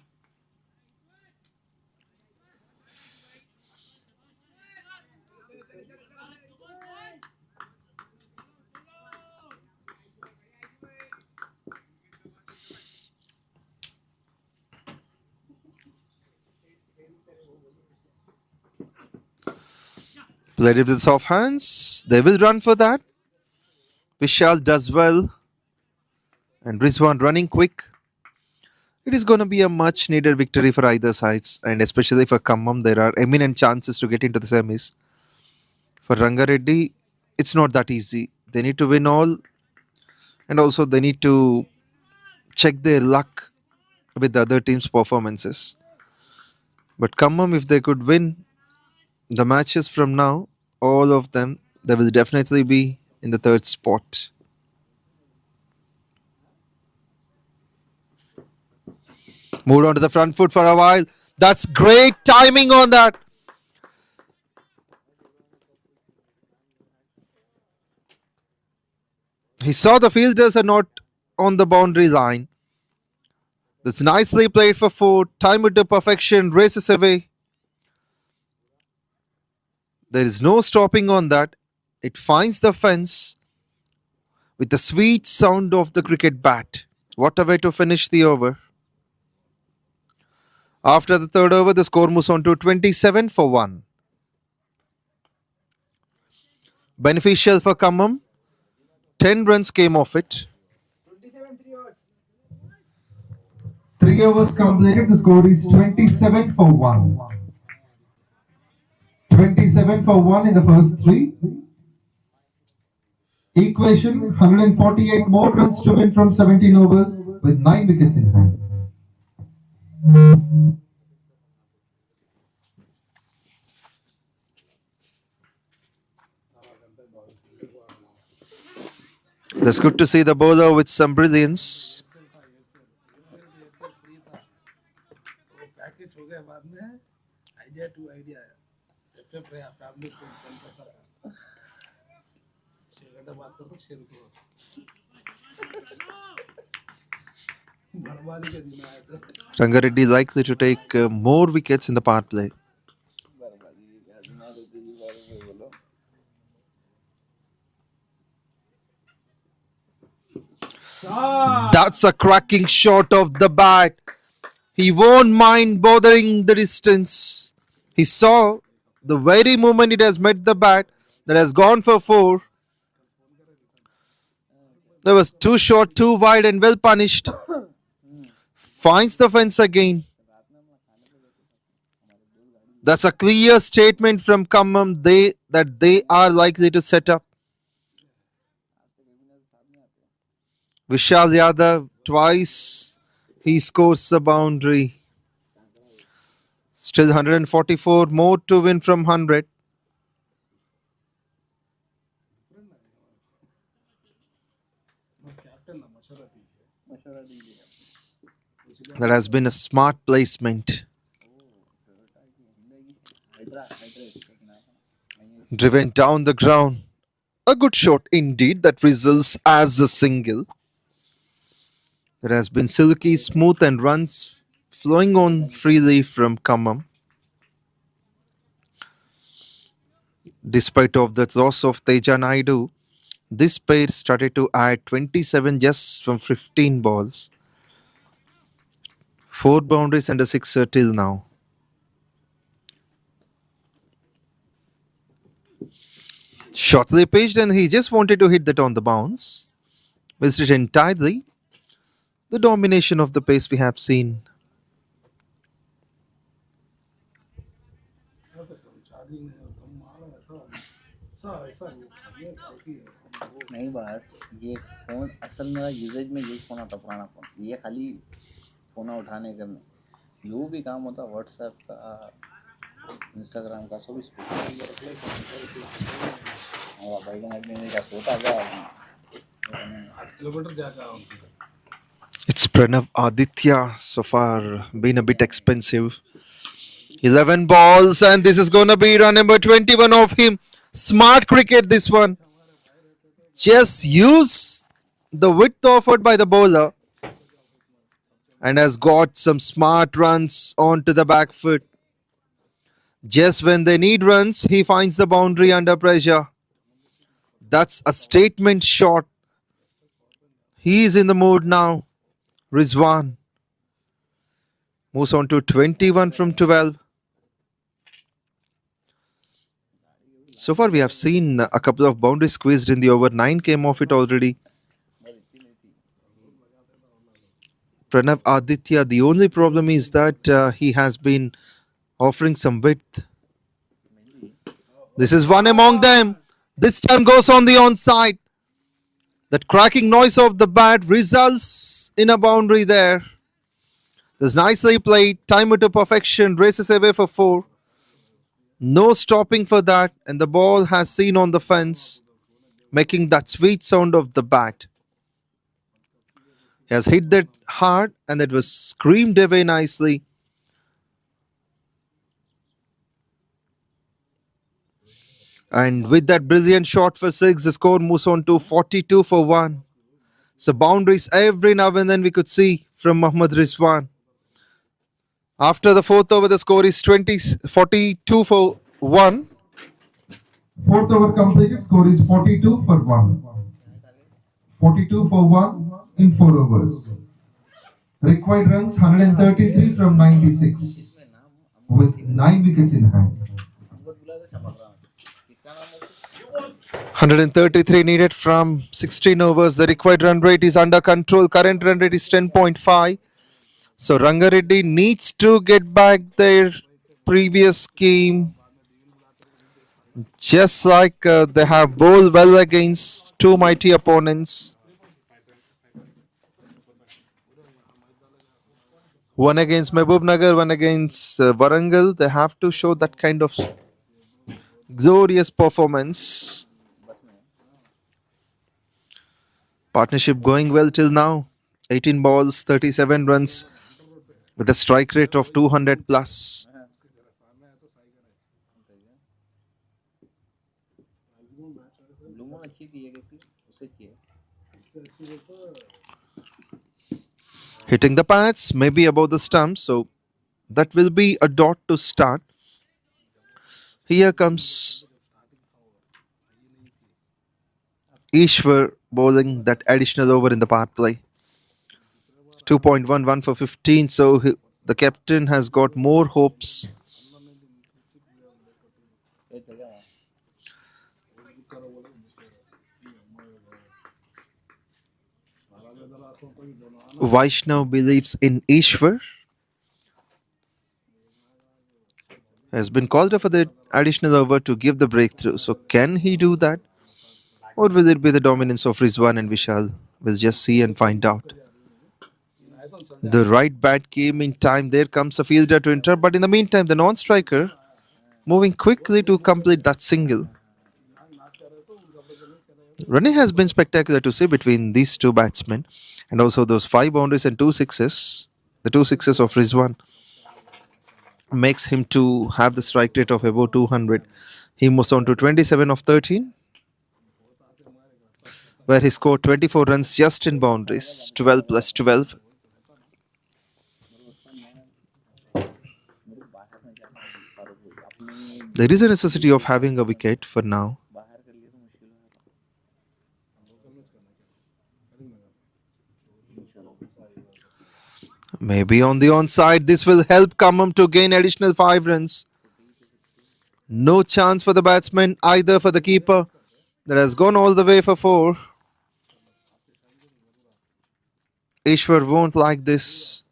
Played it with soft hands. They will run for that. Vishal does well. And Rizwan running quick. It is going to be a much needed victory for either sides. And especially for Khammam, there are eminent chances to get into the semis. For Rangareddy, it's not that easy. They need to win all. And also they need to check their luck with the other team's performances. But Khammam, if they could win the matches from now, all of them, they will definitely be in the third spot. Moved on to the front foot for a while. That's great timing on that. He saw the fielders are not on the boundary line. That's nicely played for four. Time it to perfection. Races away. There is no stopping on that. It finds the fence with the sweet sound of the cricket bat. What a way to finish the over. After the third over, the score moves on to 27 for 1. Beneficial for Khammam. 10 runs came off it. 3 overs completed. The score is 27 for 1. 27 for 1 in the first 3. Equation 148 more runs to win from 17 overs with 9 wickets in hand. That's good to see the bowler with some brilliance. Rangareddy is likely to take more wickets in the power play. That's a cracking shot of the bat. He won't mind bothering the distance. He saw the very moment it has met the bat that has gone for 4. That was too short, too wide, and well punished. Finds the fence again. That's a clear statement from Khammam that they are likely to set up. Vishal Yadav, twice he scores the boundary. Still 144 more to win from 100. That has been a smart placement. Driven down the ground. A good shot indeed that results as a single. There has been silky, smooth and runs flowing on freely from Khammam. Despite of the loss of Teja Naidu, this pair started to add 27 just from 15 balls. 4 boundaries and a sixer till now. Shortly pitched and he just wanted to hit that on the bounce. Missed it entirely. The domination of the pace we have seen. नहीं बस ये phone असल मेरा usage में यही phone आता पुराना phone ये खाली फ़ोन उठाने करने जो भी काम होता व्हाट्सएप का इंस्टाग्राम का सब इस और भाई ने क्या सोता गया 8 किलोमीटर जाकर It's Pranav Aditya, so far been a bit expensive. 11 balls and this is going to be run number 21 of him. Smart cricket this one. Just use the width offered by the bowler and has got some smart runs onto the back foot. Just when they need runs, he finds the boundary under pressure. That's a statement shot. He is in the mood now. Rizwan moves on to 21 from 12. So far we have seen a couple of boundaries squeezed in the over. 9 came off it already. Pranav Aditya, the only problem is that he has been offering some width. This is one among them. This time goes on the onside. That cracking noise of the bat results in a boundary there. This nicely played, time it to perfection, races away for 4. No stopping for that, and the ball has seen on the fence, making that sweet sound of the bat. He has hit that hard, and it was screamed away nicely. And with that brilliant shot for 6, the score moves on to 42 for 1. So boundaries every now and then we could see from Mohammad Rizwan. After the 4th over, the score is 42 for 1. 4th over completed, score is 42 for 1. 42 for 1 in 4 overs. Required runs 133 from 96 with 9 wickets in hand. 133 needed from 16 overs. The required run rate is under control. Current run rate is 10.5. So Rangareddy needs to get back their previous game. Just like they have bowled well against two mighty opponents. One against Mehboob one against Warangal. They have to show that kind of glorious performance. Partnership going well till now. 18 balls, 37 runs with a strike rate of 200 plus. Hitting the pads, maybe above the stumps, so that will be a dot to start. Here comes Ishwar bowling that additional over in the power play. 2.11 for 15, so the captain has got more hopes. Vaishnav believes in Ishwar. Has been called up for the additional over to give the breakthrough. So can he do that? Or will it be the dominance of Rizwan and Vishal? We'll just see and find out. The right bat came in time. There comes a fielder to enter. But in the meantime, the non-striker moving quickly to complete that single. Running has been spectacular to see between these two batsmen. And also those 5 boundaries and 2 sixes. The 2 sixes of Rizwan makes him to have the strike rate of above 200. He moves on to 27 of 13, where he scored 24 runs just in boundaries, 12 plus 12. There is a necessity of having a wicket for now. Maybe on the onside, this will help Khammam to gain additional 5 runs. No chance for the batsman, either for the keeper. That has gone all the way for 4. Ishwar won't like this.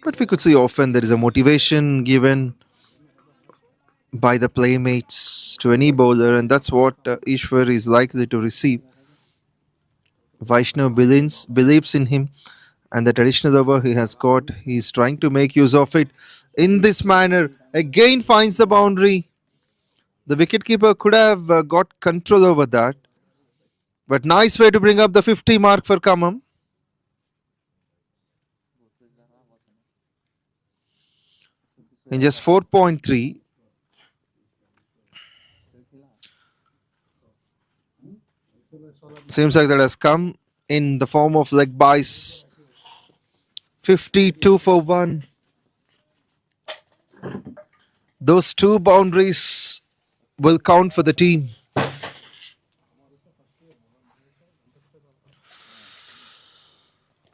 But we could see often there is a motivation given by the playmates to any bowler, and that's what Ishwar is likely to receive. Vaishnav believes in him, and the traditional over he has got, he's trying to make use of it in this manner. Again finds the boundary. The wicketkeeper could have got control over that. But nice way to bring up the 50 mark for Khammam. In just 4.3. Seems like that has come in the form of leg byes. 52 for 1. Those 2 boundaries will count for the team.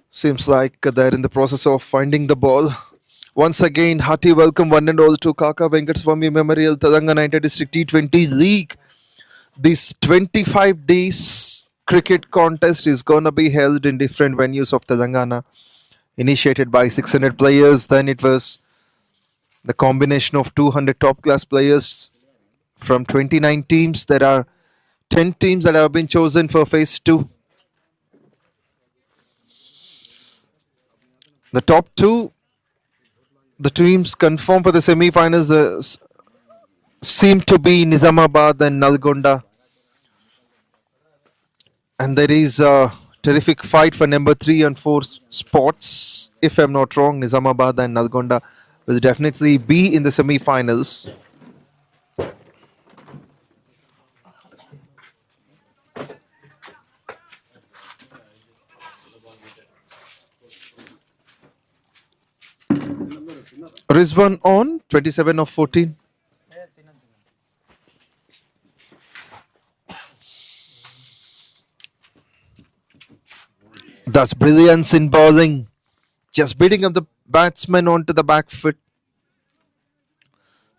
Seems like they're in the process of finding the ball. Once again, hearty welcome one and all to Kaka Venkataswamy Memorial Telangana Inter-District T20 League. This 25 days cricket contest is going to be held in different venues of Telangana. Initiated by 600 players. Then it was The combination of 200 top class players from 29 teams. There are 10 teams that have been chosen for phase 2. The top 2, the teams confirmed for the semi-finals seem to be Nizamabad and Nalgonda. And there is a terrific fight for number 3 and 4 spots. If I'm not wrong, Nizamabad and Nalgonda will definitely be in the semi-finals. Rizwan on 27 of 14. That's brilliance in bowling. Just beating up the batsman onto the back foot.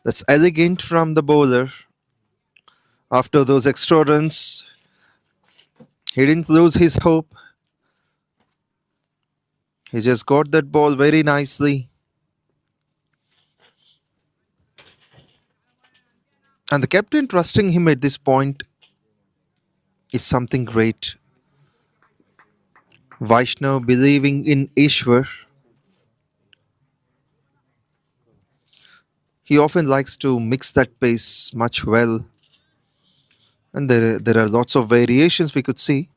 That's elegant from the bowler. After those extra runs, he didn't lose his hope. He just got that ball very nicely. And the captain trusting him at this point is something great. Vaishnav believing in Ishwar. He often likes to mix that pace much well. And there are lots of variations we could see.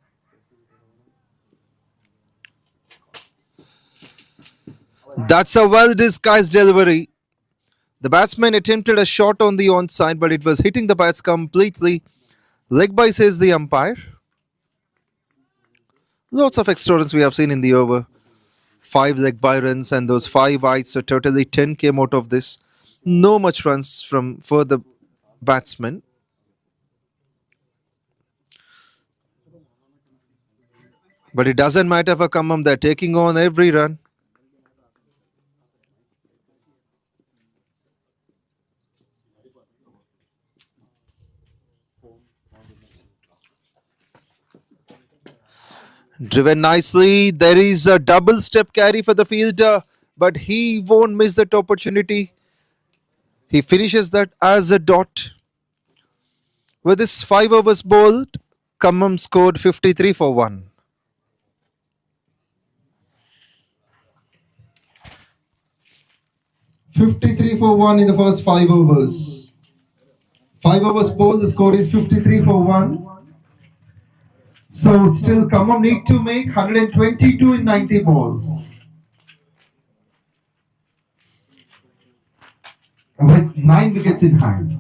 That's a well disguised delivery. The batsman attempted a shot on the onside, but it was hitting the bats completely. Leg by, says the umpire. Lots of extra runs we have seen in the over. 5 leg by runs, and those 5 wides, so totally 10 came out of this. No much runs from for the batsmen. But it doesn't matter for Khammam, they're taking on every run. Driven nicely. There is a double step carry for the fielder, but he won't miss that opportunity. He finishes that as a dot. With his 5 overs bowled, Khammam scored 53 for 1. "53 for 1 in the first 5 overs. 5 overs bowled, the score is 53 for 1. So still Khammam need to make 122 in 90 balls. With 9 wickets in hand.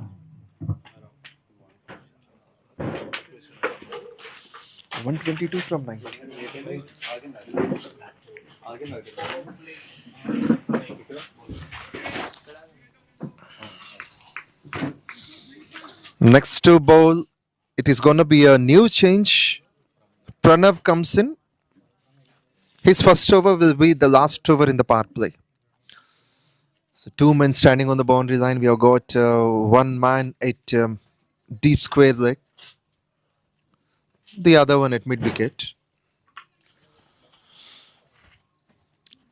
122 from 90. Next to bowl, it is going to be a new change. Pranav comes in. His first over will be the last over in the power play. So 2 men standing on the boundary line. We have got 1 man at deep square leg. The other one at mid wicket.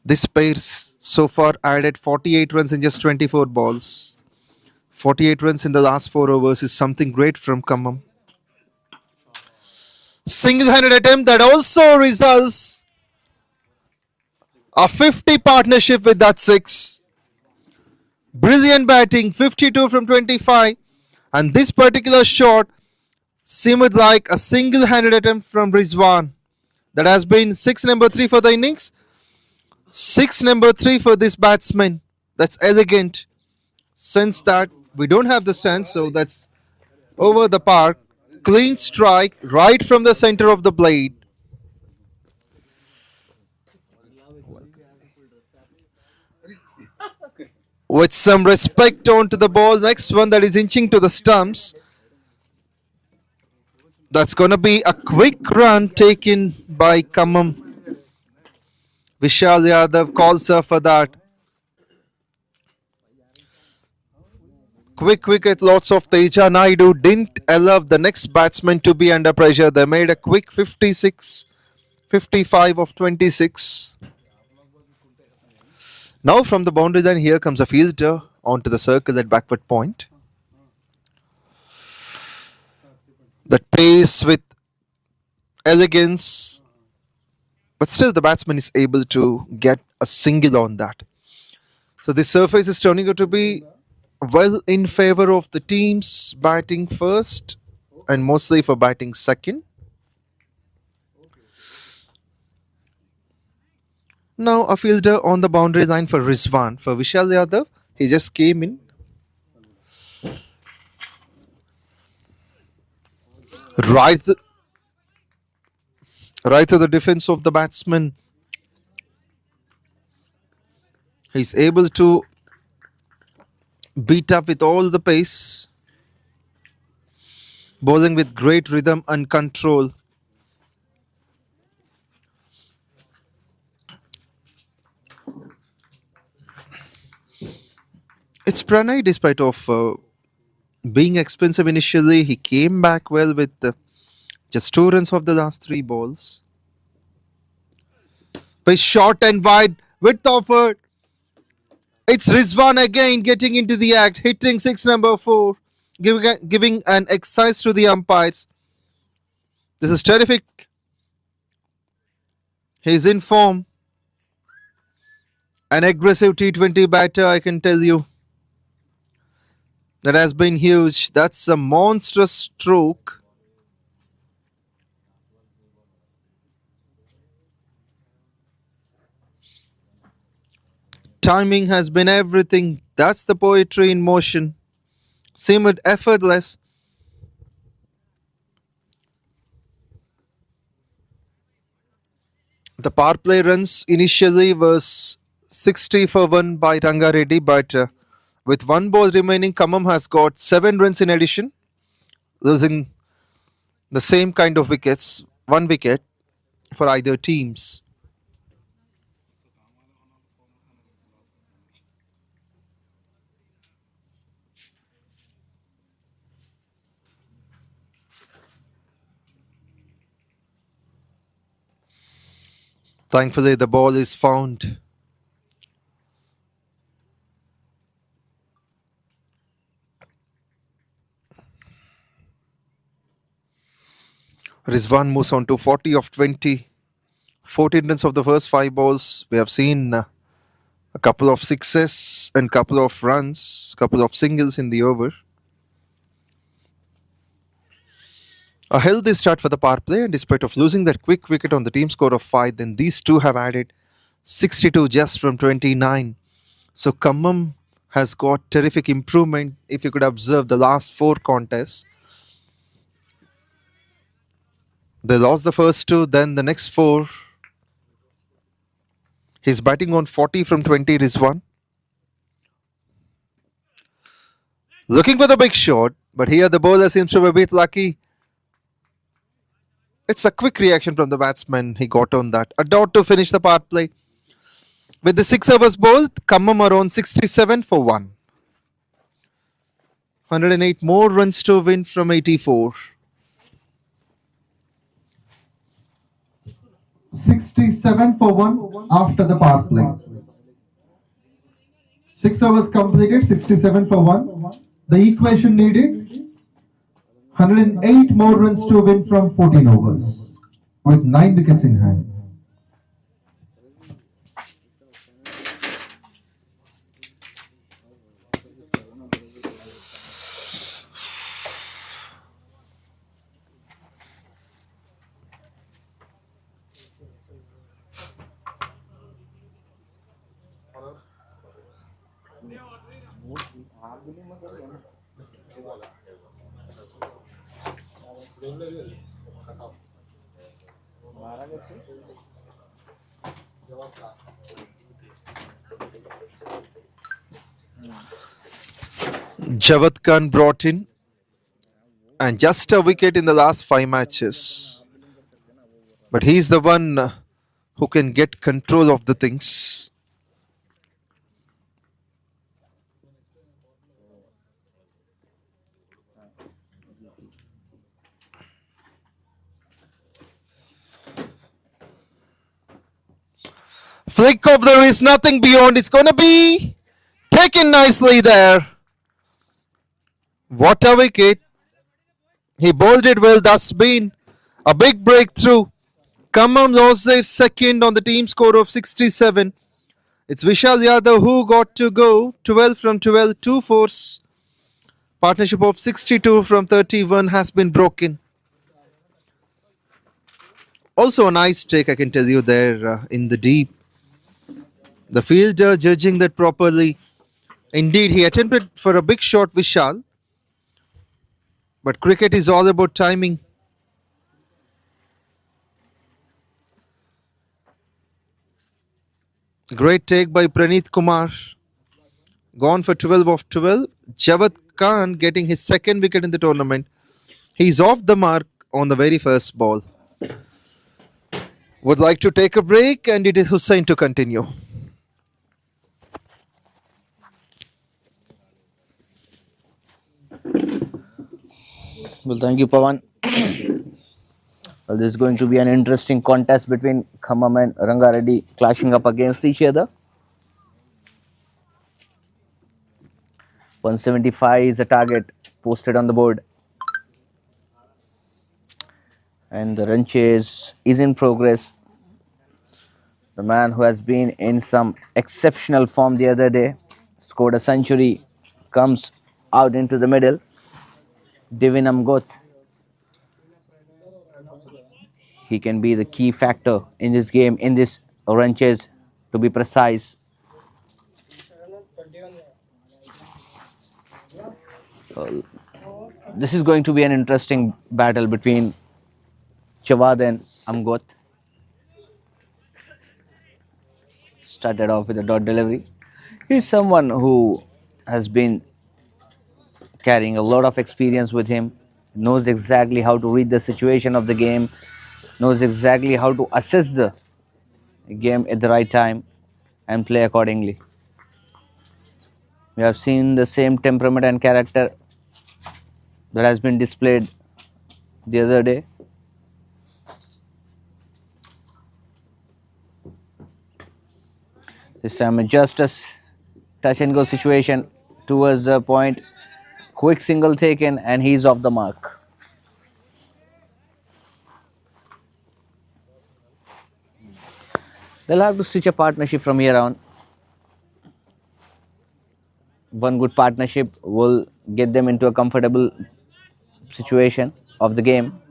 This pair so far added 48 runs in just 24 balls. 48 runs in the last 4 overs is something great from Khammam. Single-handed attempt that also results a 50 partnership with that 6. Brilliant batting, 52 from 25. And this particular shot seemed like a single-handed attempt from Rizwan. That has been 6 number 3 for the innings. 6 number 3 for this batsman. That's elegant. Since that we don't have the stand, so that's over the park. Clean strike right from the center of the blade. With some respect onto the ball. Next one that is inching to the stumps. That's going to be a quick run taken by Khammam. Vishal Yadav calls her for that. Quick wicket, lots of Teja Naidu didn't allow the next batsman to be under pressure. They made a quick 56, 55 of 26. Now from the boundary line, here comes a fielder onto the circle at backward point. That pace with elegance, but still the batsman is able to get a single on that. So this surface is turning out to be well in favor of the teams batting first and mostly for batting second. Now a fielder on the boundary line for Rizwan. For Vishal Yadav, he just came in. Right, right to the defense of the batsman. He's able to beat up with all the pace, bowling with great rhythm and control. It's Pranay, despite of being expensive initially, he came back well with just 2 runs of the last 3 balls. But short and wide, width offered. It's Rizwan again getting into the act, hitting 6 number 4, giving an exercise to the umpires. This is terrific. He's in form. An aggressive T20 batter, I can tell you. That has been huge. That's a monstrous stroke. Timing has been everything. That's the poetry in motion. Seemed effortless. The power play runs initially was 60 for 1 by Rangareddy, but with 1 ball remaining, Khammam has got 7 runs in addition, losing the same kind of wickets, 1 wicket for either teams. Thankfully, the ball is found. Rizwan moves on to 40 of 20. 14 runs of the first 5 balls. We have seen a couple of sixes and couple of runs, couple of singles in the over. A healthy start for the power play, and despite of losing that quick wicket on the team score of 5, then these two have added 62 just from 29. So Khammam has got terrific improvement if you could observe the last 4 contests. They lost the first 2, then the next 4. He's batting on 40 from 20, Rizwan. Looking for the big shot, but here the bowler seems to be a bit lucky. It's a quick reaction from the batsman. He got on that. A dot to finish the power play. With the 6 overs bowled, Khammam are on 67 for 1. 108 more runs to win from 84. 67 for 1 after the power play. 6 overs completed, 67 for 1. The equation needed 108 more runs to win from 14 overs with 9 wickets in hand. Javad Khan brought in, and just a wicket in the last 5 matches. But he's the one who can get control of the things. Flick of the wrist, nothing beyond. It's going to be Taken nicely there. What a wicket. He bowled it well. That's been a big breakthrough. Khammam lost their second on the team score of 67. It's Vishal Yadav who got to go 12 from 12. 2 fours. Partnership of 62 from 31 has been broken. Also a nice take, I can tell you, there in the deep. The fielder judging that properly. Indeed, he attempted for a big shot, Vishal. But cricket is all about timing. Great take by Praneeth Kumar. Gone for 12 of 12. Javad Khan getting his second wicket in the tournament. He's off the mark on the very first ball. Would like to take a break, and it is Hussain to continue. Well, thank you, Pawan. Well, this is going to be an interesting contest between Khammam and Rangareddy clashing up against each other. 175 is the target posted on the board. And the run chase is in progress. The man who has been in some exceptional form the other day scored a century, comes out into the middle. Divinam Goth. He can be the key factor in this game, in this run chase, to be precise. This is going to be an interesting battle between Jawad and Amgot. Started off with a dot delivery. He's someone who has been carrying a lot of experience with him, knows exactly how to read the situation of the game, knows exactly how to assess the game at the right time and play accordingly. We have seen the same temperament and character that has been displayed the other day. This time just a touch and go situation towards the point. Quick single taken and he's off the mark. They'll have to stitch a partnership from here on. One good partnership will get them into a comfortable situation of the game.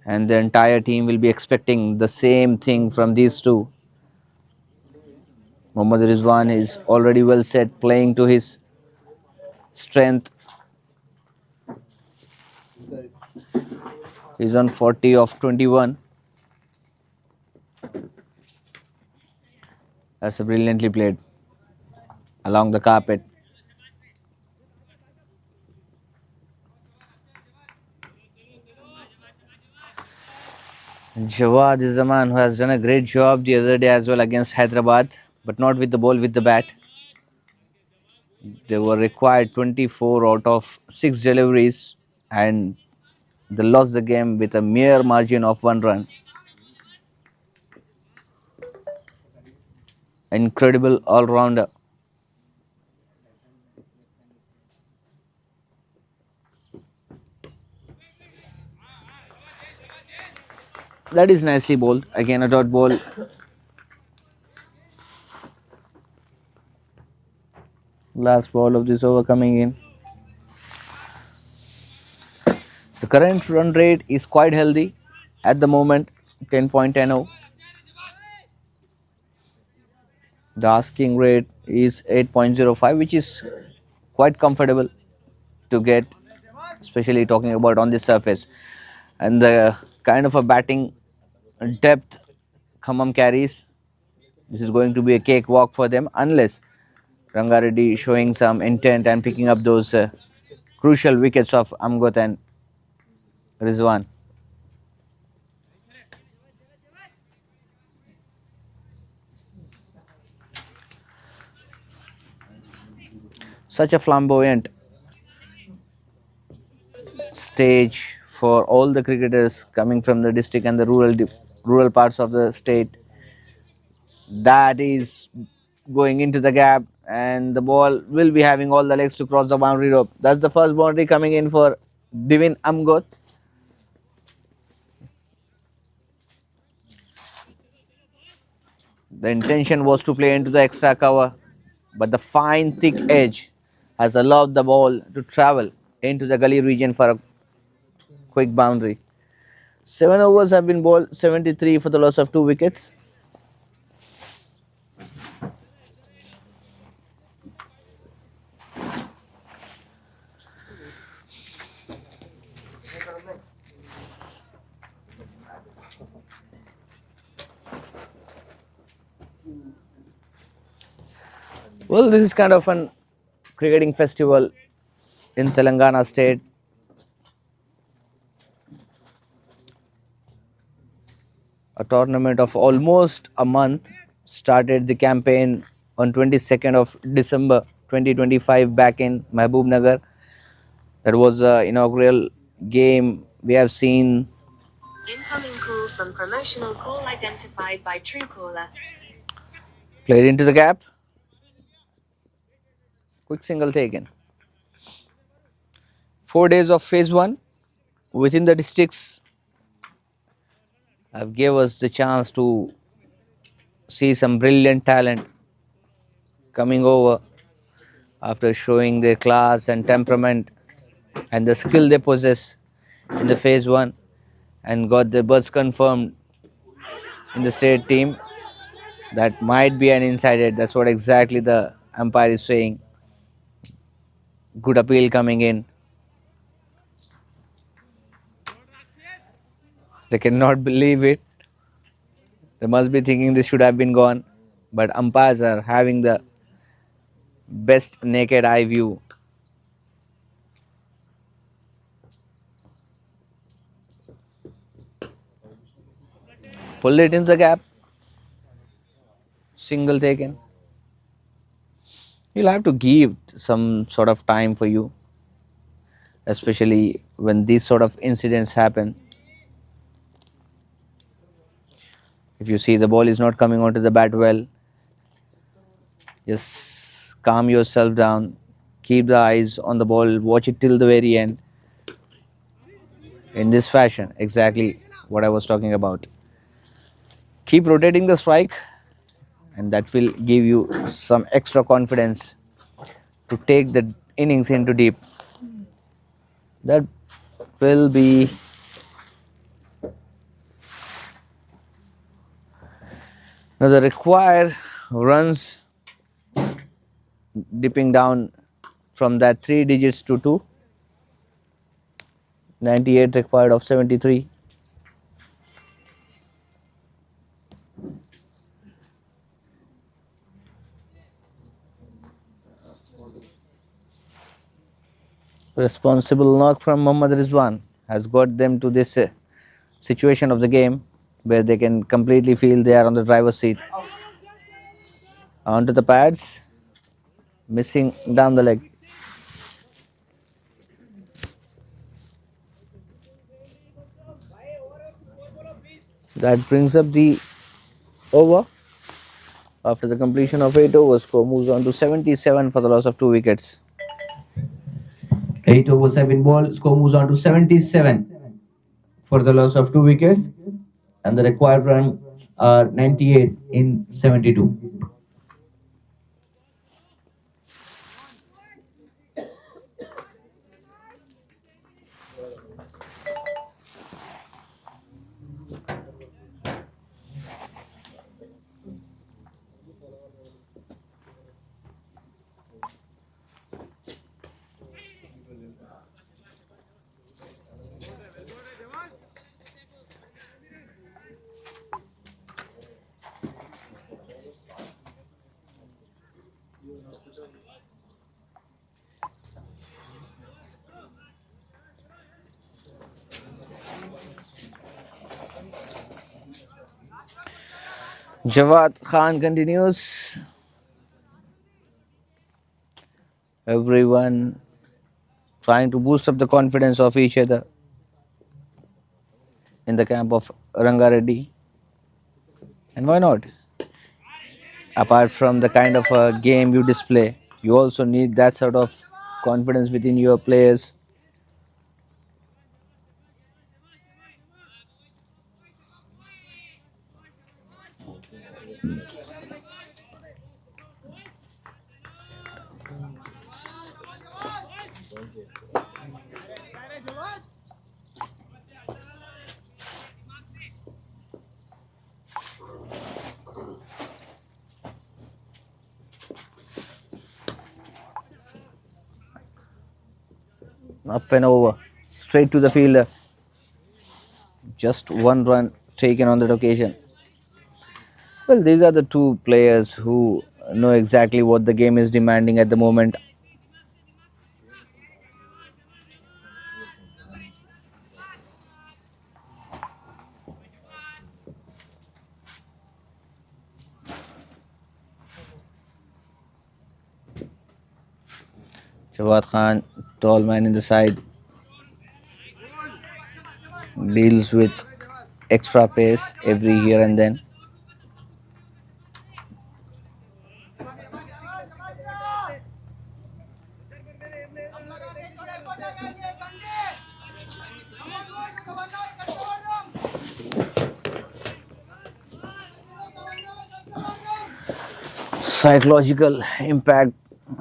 And the entire team will be expecting the same thing from these two. Mohammad Rizwan is already well set, playing to his strength. He's on 40 of 21. That's brilliantly played along the carpet. Jawad is the man who has done a great job the other day as well against Hyderabad, but not with the ball, with the bat. They were required 24 out of 6 deliveries and they lost the game with a mere margin of 1 run. Incredible all-rounder. That is nicely bowled. Again a dot ball. Last ball of this over coming in. The current run rate is quite healthy at the moment, 10.10. The asking rate is 8.05, which is quite comfortable to get, especially talking about on this surface. And the kind of a batting depth Khammam carries, this is going to be a cakewalk for them unless Rangareddy showing some intent and picking up those crucial wickets of Amgot and Rizwan. Such a flamboyant stage for all the cricketers coming from the district and the rural parts of the state. That is going into the gap, and the ball will be having all the legs to cross the boundary rope. That's the first boundary coming in for Divin Amgot. The intention was to play into the extra cover, but the fine thick edge has allowed the ball to travel into the gully region for a quick boundary. 7 overs have been bowled, 73 for the loss of 2 wickets. Well, this is kind of an cricketing festival in Telangana state. A tournament of almost a month started the campaign on 22nd of December 2025 back in Mahbub Nagar. That was the inaugural game. We have seen Incoming call from promotional call identified by Truecaller. played into the gap. Quick single taken. 4 days of phase 1 within the districts have gave us the chance to see some brilliant talent coming over after showing their class and temperament and the skill they possess in the phase 1 and got their berths confirmed in the state team. That might be an insider. That's what exactly the umpire is saying. Good appeal coming in. They cannot believe it. They must be thinking this should have been gone. But umpires are having the best naked eye view. Pull it in the gap. Single taken. You'll have to give some sort of time for you, especially when these sort of incidents happen. If you see the ball is not coming onto the bat well, just calm yourself down, keep the eyes on the ball, watch it till the very end. In this fashion, exactly what I was talking about. Keep rotating the strike, and that will give you some extra confidence to take the innings into deep. That will be now the required runs dipping down from that 3 digits to 2. 98 required of 73. Responsible knock from Mohammad Rizwan has got them to this situation of the game where they can completely feel they are on the driver's seat. Onto the pads, missing down the leg. That brings up the over. After the completion of 8 overs, score moves on to 77 for the loss of 2 wickets. 8 overs have been bowled, score moves on to 77 for the loss of 2 wickets, and the required runs are 98 in 72. Jawad Khan continues. Everyone trying to boost up the confidence of each other in the camp of Rangareddy. And why not? Apart from the kind of a game you display, you also need that sort of confidence within your players. Up and over, straight to the fielder. Just one run taken on that occasion. Well, these are the two players who know exactly what the game is demanding at the moment. Jawad Khan, tall man in the side, deals with extra pace every here and then. Psychological impact,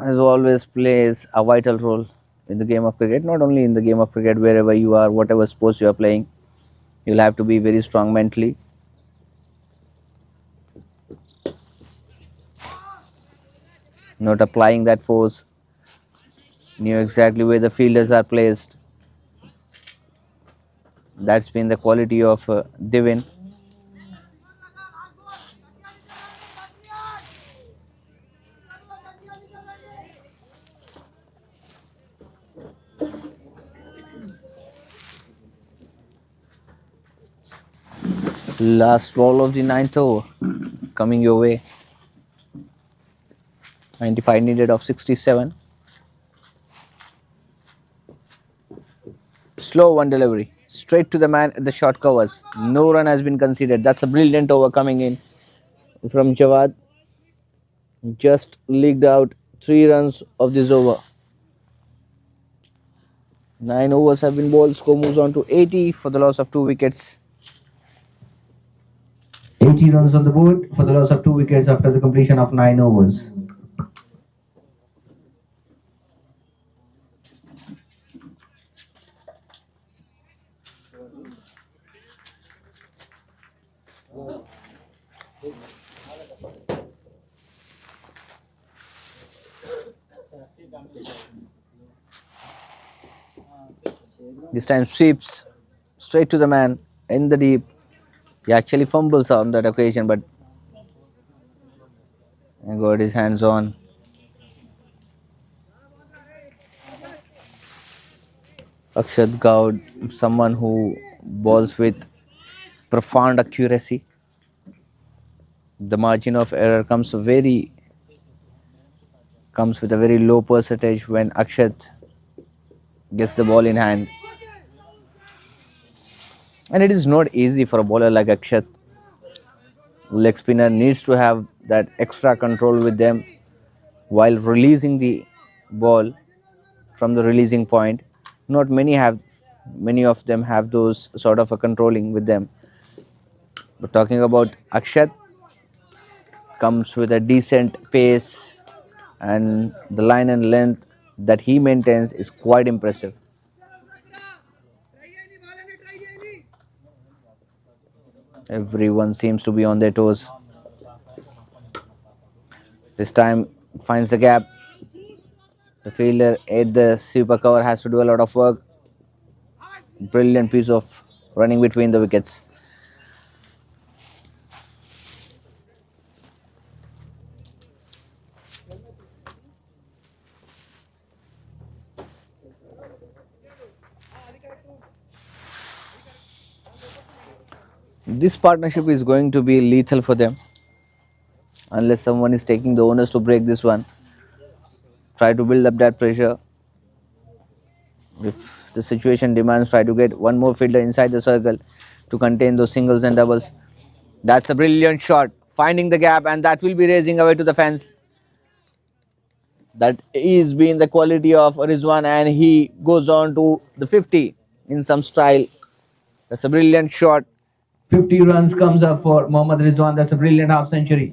as always, plays a vital role in the game of cricket. Not only in the game of cricket, wherever you are, whatever sports you are playing, you'll have to be very strong mentally. Not applying that force, knew exactly where the fielders are placed. That's been the quality of Divin. Last ball of the ninth over coming your way. 95 needed of 67. Slow one delivery. Straight to the man at the short covers. No run has been conceded. That's a brilliant over coming in from Jawad. Just leaked out 3 runs of this over. 9 overs have been bowled. Score moves on to 80 for the loss of 2 wickets. 80 runs on the board for the loss of 2 wickets after the completion of 9 overs. This time sweeps straight to the man in the deep. He actually fumbles on that occasion, but he got his hands on. Akshat Gaud, someone who bowls with profound accuracy. The margin of error comes with a very low percentage when Akshat gets the ball in hand. And it is not easy for a bowler like Akshat. Leg spinner needs to have that extra control with them while releasing the ball from the releasing point. Not many of them have those sort of a controlling with them. But talking about Akshat, comes with a decent pace, and the line and length that he maintains is quite impressive. Everyone seems to be on their toes. This time finds the gap. The fielder at the super cover has to do a lot of work. Brilliant piece of running between the wickets. This partnership is going to be lethal for them unless someone is taking the onus to break this one. Try to build up that pressure. If the situation demands, try to get one more fielder inside the circle to contain those singles and doubles. That's a brilliant shot. finding the gap, and that will be raising away to the fence. That is being the quality of Rizwan, and he goes on to the 50 in some style. That's a brilliant shot. 50 runs comes up for Mohammad Rizwan. That's a brilliant half century.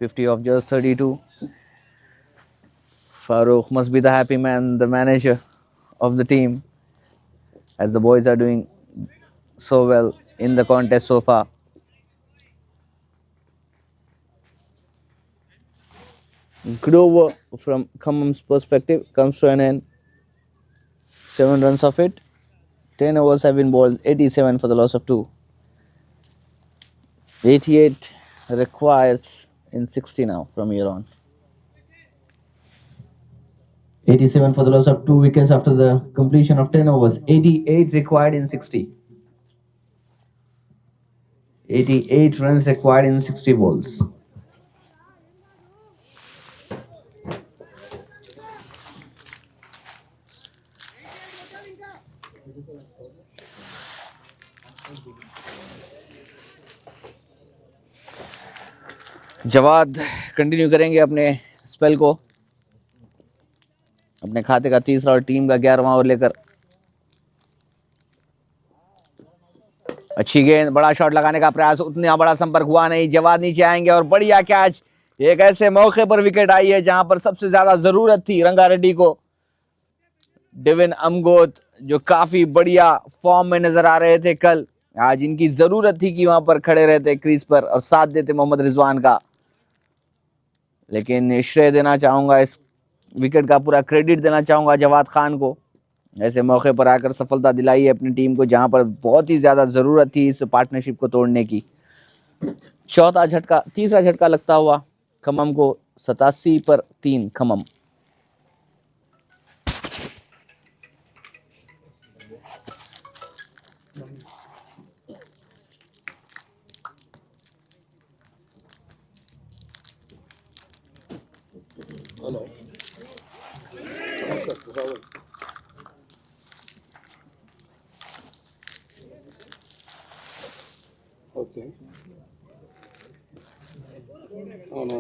$50 of just 32. Farooq must be the happy man, the manager of the team, as the boys are doing so well in the contest so far. Good over from Khammam's perspective comes to an end. 7 runs of it. 10 overs have been bowled. 87 for the loss of 2. 88 requires in 60 now from here on. 87 for the loss of 2 wickets after the completion of 10 overs. 88 required in 60. 88 runs required in 60 balls. Jawad continue करेंगे अपने spell को, अपने खाते का तीसरा और team का 11वां over लेकर। अच्छी गेंद, बड़ा शॉट लगाने का प्रयास, उतना बड़ा संपर्क हुआ नहीं। जवाद नीचे आएंगे और बढ़िया कैच। एक ऐसे मौके पर विकेट आई है जहां पर सबसे ज्यादा जरूरत थी रंगारेड्डी को। डेविन अमगोत जो काफी बढ़िया फॉर्म में नजर आ रहे थे कल, आज इनकी जरूरत थी कि वहां पर खड़े रहते क्रीज पर और साथ देते मोहम्मद रिजवान का। लेकिन श्रेय देना चाहूंगा, इस विकेट का पूरा क्रेडिट देना चाहूंगा जवाद खान को। ऐसे मौके पर आकर सफलता दिलाई है अपनी टीम को जहां पर बहुत ही ज्यादा जरूरत थी इस पार्टनरशिप को तोड़ने की। तीसरा झटका लगता हुआ खम्मम को। 87 पर 3 खम्मम। Okay. Oh no.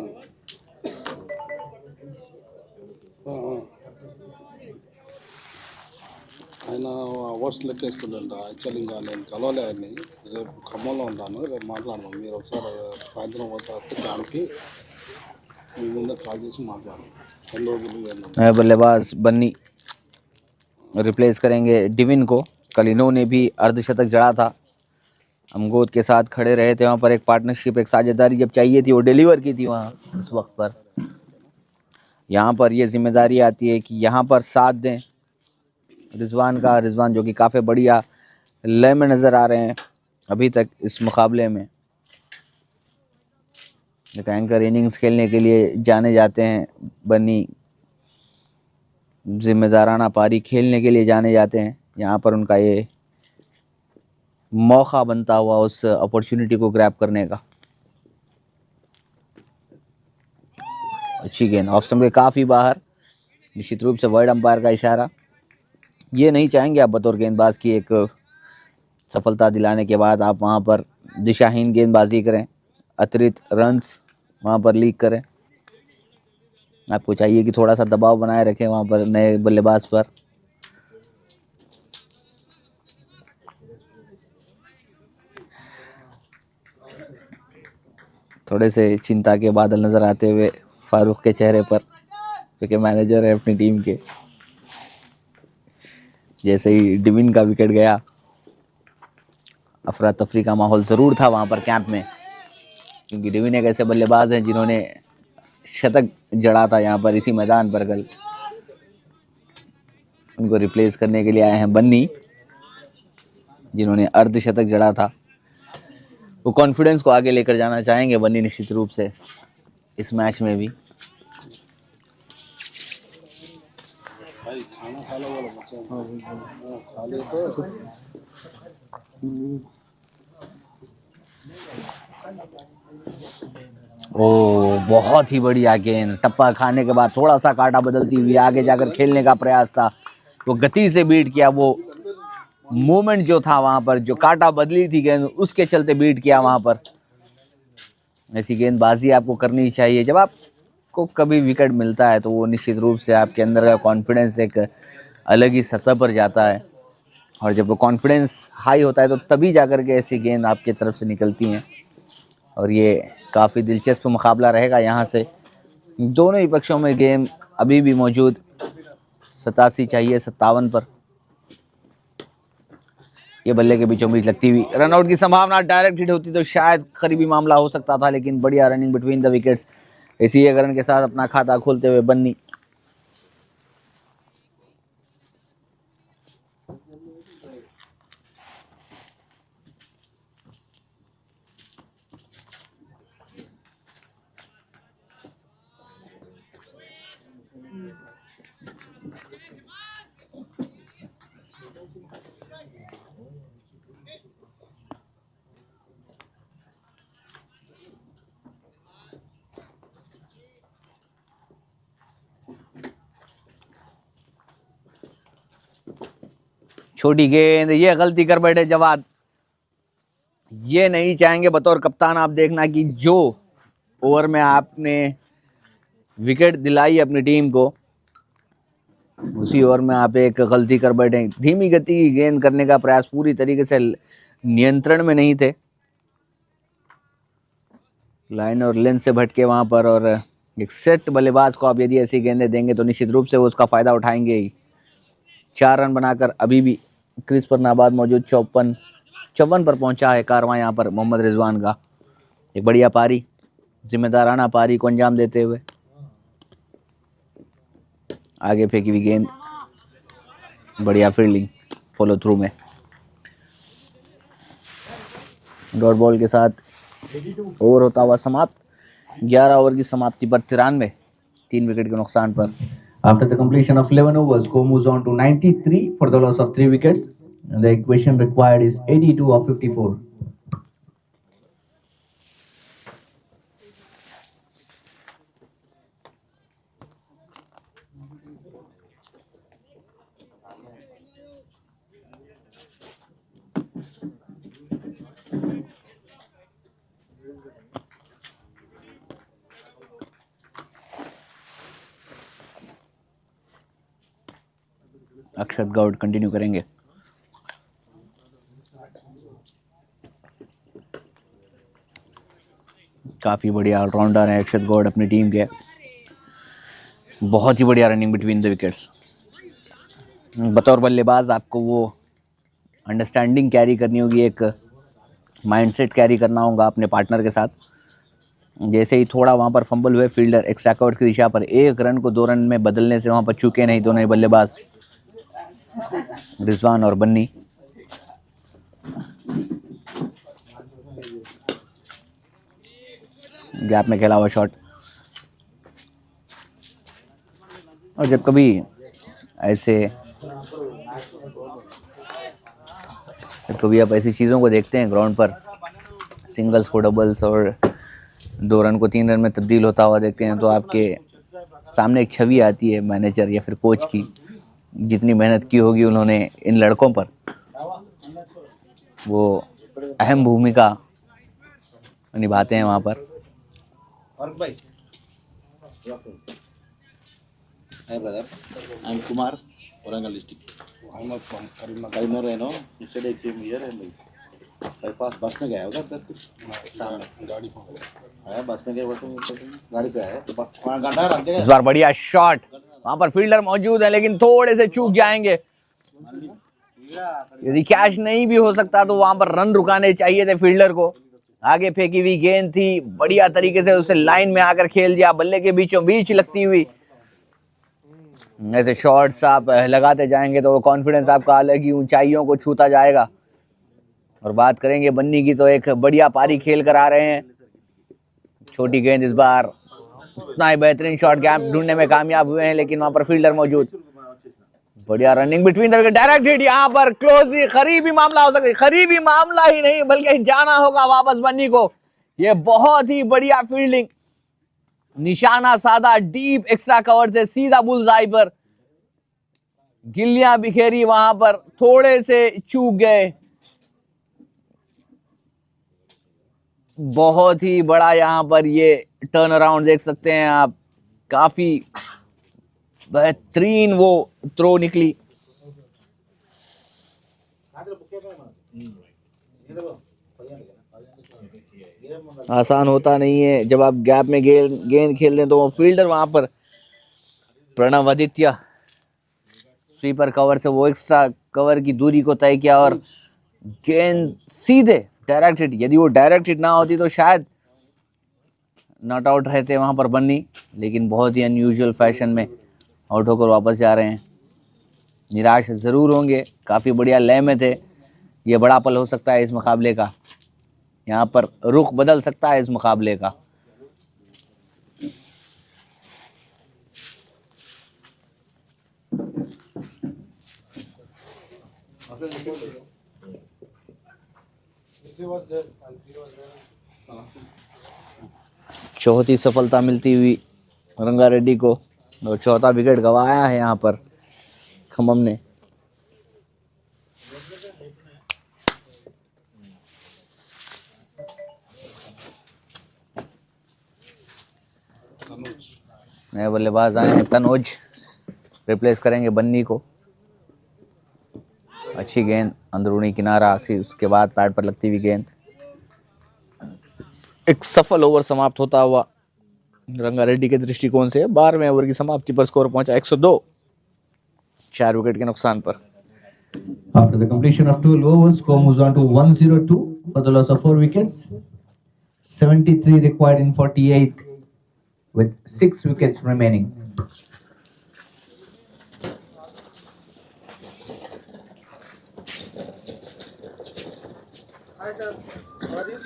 ఆయన అవార్డ్స్ లెక్కేస్తుందంట. యాక్చువల్లీ ఇంకా నేను కలవలే ఆయన్ని. రేపు ఖమ్మంలో ఉంటాను, రేపు మాట్లాడదాం. మీరు ఒకసారి సాయంత్రం వస్తే క్యాంప్కి మీ ముందే కాల్ చేసి మాట్లాడదాం. 2 రోజులు बल्लेबाज बन्नी रिप्लेस करेंगे डिविन को। कल इन्होंने भी अर्धशतक जड़ा था, अमगोद के साथ खड़े रहे थे। वहाँ पर एक पार्टनरशिप, एक साझेदारी जब चाहिए थी वो डिलीवर की थी वहाँ उस वक्त पर। यहाँ पर ये जिम्मेदारी आती है कि यहाँ पर साथ दें रिजवान का। रिजवान जो कि काफ़ी बढ़िया लय में नज़र आ रहे हैं अभी तक इस मुकाबले में। एक एंकर इनिंग्स खेलने के लिए जाने जाते हैं बन्नी, जिम्मेदाराना पारी खेलने के लिए जाने जाते हैं। यहाँ पर उनका ये मौका बनता हुआ उस अपॉर्चुनिटी को ग्रैब करने का। अच्छी गेंद ऑफ स्टंप के काफ़ी बाहर, निश्चित रूप से वर्ल्ड अंपायर का इशारा। ये नहीं चाहेंगे आप बतौर गेंदबाज की एक सफलता दिलाने के बाद आप वहाँ पर दिशाहीन गेंदबाजी करें, अतिरिक्त रन्स वहाँ पर लीक करें। आपको चाहिए कि थोड़ा सा दबाव बनाए रखें वहाँ पर नए बल्लेबाज पर। थोड़े से चिंता के बादल नज़र आते हुए फारूक के चेहरे पर, क्योंकि मैनेजर है अपनी टीम के। जैसे ही डिविन का विकेट गया, अफरा तफरी का माहौल ज़रूर था वहाँ पर कैंप में, क्योंकि डिविन एक ऐसे बल्लेबाज हैं जिन्होंने शतक जड़ा था यहाँ पर इसी मैदान पर कल। उनको रिप्लेस करने के लिए आए हैं बन्नी, जिन्होंने अर्धशतक जड़ा था। वो कॉन्फिडेंस को आगे लेकर जाना चाहेंगे बन्नी निश्चित रूप से इस मैच में भी। भाई खाना खा लो वाला बच्चा। खा ले तो ओ बहुत ही बढ़िया गेंद। टप्पा खाने के बाद थोड़ा सा काटा बदलती हुई आगे जाकर खेलने का प्रयास था, वो गति से बीट किया। वो मोमेंट जो था वहां पर, जो काटा बदली थी गेंद, उसके चलते बीट किया वहां पर। ऐसी गेंदबाजी आपको करनी चाहिए। जब आपको कभी विकेट मिलता है तो वो निश्चित रूप से आपके अंदर का कॉन्फिडेंस एक अलग ही सतह पर जाता है, और जब वो कॉन्फिडेंस हाई होता है तो तभी जाकर के ऐसी गेंद आपकी तरफ से निकलती हैं। और ये काफ़ी दिलचस्प मुकाबला रहेगा यहाँ से। दोनों ही पक्षों में गेम अभी भी मौजूद। 87 चाहिए 57 पर। ये बल्ले के बीचों बीच लगती हुई रनआउट की संभावना, डायरेक्ट हिट होती तो शायद करीबी मामला हो सकता था, लेकिन बढ़िया रनिंग बिटवीन द विकेट्स। इसी एक रन के साथ अपना खाता खोलते हुए बन्नी। छोटी गेंद, ये गलती कर बैठे जवाद। ये नहीं चाहेंगे बतौर कप्तान आप देखना कि जो ओवर में आपने विकेट दिलाई अपनी टीम को, उसी ओवर में आप एक गलती कर बैठे। धीमी गति की गेंद करने का प्रयास, पूरी तरीके से नियंत्रण में नहीं थे, लाइन और लेंथ से भटके वहां पर। और एक सेट बल्लेबाज को आप यदि ऐसी गेंदें देंगे तो निश्चित रूप से वो उसका फायदा उठाएंगे ही। 4 रन बनाकर अभी भी क्रीज पर नाबाद मौजूद। 54 पर पहुंचा है कारवां यहाँ पर मोहम्मद रिजवान का। एक बढ़िया पारी, जिम्मेदाराना पारी को अंजाम देते हुए। आगे फेंकी हुई गेंद, बढ़िया फील्डिंग फॉलो थ्रू में। डॉट बॉल के साथ ओवर होता हुआ समाप्त। 11 ओवर की समाप्ति पर 93, 3 विकेट के नुकसान पर। After the completion of 11 overs, Go moves on to 93 for the loss of 3 wickets. And the equation required is 82 of 54. Akshat Gaud continue करेंगे। काफी बढ़िया ऑलराउंडर है अक्षत गौड अपनी टीम के। बहुत ही बढ़िया रनिंग बिटवीन द विकेट्स। बतौर बल्लेबाज आपको वो अंडरस्टैंडिंग कैरी करनी होगी, एक माइंडसेट कैरी करना होगा अपने पार्टनर के साथ। जैसे ही थोड़ा वहां पर फंबल हुए, फील्डर एक्स्ट्रा कवर्स की दिशा पर 1 रन को 2 रन में बदलने से वहां पर चूके नहीं दोनों ही बल्लेबाज, रिजवान और बन्नी। गैप में खेला हुआ शॉट। और जब कभी आप ऐसी चीज़ों को देखते हैं ग्राउंड पर, सिंगल्स को डबल्स और 2 रन को 3 रन में तब्दील होता हुआ देखते हैं, तो आपके सामने एक छवि आती है मैनेजर या फिर कोच की। जितनी मेहनत की होगी उन्होंने इन लड़कों पर, वो अहम भूमिका निभाते हैं वहाँ पर। Hi brother, I'm Kumar, Warangal district. I'm not from Karimnagar, I know. Yesterday I came here and I passed बस में गया होगा तब सामने गाड़ी आया, बस में गया गाड़ी पे आया तो वहाँ गड्ढा रख देगा। इस बार बढ़िया शॉट, वहाँ पर फील्डर मौजूद है लेकिन थोड़े से चूक जाएंगे। यदि कैच नहीं भी हो सकता तो वहाँ पर रन रुकाने चाहिए थे फील्डर को। आगे फेंकी हुई गेंद थी, बढ़िया तरीके से उसे लाइन में आकर खेल दिया, बल्ले के बीचों बीच लगती हुई। ऐसे शॉट्स आप लगाते जाएंगे तो वो कॉन्फिडेंस आपका अलग ही ऊंचाइयों को छूता जाएगा। और बात करेंगे बन्नी की, तो एक बढ़िया पारी खेल कर आ रहे हैं। छोटी गेंद इस बार, उतना ही बेहतरीन शॉट गैप ढूंढने में कामयाब हुए हैं, लेकिन वहां पर फील्डर मौजूद। बढ़िया running between the wicket, direct hit. यहाँ पर क्लोज, करीबी मामला हो सकता है। करीबी मामला ही नहीं बल्कि जाना होगा वापस बन्नी को। ये बहुत ही बढ़िया फील्डिंग, निशाना साधा, डीप एक्स्ट्रा कवर से सीधा बुल्सआई पर। गिल्लियां बिखेरी वहां पर, थोड़े से चूक गए। बहुत ही बड़ा यहाँ पर ये टर्न अराउंड देख सकते हैं आप, काफी बेहतरीन वो थ्रो निकली। आसान होता नहीं है जब आप गैप में गेंद खेल दें, तो वो फील्डर वहां पर प्रणव आदित्य स्वीपर कवर से वो एक्स्ट्रा कवर की दूरी को तय किया और गेंद सीधे डायरेक्ट हिट। यदि वो डायरेक्ट हिट ना होती तो शायद नॉट आउट रहते वहां पर बन्नी, लेकिन बहुत ही अनयूजुअल फैशन में आउट होकर वापस जा रहे हैं। निराश ज़रूर होंगे, काफ़ी बढ़िया लय में थे। ये बड़ा पल हो सकता है इस मुकाबले का, यहाँ पर रुख बदल सकता है इस मुकाबले का। चौथी सफलता मिलती हुई रंगारेड्डी को, और चौथा विकेट गंवाया है यहाँ पर खम्मम ने। नए बल्लेबाज आए हैं, तनोज रिप्लेस करेंगे बन्नी को। अच्छी गेंद अंदरूनी किनारा, उसके बाद पैड पर लगती हुई गेंद। एक सफल ओवर समाप्त होता हुआ रंगारेड्डी के दृष्टिकोण से। 12वें ओवर की समाप्ति पर स्कोर पहुंचा 102, 4 विकेट के नुकसान पर। After the completion of 12 overs, score moves on to 102 for the loss of 4 wickets. 73 required in 48 with 6 wickets remaining. Hi sir, how are you?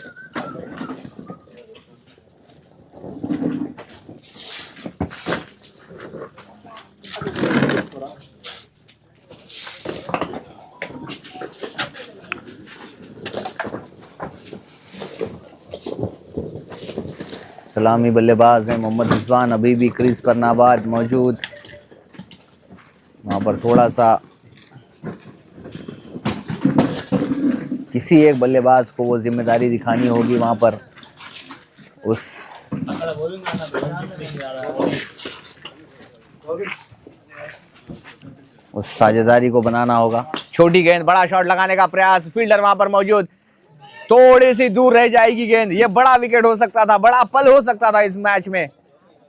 सलामी बल्लेबाज हैं मोहम्मद रिजवान, अभी भी क्रीज पर नाबाद मौजूद। वहाँ पर थोड़ा सा किसी एक बल्लेबाज को वो जिम्मेदारी दिखानी होगी, वहाँ पर उस साझेदारी को बनाना होगा। छोटी गेंद, बड़ा शॉट लगाने का प्रयास, फील्डर वहाँ पर मौजूद, थोड़ी सी दूर रह जाएगी गेंद। ये बड़ा विकेट हो सकता था, बड़ा पल हो सकता था इस मैच में।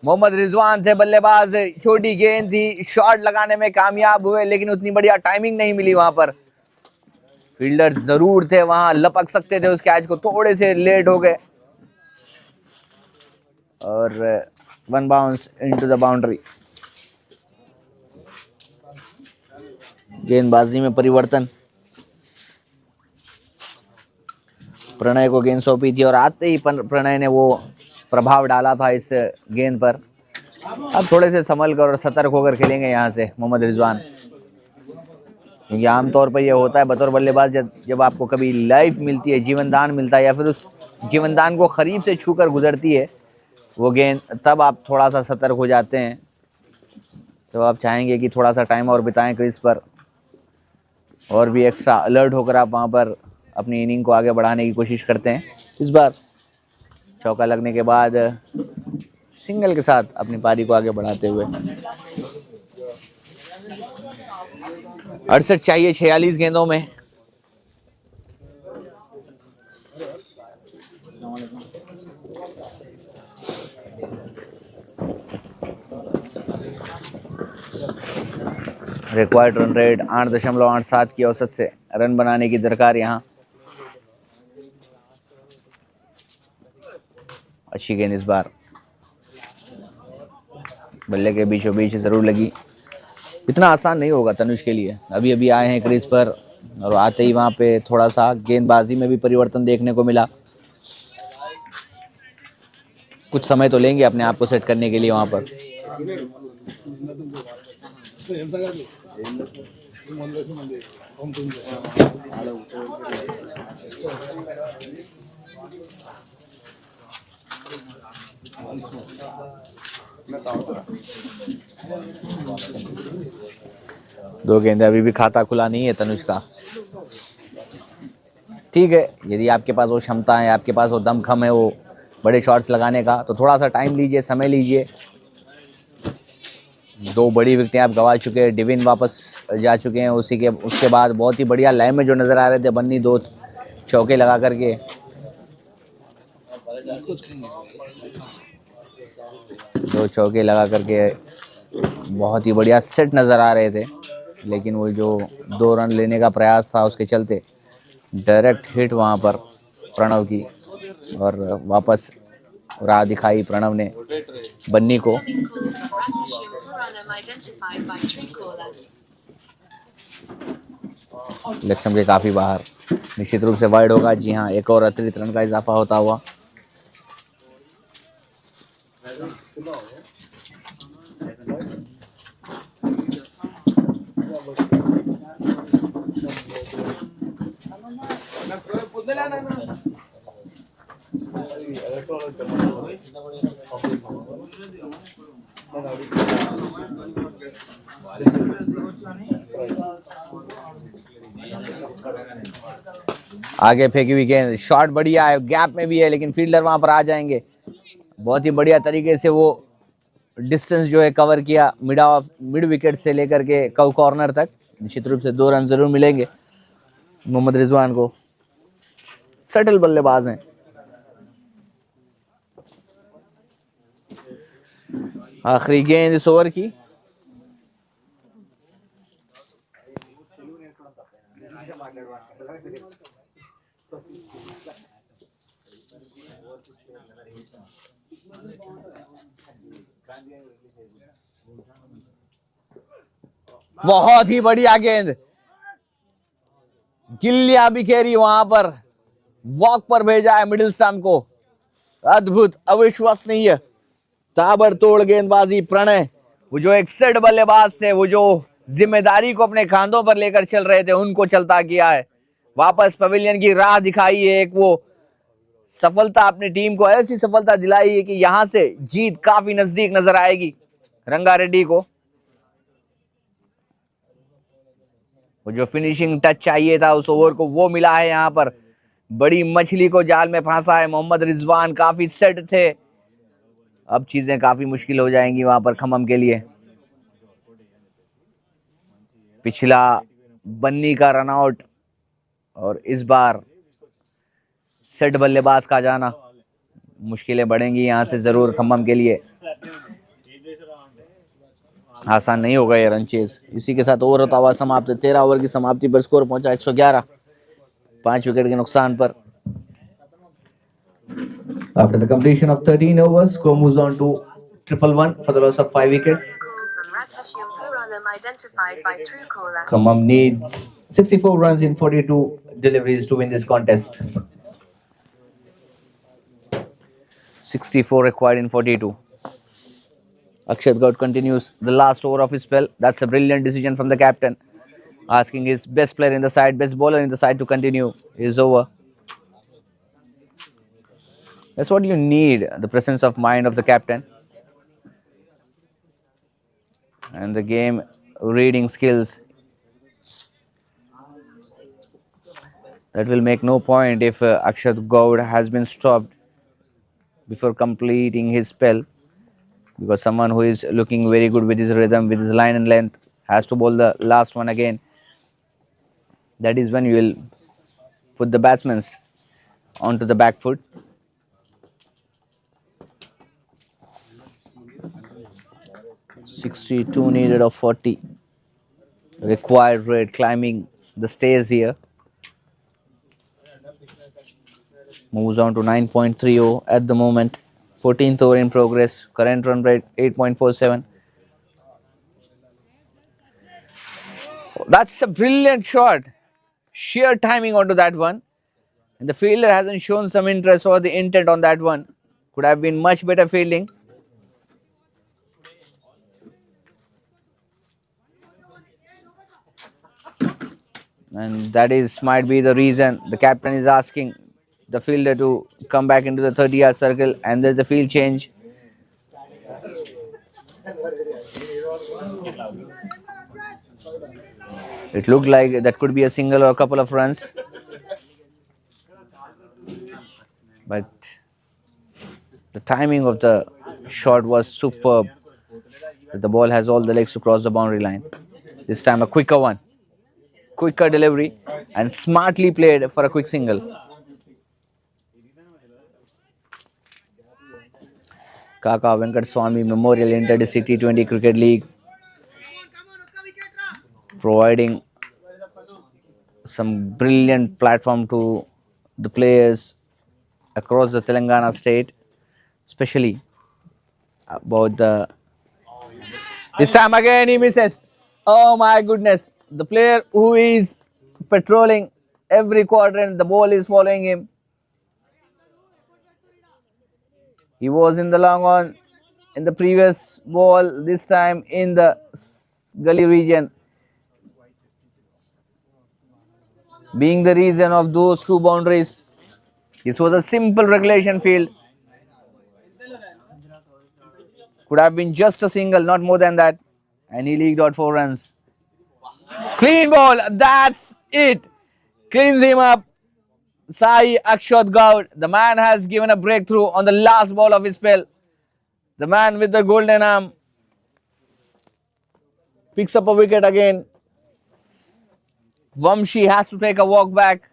मोहम्मद रिजवान थे बल्लेबाज, छोटी गेंद थी, शॉट लगाने में कामयाब हुए, लेकिन उतनी बढ़िया टाइमिंग नहीं मिली वहां पर। फील्डर जरूर थे वहां, लपक सकते थे उस कैच को, थोड़े से लेट हो गए और 1 बाउंस इनटू द बाउंड्री। गेंदबाजी में परिवर्तन, प्रणय को गेंद सौंपी थी और आते ही प्रणय ने वो प्रभाव डाला था इस गेंद पर। अब थोड़े से संभल कर और सतर्क होकर खेलेंगे यहाँ से मोहम्मद रिजवान, क्योंकि आमतौर पर यह होता है बतौर बल्लेबाज, जब आपको कभी लाइफ मिलती है, जीवनदान मिलता है, या फिर उस जीवनदान को करीब से छूकर गुजरती है वो गेंद, तब आप थोड़ा सा सतर्क हो जाते हैं। तो आप चाहेंगे कि थोड़ा सा टाइम और बिताएं क्रीज पर, और भी एक्स्ट्रा अलर्ट होकर आप वहाँ पर अपनी इनिंग को आगे बढ़ाने की कोशिश करते हैं। इस बार चौका लगने के बाद सिंगल के साथ अपनी पारी को आगे बढ़ाते हुए 68 चाहिए 46 गेंदों में। रिक्वायर्ड रन रेट 8.87 की औसत से रन बनाने की दरकार यहाँ। अच्छी गेंद इस बार बल्ले के बीचों बीच जरूर लगी। इतना आसान नहीं होगा तनुष के लिए, अभी अभी आए हैं क्रीज पर और आते ही वहां पे थोड़ा सा गेंदबाजी में भी परिवर्तन देखने को मिला। कुछ समय तो लेंगे अपने आप को सेट करने के लिए वहां पर। दो गेंद, अभी भी खाता खुला नहीं है तनुज का। ठीक है, यदि आपके पास वो क्षमता है, आपके पास वो दमखम है वो बड़े शॉट्स लगाने का, तो थोड़ा सा टाइम लीजिए, समय लीजिए। दो बड़ी विकेटें आप गंवा चुके हैं, डिविन वापस जा चुके हैं। उसके बाद बहुत ही बढ़िया लय में जो नज़र आ रहे थे बन्नी, दो चौके लगा करके, बहुत ही बढ़िया सेट नज़र आ रहे थे। लेकिन वो जो 2 रन लेने का प्रयास था उसके चलते डायरेक्ट हिट वहाँ पर प्रणव की, और वापस राह दिखाई प्रणव ने बन्नी को। Incoming call from Radhesham Puranam identified by Truecaller. लक्ष्म के काफ़ी बाहर, निश्चित रूप से वाइड होगा। जी हाँ, एक और अतिरिक्त रन का इजाफा होता हुआ। आगे फेंकी हुई गेंद, शॉट बढ़िया है, गैप में भी है, लेकिन फील्डर वहां पर आ जाएंगे। बहुत ही बढ़िया तरीके से वो डिस्टेंस जो है कवर किया, मिड विकेट से लेकर के कॉर्नर तक। निश्चित रूप से 2 रन जरूर मिलेंगे मोहम्मद रिजवान को। सटल बल्लेबाज हैं। आखिरी गेंद इस ओवर की, बहुत ही बढ़िया गेंद, गिल्लियां बिखेरी वहां पर, वॉक पर भेजा है मिडिल स्टंप को। अद्भुत, अविश्वसनीय, ताबड़तोड़ गेंदबाजी प्रणय। वो जो एक सेट बल्लेबाज थे, वो जो जिम्मेदारी को अपने कांधों पर लेकर चल रहे थे, उनको चलता किया है। वापस पवेलियन की राह दिखाई है, एक वो सफलता अपनी टीम को, ऐसी सफलता दिलाई है कि यहां से जीत काफी नजदीक नजर आएगी रंगारेड्डी को। वो जो फिनिशिंग टच चाहिए था उस ओवर को, वो मिला है। यहाँ पर बड़ी मछली को जाल में फंसा है मोहम्मद रिजवान, काफी सेट थे। अब चीजें काफी मुश्किल हो जाएंगी वहां पर खम्मम के लिए। पिछला बन्नी का रनआउट और इस बार सेट बल्लेबाज का जाना, मुश्किलें बढ़ेंगी यहां से जरूर खम्मम के लिए। आसान नहीं होगा ये रन चेज। इसी के साथ ओवर होता हुआ समाप्त। 13 ओवर की समाप्ति पर स्कोर पहुंचा 111, 5 विकेट के नुकसान पर। After the completion of 13 overs, score moves on to 111 for the loss of 5 wickets. Call from Radhesham Puranam identified by Truecaller. Khammam needs 64 runs in 42 deliveries to win this contest. 64 required in 42. Akshat Gaud continues the last over of his spell. That's a brilliant decision from the captain, asking his best player in the side, best bowler in the side to continue his over. That's what you need, the presence of mind of the captain and the game reading skills. That will make no point if Akshat Gaud has been stopped before completing his spell, because someone who is looking very good with his rhythm, with his line and length, has to bowl the last one again. That is when you will put the batsmen onto the back foot. .62 needed of 40. Required rate climbing the stairs here. Moves on to 9.30 at the moment. 14th over in progress. Current run rate 8.47. That's a brilliant shot. Sheer timing onto that one. And the fielder hasn't shown some interest or the intent on that one. Could have been much better fielding. And that might be the reason the captain is asking the fielder to come back into the 30-yard circle, and there's a field change. It looked like that could be a single or a couple of runs. But the timing of the shot was superb. The ball has all the legs to cross the boundary line. This time a quicker one. Quicker delivery and smartly played for a quick single. Kaka Venkataswamy Memorial Inter-District T20 Cricket League providing some brilliant platform to the players across the Telangana state, especially about the... This time again he misses. Oh my goodness. The player who is patrolling every quadrant, the ball is following him. He was in the long on in the previous ball, this time in the gully region, being the reason of those two boundaries. This was a simple regulation field. Could have been just a single, not more than that. And he leaked out 4 runs. Clean ball, that's it. Cleans him up. Sai Akshat Gaud, the man has given a breakthrough on the last ball of his spell. The man with the golden arm picks up a wicket again. Vamshi has to take a walk back.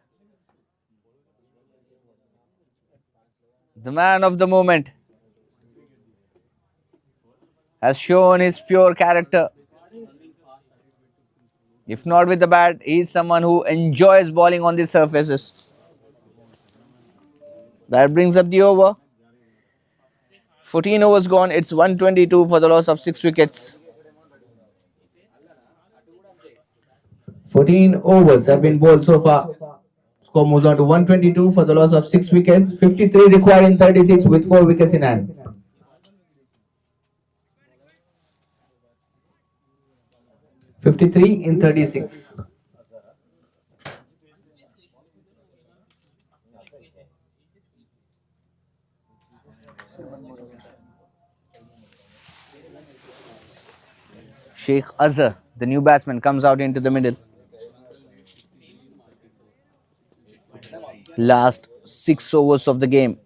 The man of the moment has shown his pure character. If not with the bat, he is someone who enjoys bowling on these surfaces. That brings up the over. 14 overs gone. It's 122 for the loss of 6 wickets. 14 overs have been bowled so far. Score moves on to 122 for the loss of 6 wickets. 53 required in 36 with 4 wickets in hand. (53 in 36). Sheikh Azhar, the new batsman, comes out into the middle. Last 6 overs of the game.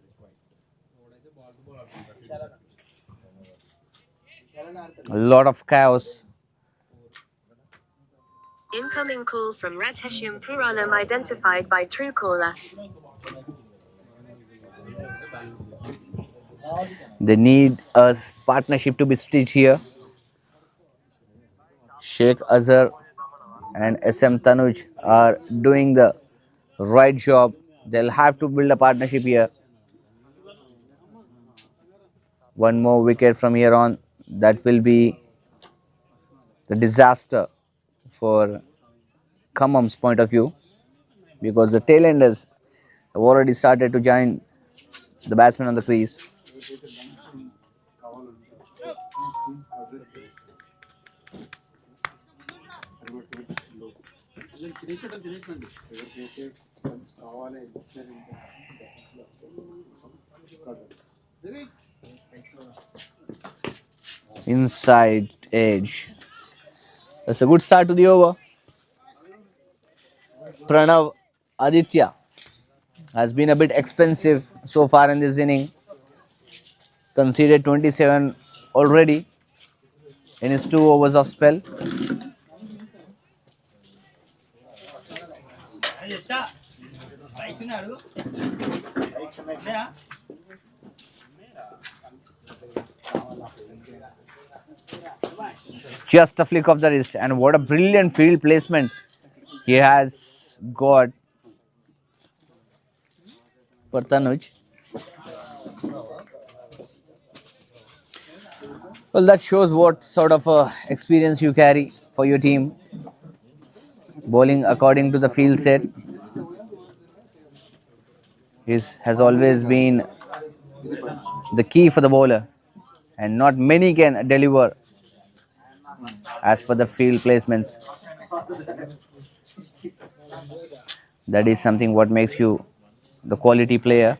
A lot of chaos. Incoming call from Radheshyam Puranam identified by Truecaller. They need a partnership to be stitched here. Sheikh Azhar and SM Tanuj are doing the right job. They'll have to build a partnership here. One more wicket from here on. That will be the disaster for Khammam's point of view, because the tailenders have already started to join the batsmen on the crease. Inside edge. That's a good start to the over. Pranav Aditya has been a bit expensive so far in this inning. Conceded 27 already in his 2 overs of spell. Just a flick of the wrist, and what a brilliant field placement he has got for Tanuj. Well, that shows what sort of experience you carry for your team. Bowling according to the field set has always been the key for the bowler, and not many can deliver as per the field placements. That is something what makes you the quality player.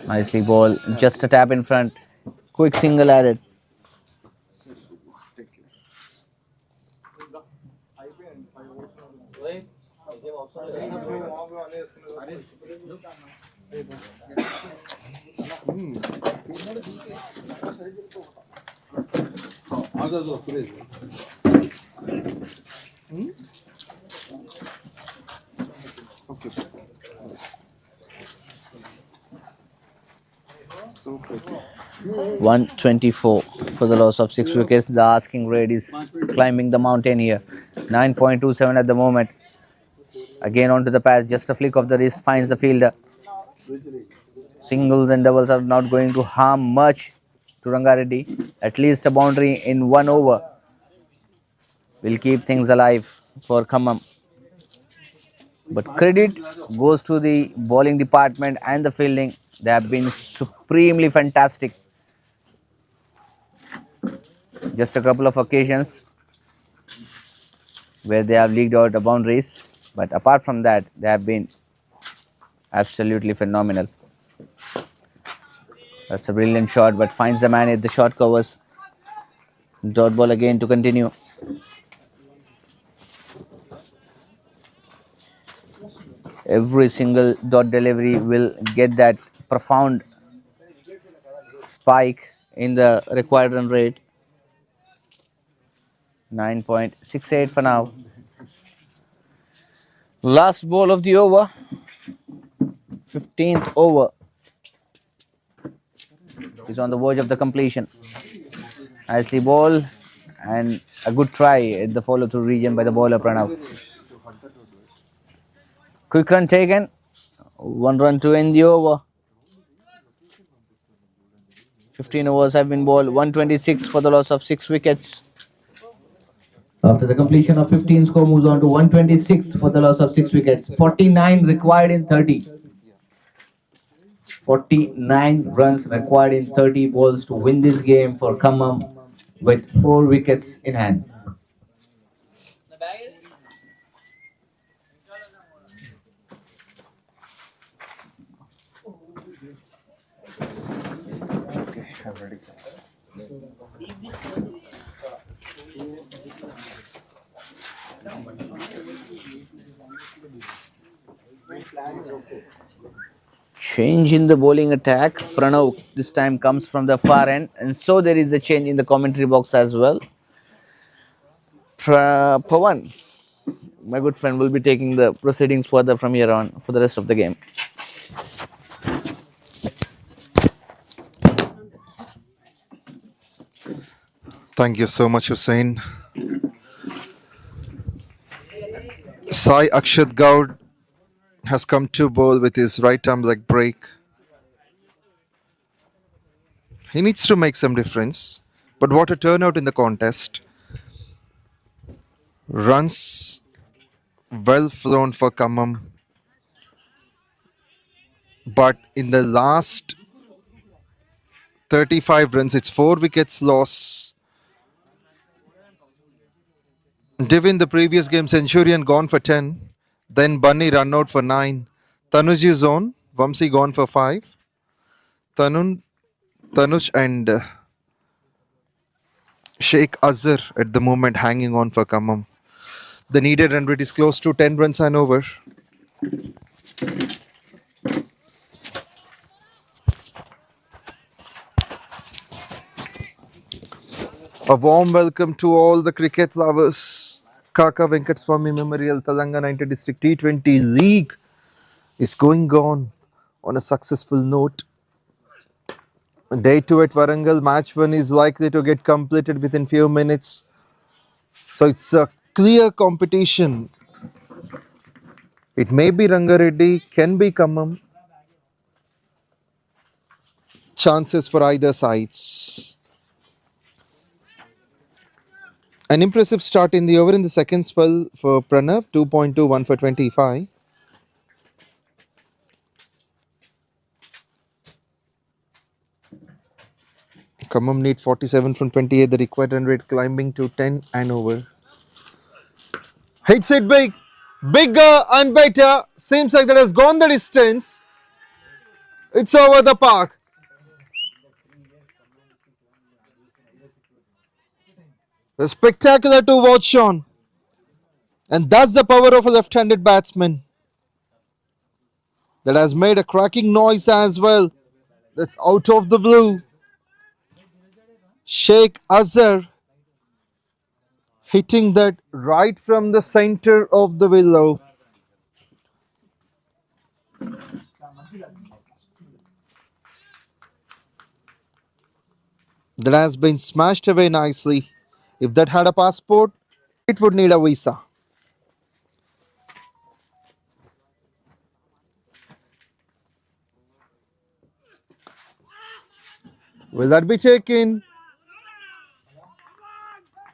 Nicely ball, just a tap in front. Quick single added. Okay. So pretty. 124 for the loss of 6 wickets. The asking rate is climbing the mountain here. 9.27 at the moment. Again onto the pass, just a flick of the wrist finds the fielder. Singles and doubles are not going to harm much to Rangareddy. At least a boundary in 1 over will keep things alive for Khammam. But credit goes to the bowling department and the fielding. They have been supremely fantastic. Just a couple of occasions where they have leaked out the boundaries. But apart from that, they have been absolutely phenomenal. That's a brilliant shot, but finds the man at the short covers. Dot ball again to continue. Every single dot delivery will get that profound spike in the required run rate. 9.68 for now. Last ball of the over. 15th over is on the verge of the completion. Nicely ball and a good try at the follow through region by the bowler Pranav. Quick run taken. 1 run to end the over. 15 overs have been bowled. 126 for the loss of 6 wickets. After the completion of 15, score moves on to 126 for the loss of 6 wickets. 49 required in 30. 49 runs required in 30 balls to win this game for Khammam with 4 wickets in hand. Okay, I'm ready. Change in the bowling attack. Pranav this time comes from the far end, and so there is a change in the commentary box as well. Pawan, my good friend, will be taking the proceedings further from here on for the rest of the game. Thank you so much, Hussein. Sai Akshat Gaud has come to bowl with his right arm leg break. He needs to make some difference. But what a turnout in the contest. Runs well flown for Khammam. But in the last 35 runs, it's 4 wickets loss. Divin, the previous game, Centurion gone for 10. Then Bunny run out for 9. Tanuj is on. Vamsi gone for 5. Tanuj and Sheikh Azhar at the moment hanging on for Khammam. The needed run rate is close to 10 runs and over. A warm welcome to all the cricket lovers. Kaka Venkataswamy Memorial Telangana Inter-District T20 League is going on a successful note. Day 2 at Warangal, match 1 is likely to get completed within few minutes. So it's a clear competition. It may be Rangareddy, can be Khammam. Chances for either sides. An impressive start in the over in the second spell for Pranav, 2.21 for 25. Khammam need 47 from 28, the required run rate climbing to 10 and over. Hits it big. Bigger and better. Seems like that has gone the distance. It's over the park. A spectacular to watch on. And that's the power of a left-handed batsman. That has made a cracking noise as well. That's out of the blue. Sheikh Azhar hitting that right from the center of the willow. That has been smashed away nicely. If that had a passport, it would need a visa. Will that be taken?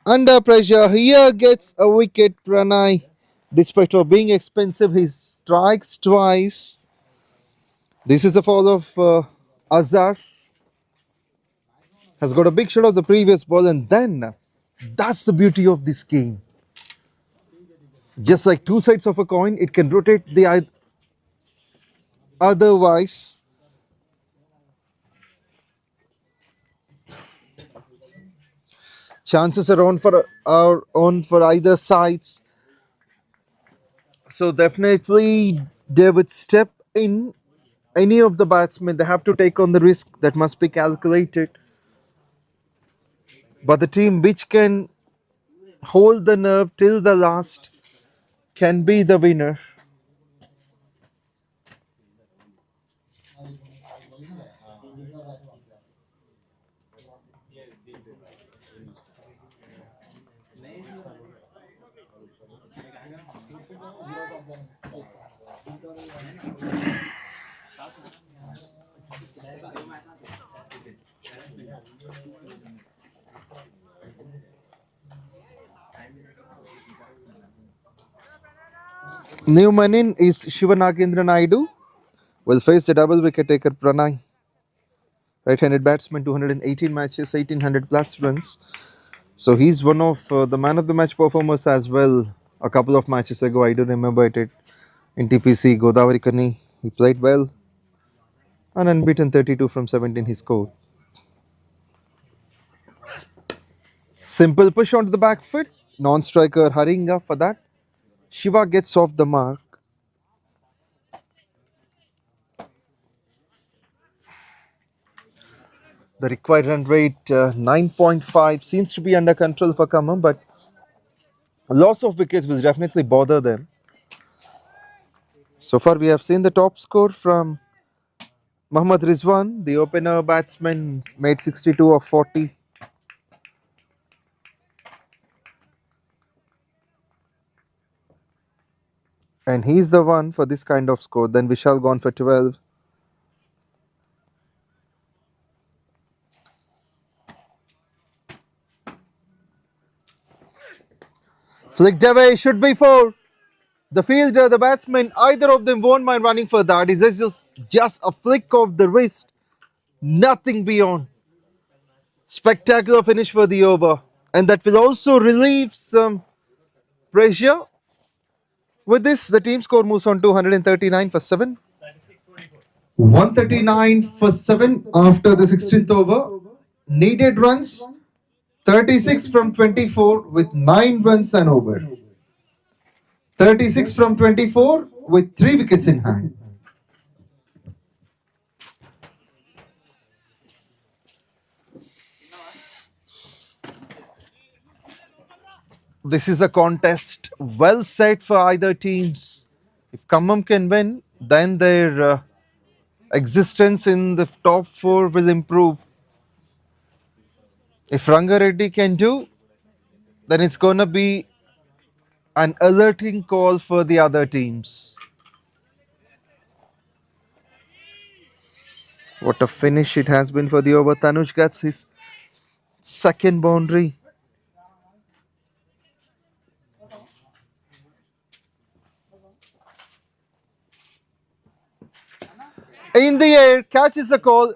Under pressure, here gets a wicket. Pranay, despite of being expensive, he strikes twice. This is a fall of Azhar. Has got a big shot of the previous ball, and then that's the beauty of this game. Just like two sides of a coin, it can rotate the otherwise. Chances are on for either sides. So definitely they would step in. Any of the batsmen, they have to take on the risk that must be calculated. But the team which can hold the nerve till the last can be the winner. New man in is Shivanagendra Naidu. Will face the double wicket taker Pranay. Right-handed batsman, 218 matches, 1800 plus runs. So he's one of the man of the match performers as well. A couple of matches ago, I do remember it in TPC Godavari Kani. He played well. An unbeaten 32 from 17 he scored. Simple push onto the back foot. Non-striker hurrying up for that. Shiva gets off the mark. The required run rate 9.5 seems to be under control for Khammam, but loss of wickets will definitely bother them. So far we have seen the top score from Mohammad Rizwan, the opener batsman, made 62 of 40. And he's the one for this kind of score. Then Vishal gone for 12. Flicked away, should be 4. The fielder, the batsman, either of them won't mind running for that. It's just a flick of the wrist. Nothing beyond. Spectacular finish for the over. And that will also relieve some pressure. With this, the team score moves on to 139 for 7. 139 for 7 after the 16th over. Needed runs 36 from 24 with 9 runs and over. 36 from 24 with 3 wickets in hand. This is a contest well set for either teams. If Khammam can win, then their existence in the top 4 will improve. If Rangareddy can do, then it's going to be an alerting call for the other teams. What a finish it has been for the over. Tanuj gets his second boundary. In the air, catches the call.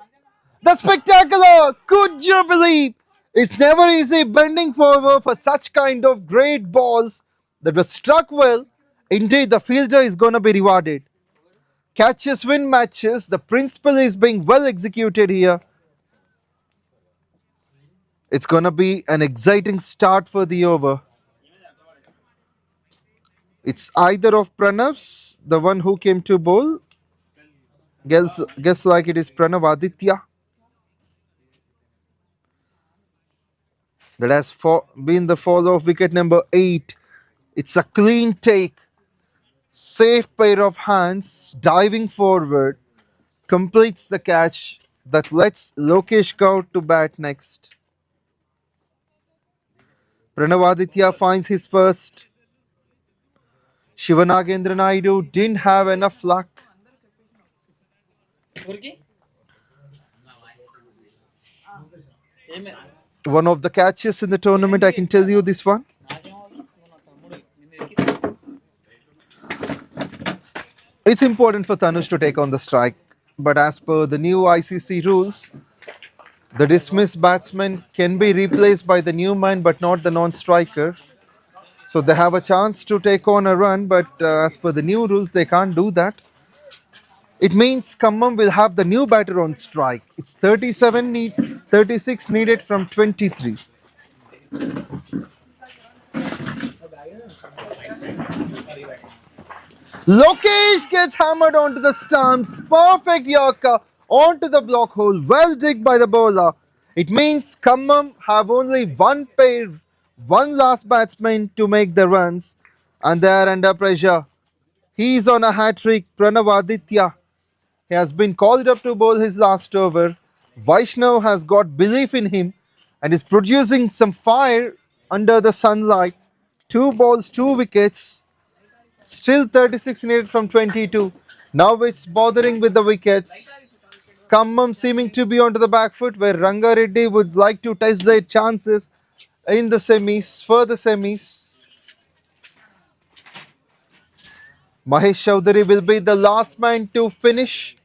The spectacular! Could you believe? It's never easy bending forward for such kind of great balls. that was struck well. Indeed, the fielder is going to be rewarded. Catches win matches. The principle is being well executed here. It's going to be an exciting start for the over. It's either of Pranav's, the one who came to bowl. Guess like it is Pranav Aditya. That has been the follow of wicket number 8. It's a clean take. Safe pair of hands, diving forward, completes the catch that lets Lokesh go to bat next. Pranav Aditya finds his first. Shivanagendra Naidu didn't have enough luck. One of the catches in the tournament, I can tell you this one. It's important for Tanush to take on the strike, but as per the new ICC rules, the dismissed batsman can be replaced by the new man but not the non-striker. So they have a chance to take on a run, but as per the new rules, they can't do that. It means Khammam will have the new batter on strike. It's 36 needed from 23. Lokesh gets hammered onto the stumps. Perfect Yorker onto the block hole. Well digged by the bowler. It means Khammam have only one last batsman to make the runs, and they are under pressure. He is on a hat-trick. Pranav Aditya. He has been called up to bowl his last over. Vaishnav has got belief in him and is producing some fire under the sunlight. 2 balls, 2 wickets. Still 36 needed from 22. Now it's bothering with the wickets. Khammam seeming to be onto the back foot, where Rangareddy would like to test their chances in the semis, further semis. Mahesh Chaudhary will be the last man to finish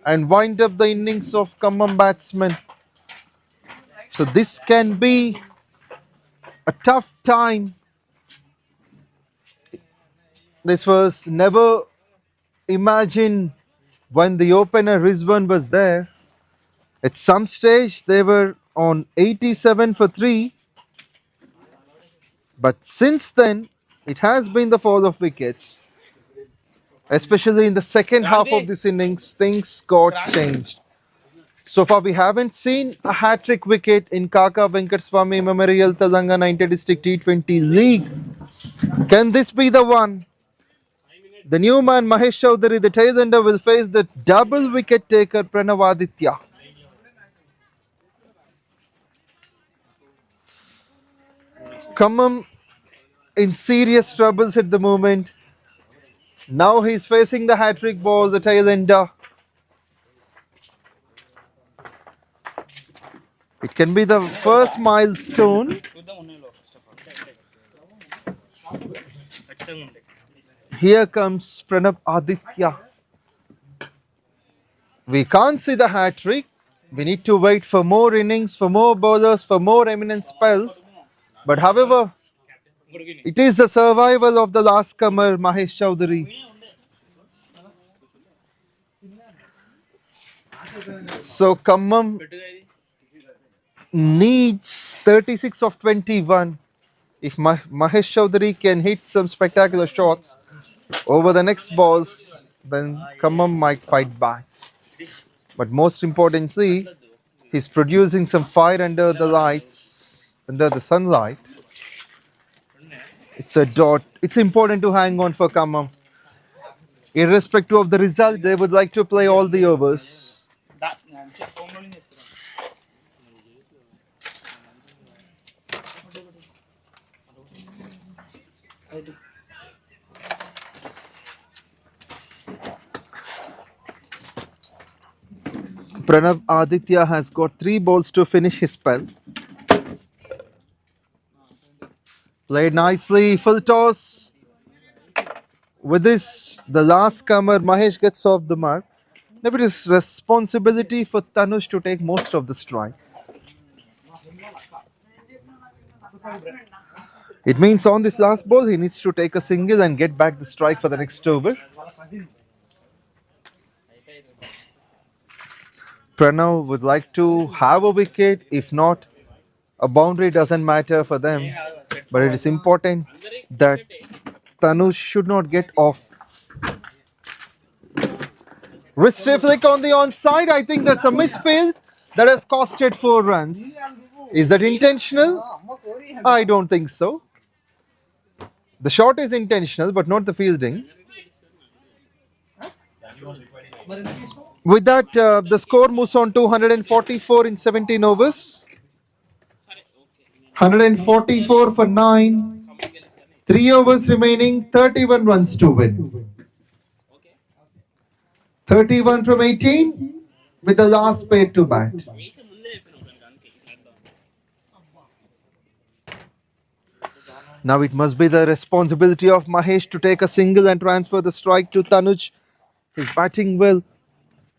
and wind up the innings of Khammam batsmen. So this can be a tough time. This was never imagined when the opener Rizwan was there. At some stage they were on 87 for 3. But since then it has been the fall of wickets. Especially in the second half of this innings, things got changed. So far we haven't seen a hat-trick wicket in Kaka Venkataswamy Memorial Telangana Inter-District T20 League. Can this be the one? The new man Mahesh Chaudhary, the tail-ender, will face the double wicket taker Pranav Aditya. Khammam in serious troubles at the moment. Now he's facing the hat-trick ball, the tail-ender. It can be the first milestone. Here comes Pranav Aditya. We can't see the hat-trick. We need to wait for more innings, for more bowlers, for more eminent spells. But however, it is the survival of the last comer, Mahesh Chaudhary. So Khammam needs 36 of 21. If Mahesh Chaudhary can hit some spectacular shots over the next balls, then Khammam might fight back. But most importantly, he's producing some fire under the lights, under the sunlight. It's a dot. It's important to hang on for Khammam. Irrespective of the result, they would like to play all the overs. Pranav Aditya has got 3 balls to finish his spell. Played nicely, full toss. With this, the last comer, Mahesh, gets off the mark. Now it is responsibility for Tanush to take most of the strike. It means on this last ball, he needs to take a single and get back the strike for the next over. Pranav would like to have a wicket. If not, a boundary doesn't matter for them. But it is important that Tanuj should not get off. Wrist flick on the onside. I think that's a misfield that has costed 4 runs. Is that intentional? I don't think so. The shot is intentional, but not the fielding. With that, the score moves on to 144 in 17 overs. 144 for 9. 3 overs remaining, 31 runs to win. 31 from 18 with the last pair to bat. Now it must be the responsibility of Mahesh to take a single and transfer the strike to Tanuj. He's batting well,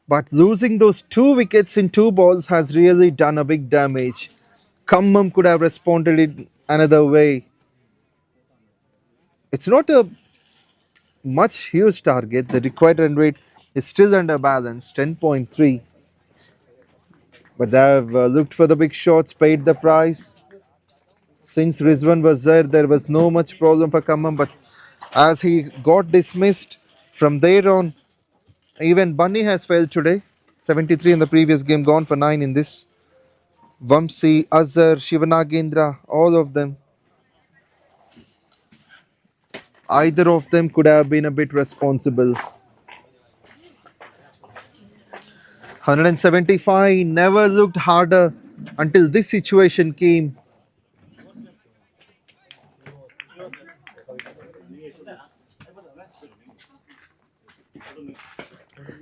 but losing those 2 wickets in 2 balls has really done a big damage. Khammam could have responded in another way. It's not a much huge target. The required run rate is still under balance, 10.3. But they have looked for the big shots, paid the price. Since Rizwan was there was no much problem for Khammam, but as he got dismissed from there on, even Bunny has failed today. 73 in the previous game, gone for 9 in this. Vamsi, Azhar, Shivanagendra, all of them. Either of them could have been a bit responsible. 175 never looked harder until this situation came.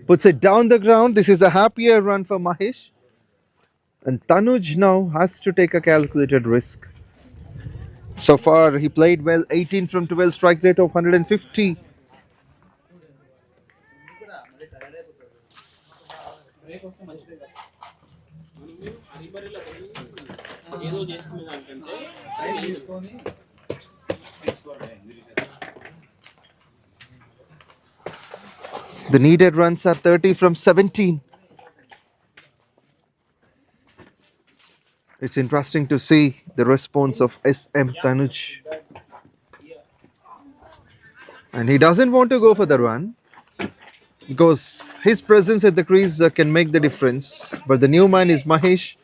Puts it down the ground. This is a happier run for Mahesh. And Tanuj now has to take a calculated risk. So far, he played well, 18 from 12, strike rate of 150. The needed runs are 30 from 17. It's interesting to see the response of SM Tanuj. And he doesn't want to go for the run because his presence at the crease can make the difference. But the new man is Mahesh,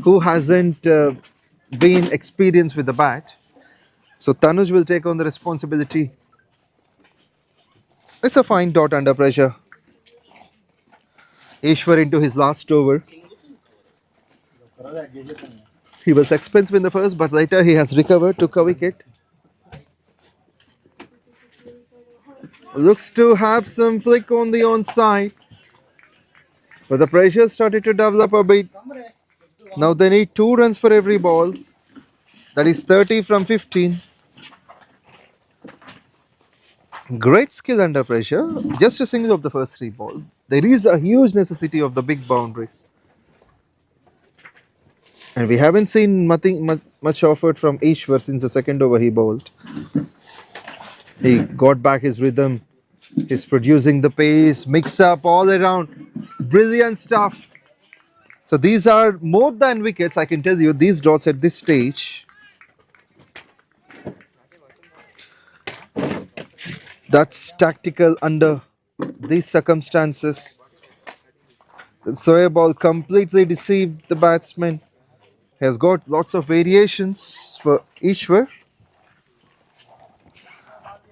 who hasn't been experienced with the bat. So Tanuj will take on the responsibility. It's a fine dot under pressure. Ishwar into his last over. He was expensive in the first, but later he has recovered, took a wicket. Looks to have some flick on the onside. But the pressure started to develop a bit. Now they need 2 runs for every ball. That is 30 from 15. Great skill under pressure. Just a single of the first 3 balls. There is a huge necessity of the big boundaries. And we haven't seen much offered from Ishwar since the second over he bowled. He got back his rhythm. He's producing the pace, mix up all around. Brilliant stuff. So these are more than wickets, I can tell you, these dots at this stage. That's tactical under these circumstances. The Soya ball completely deceived the batsman. He has got lots of variations for Ishwar.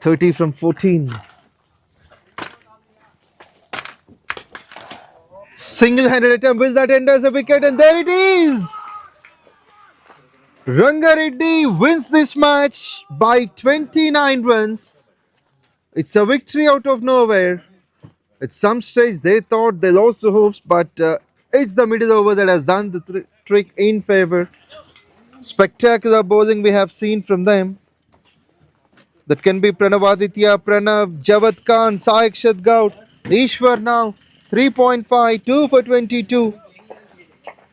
30 from 14. Single-handed attempt, will that end as a wicket? And there it is! Rangareddy wins this match by 29 runs. It's a victory out of nowhere. At some stage they thought they lost the hopes, but it's the middle over that has done the trick in favour. Spectacular bowling we have seen from them. That can be Pranavaditya, Pranav, Javad Khan, Saikshat Gaut, Ishwar now, 3.5, 2 for 22.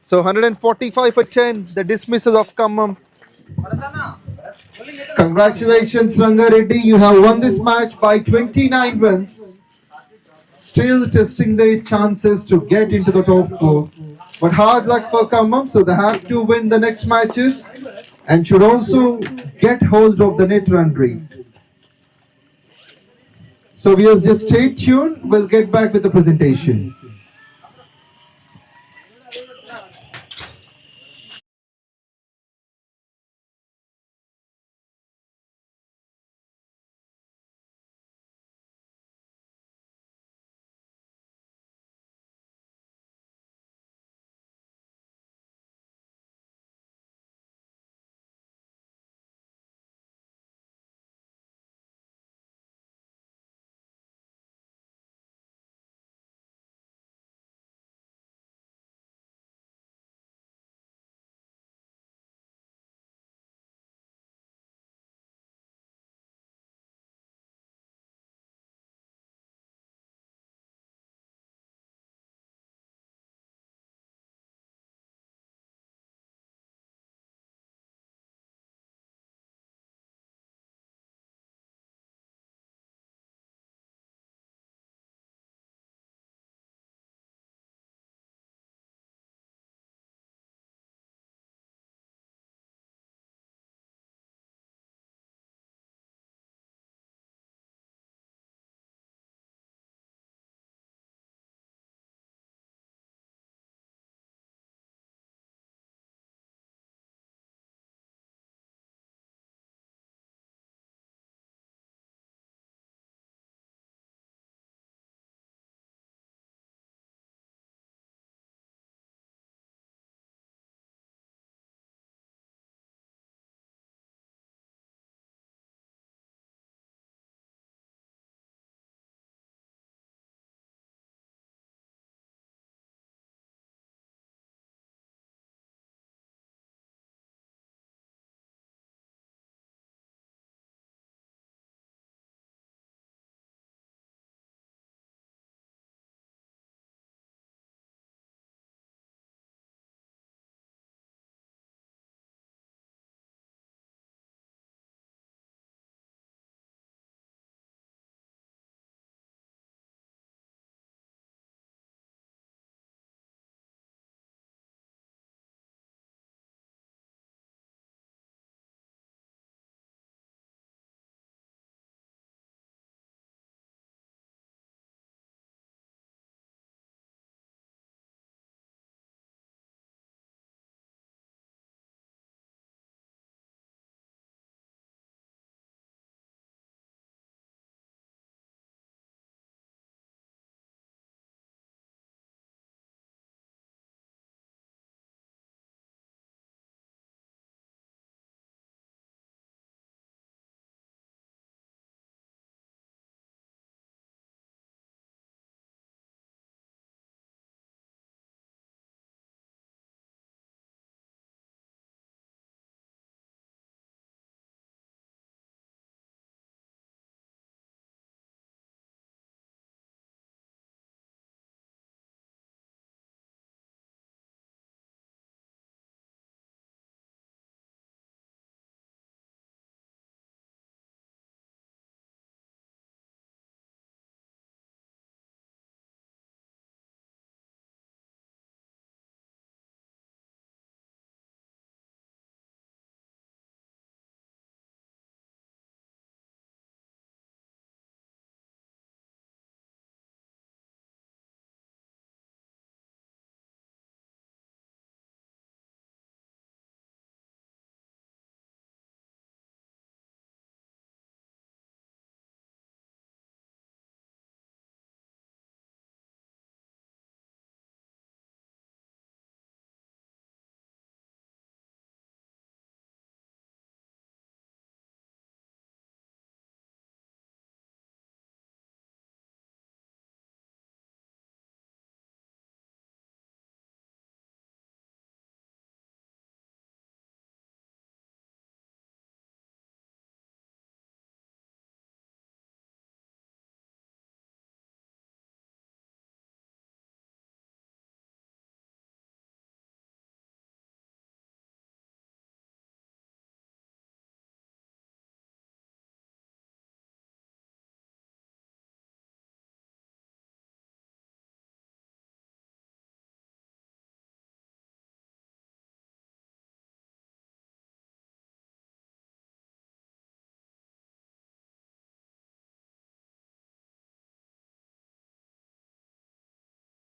So 145 for 10, the dismissal of Khammam. Congratulations, Rangareddy. You have won this match by 29 runs. Still testing their chances to get into the top four. But hard luck for Khammam, so they have to win the next matches and should also get hold of the net run rate. So we just stay tuned. We'll get back with the presentation.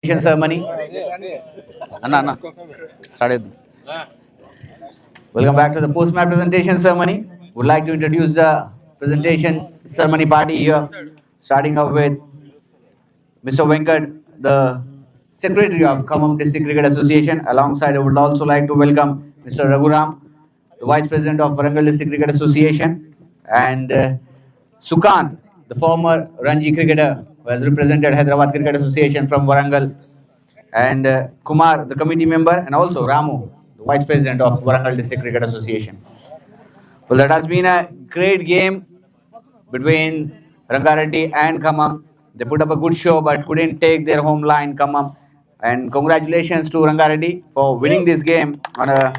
ceremony. Anna, started. Welcome back to the post-match presentation ceremony. Would like to introduce the presentation ceremony party here, starting off with Mr. Venkat, the Secretary of Khammam District Cricket Association. Alongside, I would also like to welcome Mr. Raghuram, the Vice President of Warangal District Cricket Association, and Sukant, the former Ranji cricketer who has represented Hyderabad Cricket Association from Warangal, and Kumar, the committee member, and also Ramu, the Vice President of Warangal District Cricket Association. Well, that has been a great game between Rangareddy and Khammam. They put up a good show but couldn't take their home line, Khammam. And congratulations to Rangareddy for winning this game on a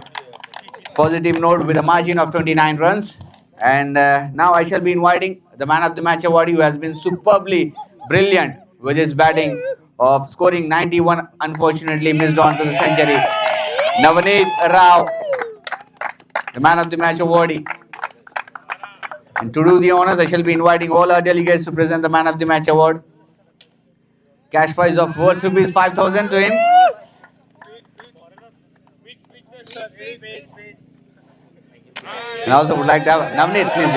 positive note with a margin of 29 runs. And now I shall be inviting the man of the match awardee who has been superbly brilliant with his batting of scoring 91, unfortunately missed on to the century. Navanit Rao, the man of the match awardee. And to do the honors, I shall be inviting all our delegates to present the man of the match award. Cash prize of worth rupees 5,000 to him. And I also would like to have Navneet, please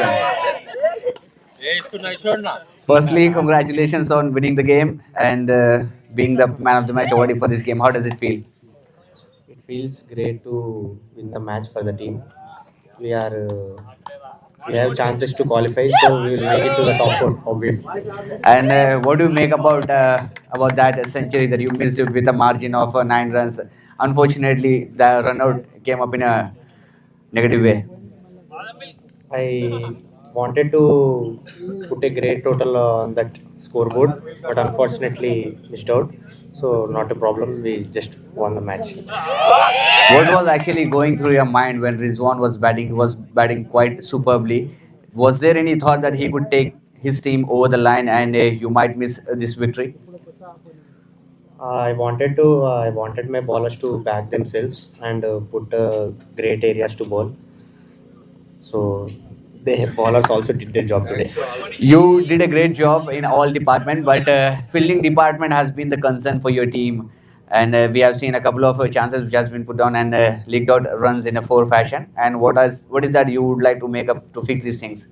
join. Firstly, congratulations on winning the game and being the man of the match awardee for this game. How does it feel? It feels great to win the match for the team. We are we have chances to qualify, so we will make it to the top four, obviously. And what do you make about that century that you missed with a margin of 9 runs? Unfortunately, the run out came up in a negative way. I wanted to put a great total on that scoreboard, but unfortunately missed out. So not a problem. We just won the match. What was actually going through your mind when Rizwan was batting? He was batting quite superbly. Was there any thought that he could take his team over the line and you might miss this victory? I wanted my bowlers to back themselves and put great areas to bowl. So the bowlers also did their job today. You did a great job in all department, but fielding department has been the concern for your team. And we have seen a couple of chances which has been put down and leaked out runs in a 4 fashion. And what is that you would like to make up to fix these things?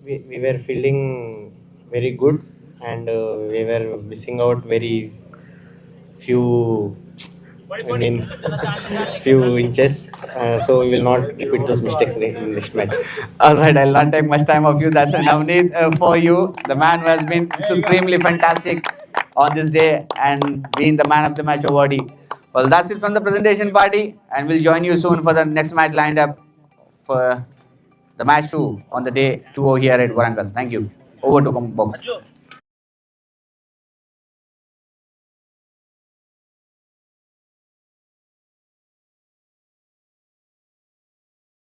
We were feeling very good, and we were missing out very few. Few inches. So we will not repeat those mistakes in next match. All right, I'll not take much time of you. That's Navneet for you, the man who has been supremely fantastic on this day and being the man of the match awardee. Well, that's it from the presentation party, and we'll join you soon for the next match lined up for the match 2 on the day 2 here at Warangal. Thank you. Over to box.